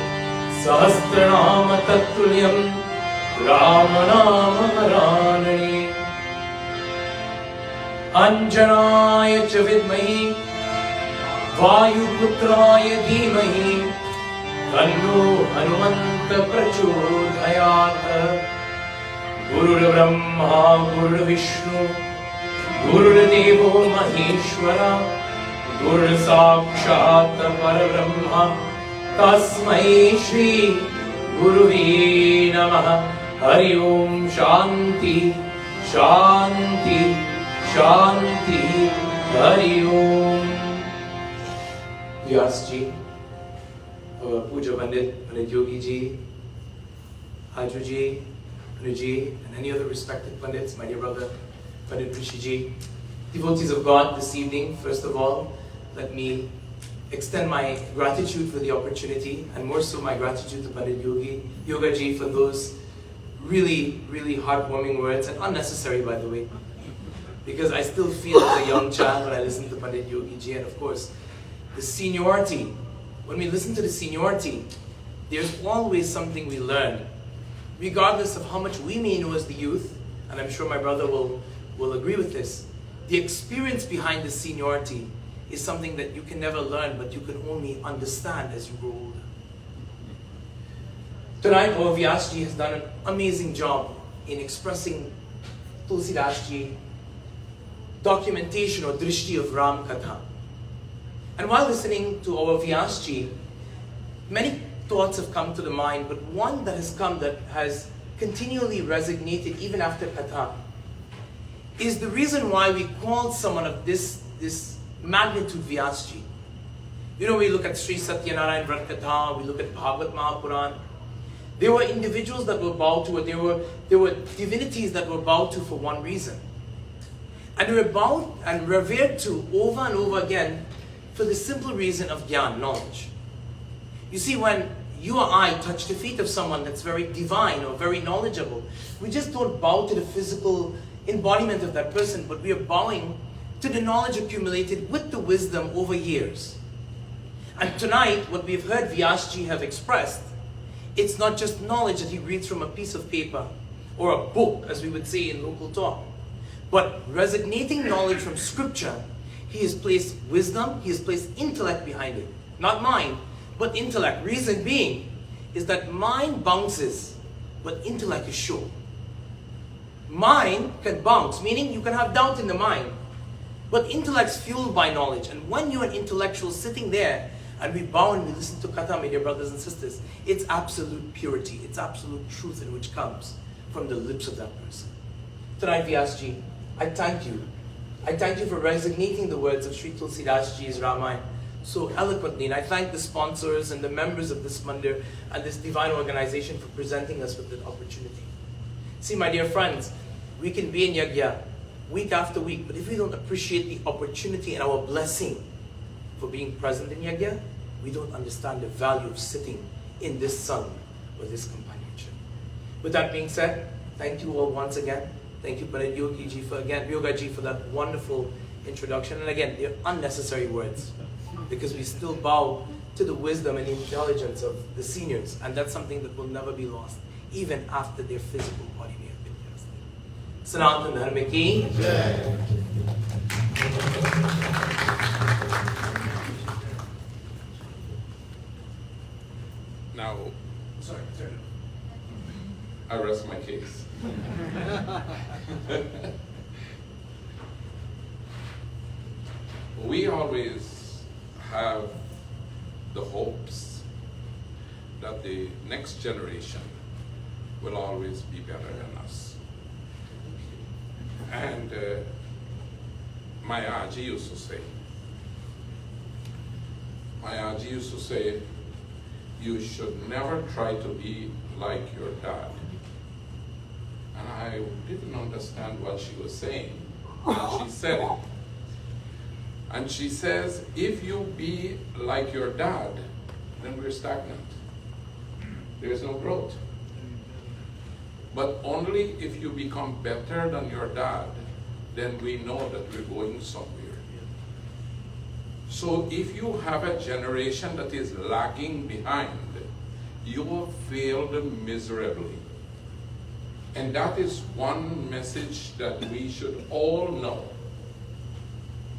Sahasranama Tattuliyam Ramanama Haranane Anjanaya Cha Vidmahi वायुपुत्राय धीमहि तन्नो हनुमन्त प्रचोदयात्। गुरुर्ब्रह्मा गुरुर्विष्णु गुरुर्देवो महेश्वर गुरुसाक्षात् परब्रह्म तस्मै श्री गुरुवे नमः। हरि ओम शांति शांति शांति हरि ओम। व्यास जी, पूज्य Pandit Yogi ji, Aju ji, Anu ji, and any other respected Pandits, my dear brother Pandit Rishi ji, devotees of God this evening, first of all, let me extend my gratitude for the opportunity, and more so my gratitude to Pandit Yoga ji for those really, really heartwarming words, and unnecessary by the way, because I still feel as a young child when I listen to Pandit Yogi ji, and of course, the seniority. When we listen to the seniority, there's always something we learn, regardless of how much we may know as the youth, and I'm sure my brother will agree with this. The experience behind the seniority is something that you can never learn, but you can only understand as you grow older. Tonight, our Vyaasji has done an amazing job in expressing Tulsidas ji documentation or drishti of Ram Katha. And while listening to our Vyaasji, many thoughts have come to the mind, but one that has come that has continually resonated even after Katha is the reason why we called someone of this magnitude Vyaasji. You know, we look at Sri Satyanarayan Vrat Katha, we look at Bhagavad Mahapuran. There were individuals that were bowed to, there were divinities that were bowed to for one reason. And they were bowed and revered to over and over again for the simple reason of Gyan, knowledge. You see, when you or I touch the feet of someone that's very divine or very knowledgeable, we just don't bow to the physical embodiment of that person, but we are bowing to the knowledge accumulated with the wisdom over years. And tonight, what we've heard Vyaasji have expressed, it's not just knowledge that he reads from a piece of paper or a book, as we would say in local talk, but resonating knowledge from scripture. He has placed wisdom, he has placed intellect behind it. Not mind, but intellect. Reason being is that mind bounces, but intellect is sure. Mind can bounce, meaning you can have doubt in the mind, but intellect's fueled by knowledge. And when you're an intellectual sitting there, and we bow and we listen to Katha, my dear brothers and sisters, it's absolute purity, it's absolute truth in which comes from the lips of that person. Tonight, Vyaasji, I thank you. I thank you for resonating the words of Sri Tulsidas Ji's Ramayan so eloquently, and I thank the sponsors and the members of this Mandir and this divine organization for presenting us with that opportunity. See, my dear friends, we can be in Yagna week after week, but if we don't appreciate the opportunity and our blessing for being present in Yagna, we don't understand the value of sitting in this sun or this companionship. With that being said, thank you all once again. Thank you, Pandit Yogi ji, Yoga ji, for that wonderful introduction. And again, they're unnecessary words because we still bow to the wisdom and intelligence of the seniors, and that's something that will never be lost, even after their physical body may have been passed. Sanatan Dharma ki Jai. Now, Sorry, turn I rest my case. We always have the hopes that the next generation will always be better than us. And my Aji used to say, you should never try to be like your dad. And I didn't understand what she was saying. And she said it. And she says, if you be like your dad, then we're stagnant. There's no growth. But only if you become better than your dad, then we know that we're going somewhere. So if you have a generation that is lagging behind, you have failed miserably. And that is one message that we should all know.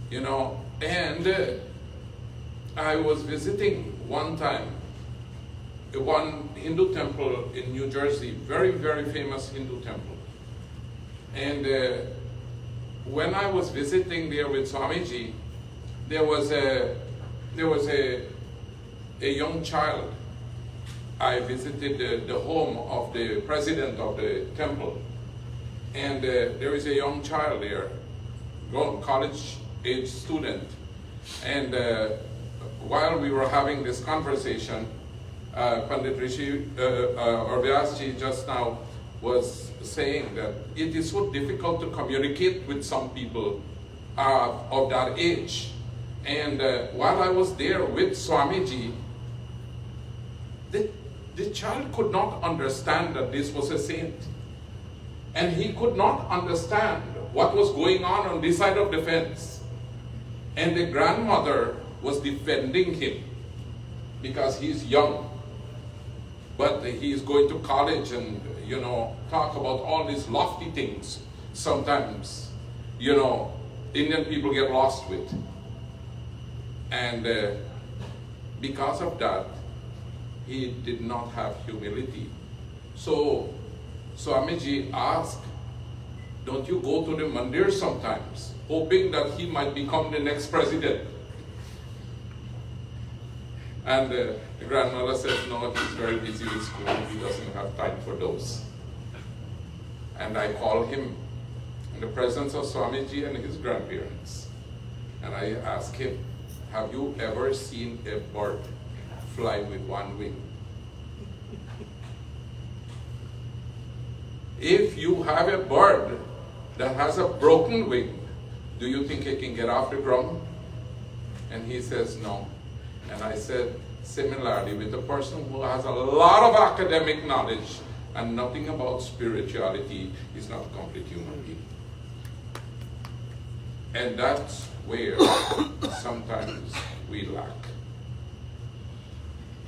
You know, and I was visiting one time one Hindu temple in New Jersey, very, very famous Hindu temple. And when I was visiting there with Swamiji, there was a young child. I visited the home of the president of the temple, and there is a young child there, college-age student. And while we were having this conversation, Pandit Rishi or Vyaasji just now was saying that it is so difficult to communicate with some people of that age. And while I was there with Swamiji, the child could not understand that this was a saint. And he could not understand what was going on this side of the fence. And the grandmother was defending him because he's young. But he is going to college and, talk about all these lofty things. Sometimes, Indian people get lost with. And because of that, he did not have humility. So Swamiji asked, don't you go to the Mandir sometimes, hoping that he might become the next president? And the grandmother says, no, he's very busy with school, he doesn't have time for those. And I call him in the presence of Swamiji and his grandparents. And I ask him, have you ever seen a bird fly with one wing? If you have a bird that has a broken wing, do you think it can get off the ground? And he says, no. And I said, similarly, with a person who has a lot of academic knowledge and nothing about spirituality, is not a complete human being. And that's where sometimes we lack.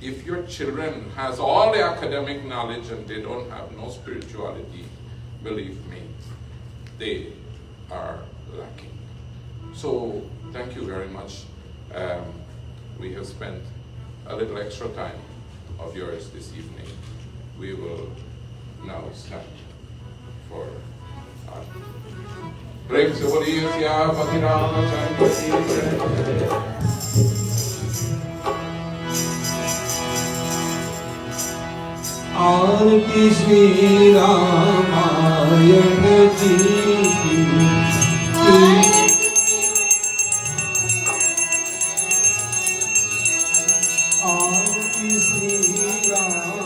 If your children has all the academic knowledge and they don't have no spirituality, believe me, they are lacking. So thank you very much. We have spent a little extra time of yours this evening. We will now stand for our Prem se boliye Siyapati Ramachandra ki आरती श्री रामायण जी की आरती Shri Ramayan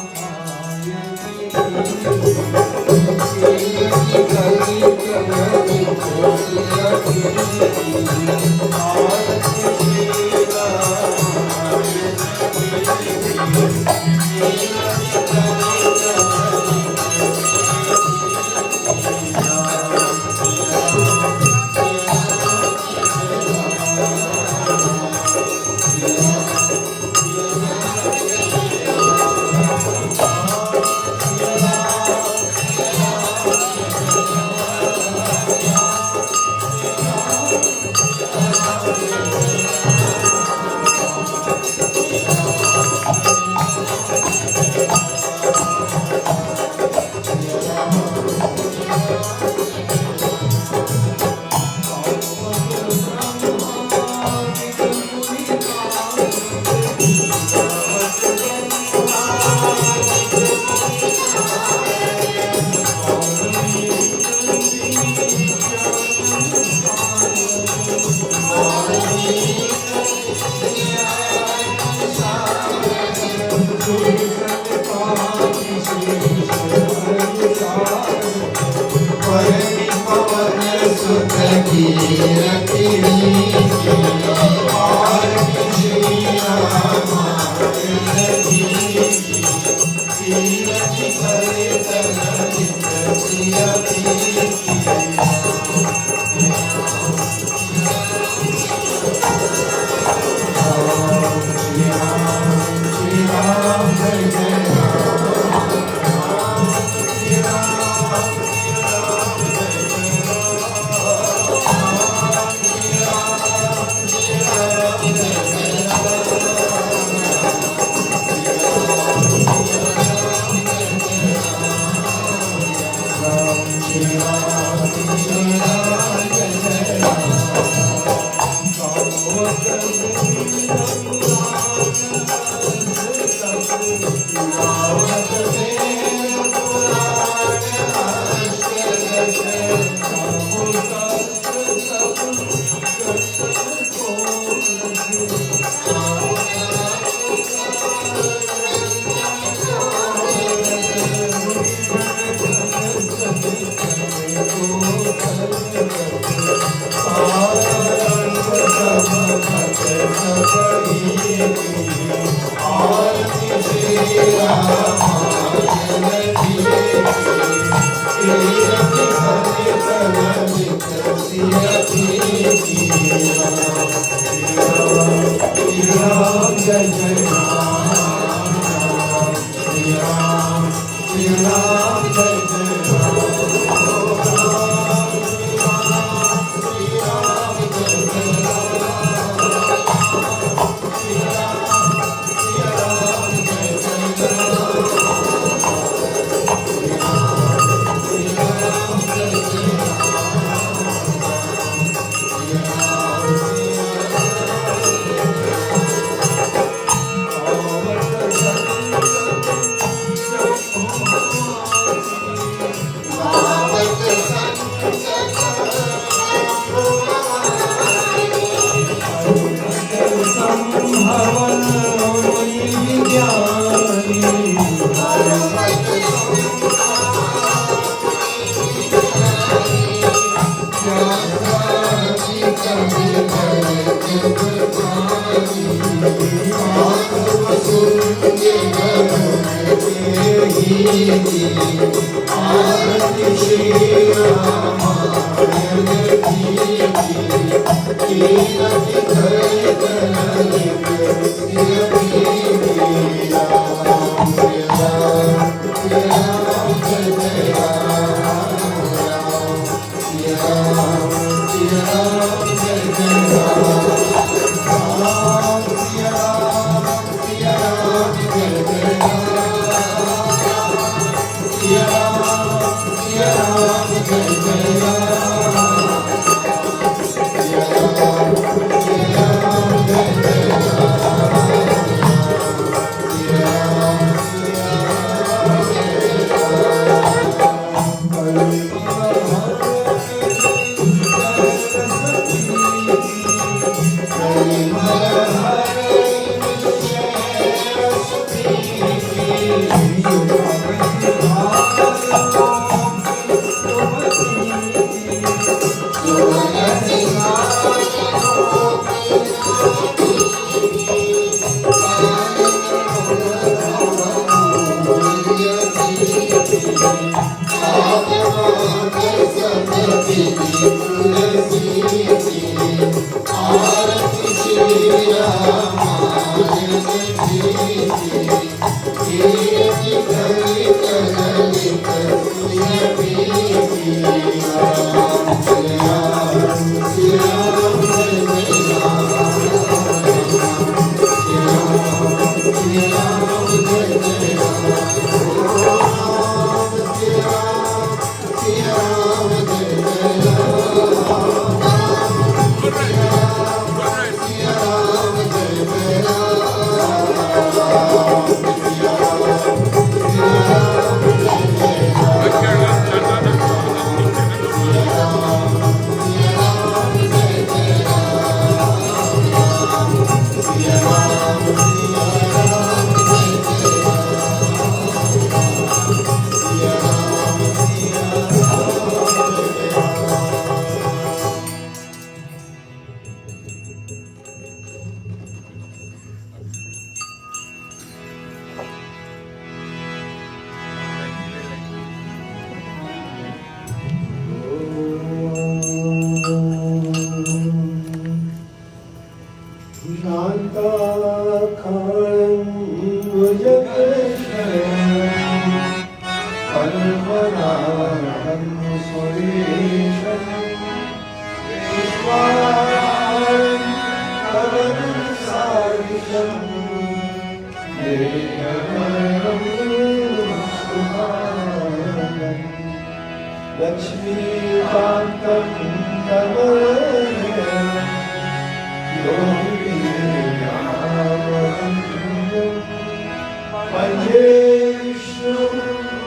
Mandir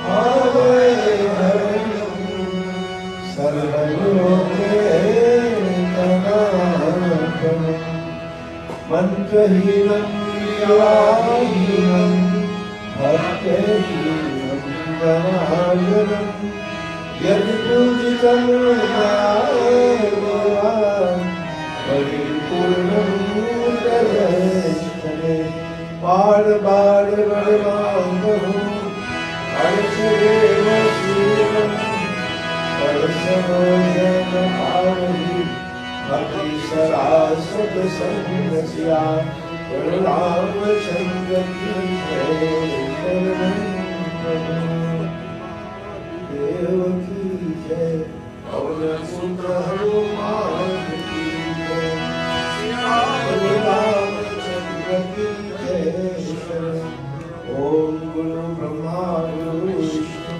Hare Sarvaloke Namatam Mantrahinam Yahinam Bhaktahinam Namajanam Yadpujitam Mayavan Paripurnam Mudavestane Bar bar Varmangahu Archadeva Shivam Parasamojana Pavahi Bhakti Saraswata Sangasya Ramachandra Ki Devaki Jai Avanaputra Hanuman Ki Jai Ramachandra Ki Jai Om Guru Brahma Guru Vishnu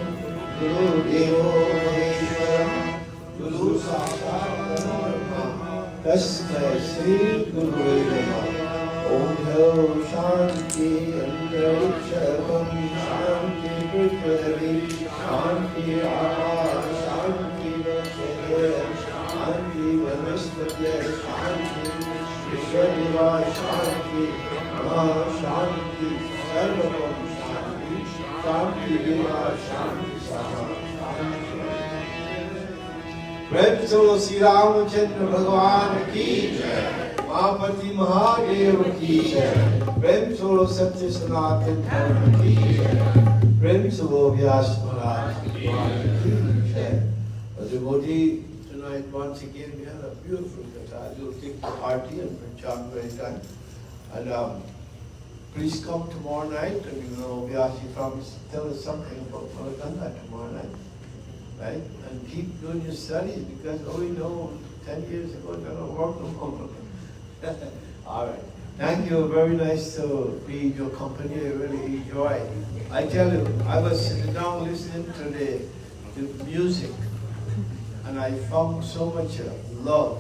Guru Devo Maheshwara Guru Sakshat Paramabrahma Tasmai Shri Guru Namaha Om Hel Shanti Antarikshavam Shanti Prithvi Shanti Apas Shanti Vatsaya Shanti Vanaspatya Shanti Vishwadeva Shanti Ma Shanti Sarvam Shanti Shanti Deva Shanti Saha प्रेम से श्री रामचंद्र भगवान की जय महापति महादेव की जय प्रेम से सत्य सनातन धर्म की जय प्रेम से व्यास महाराज की जय devotee tonight once again we had a beautiful katha. You'll take the party and chant very time. And please come tomorrow night and Vyaasji promised to tell us something about Mandir tomorrow night. Right? And keep doing your studies because we know 10 years ago it doesn't work no more. All right. Thank you. Very nice to be in your company. I really enjoy. I tell you, I was sitting down listening to the music and I found so much love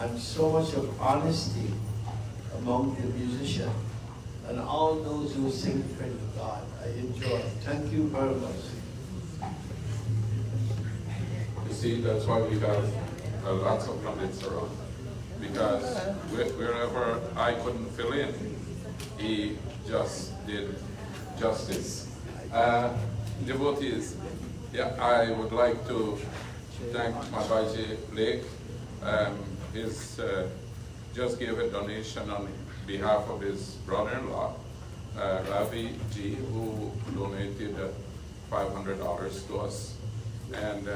and so much of honesty among the musicians and all those who sing praise to God. I enjoy. Thank you very much. You see, that's why we have lots of Pandits around. Because wherever I couldn't fill in, he just did justice. Devotees, yeah, I would like to thank my Baljit. He's just gave a donation on behalf of his brother-in-law, Ravi Ji, who donated $500 to us. And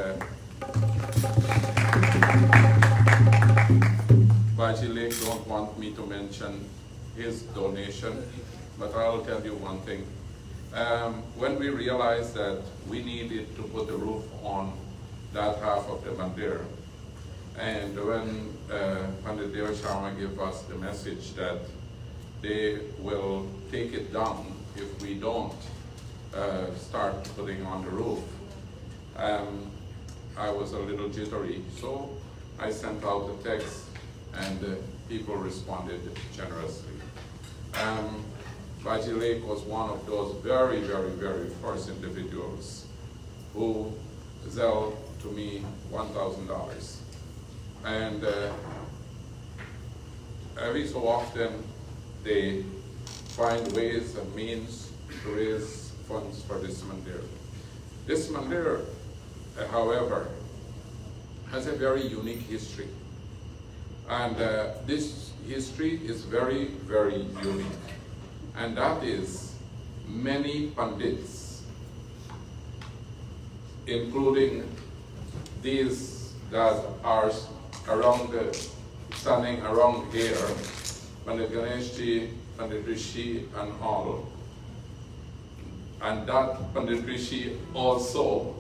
Baljit don't want me to mention his donation, but I'll tell you one thing. When we realized that we needed to put the roof on that half of the Mandir, and when Pandit Ramnarain gave us the message that they will take it down if we don't start putting on the roof, I was a little jittery, so I sent out a text and people responded generously. Baljit was one of those very, very, very first individuals who zelled to me $1,000. And every so often they find ways and means to raise funds for this Mandir. This Mandir, however, has a very unique history. And this history is very, very unique. And that is many Pandits, including these that are standing around here, Pandit Ganeshji, Pandit Rishi and all. And that Pandit Rishi also,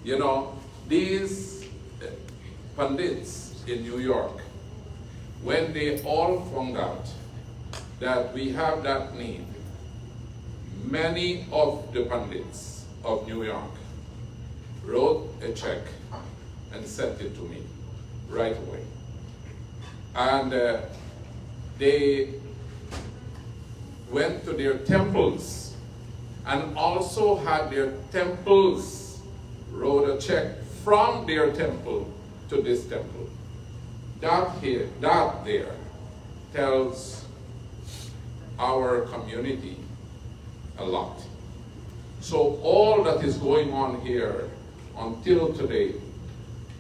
you know, these Pandits in New York, when they all found out that we have that need, many of the Pandits of New York wrote a check and sent it to me right away. And they went to their temples and also had their temples wrote a check from their temple to this temple. That there tells our community a lot. So all that is going on here until today,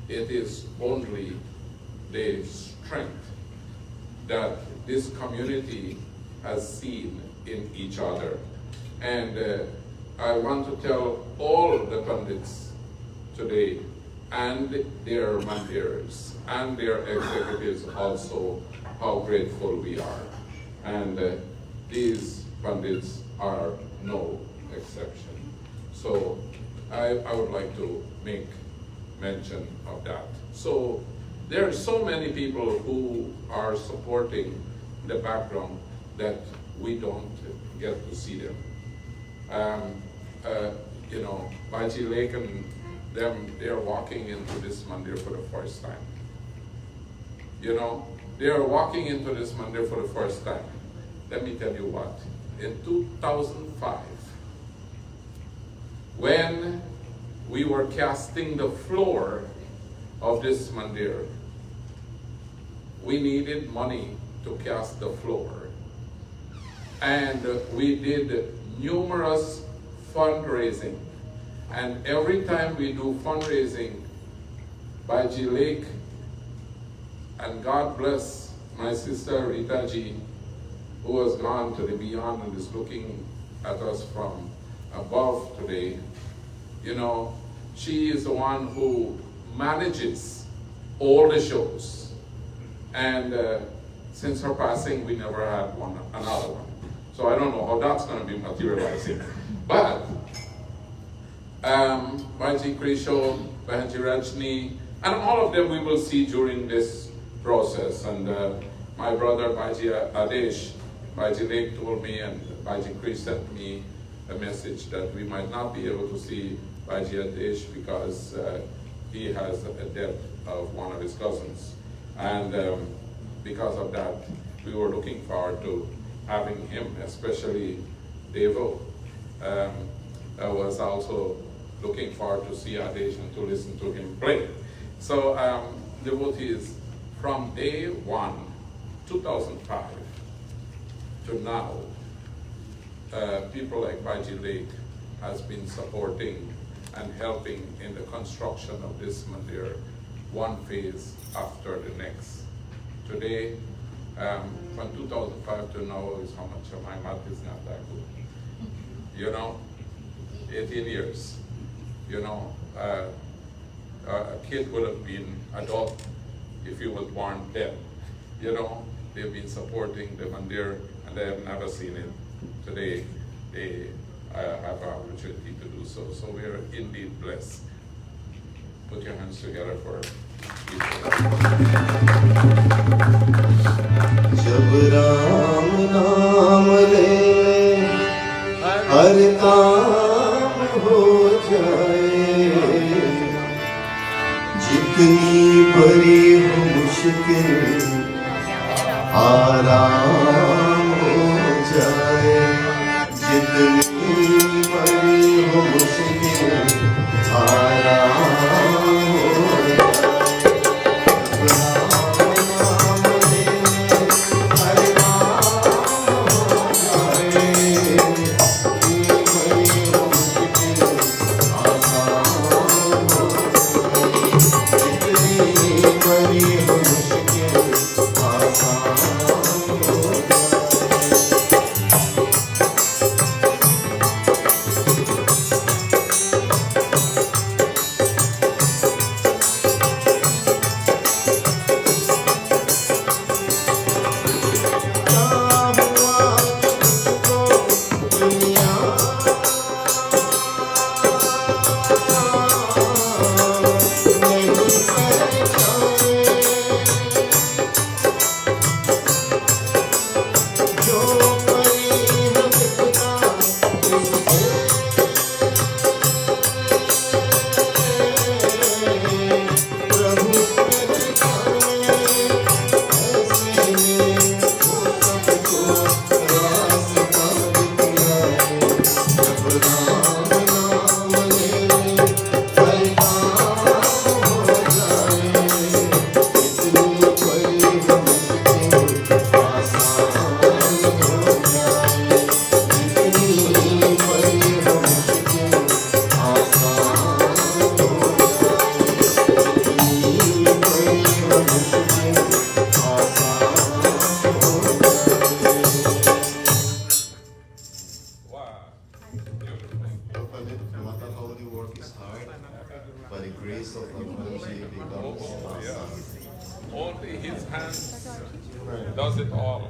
it is only the strength that this community has seen in each other. And I want to tell all the Pandits today, and their Mandirs, and their executives also, how grateful we are. And these Pandits are no exception. So I would like to make mention of that. So there are so many people who are supporting the background that we don't get to see them. Bhagwan Lake and them, they are walking into this Mandir for the first time. They are walking into this Mandir for the first time. Let me tell you what, in 2005, when we were casting the floor of this Mandir, we needed money to cast the floor. And we did numerous fundraising. And every time we do fundraising, Baljit Lake, and God bless my sister Rita Ji, who has gone to the beyond and is looking at us from above today. She is the one who manages all the shows. And since her passing, we never had another one. So I don't know how that's going to be materializing. But Bhagwan Krisho, Bhagwan Rajni, and all of them we will see during this process. And my brother Bhagwan Adesh, Bhagwan Lake told me, and Bhagwan Krish sent me a message that we might not be able to see Bhagwan Adesh because he has a death of one of his cousins. And because of that, we were looking forward to having him, especially Devo. I was also looking forward to see Adesh and to listen to him play. So devotees, from day one, 2005, to now, people like Bhagwan Lake has been supporting and helping in the construction of this Mandir, one phase after the next. Today, from 2005 to now is how much of my math is not that good. 18 years. A kid would have been adult if he was born then. They've been supporting the Mandir and they have never seen it. Today, they have an opportunity to do so. So we are indeed blessed. Put your hands together for जब राम नाम ले हर काम हो जाए, जितनी बड़ी हो मुश्किल आराम हो जाए, जितनी बड़ी हो मुश्किल आराम हो जाए। जितनी बड़ी हो मुश्किल आसान हो Pandit, no matter how the work is hard, by the grace of Bhagwanji, it becomes Oh, awesome. yes. Only his hands does it all.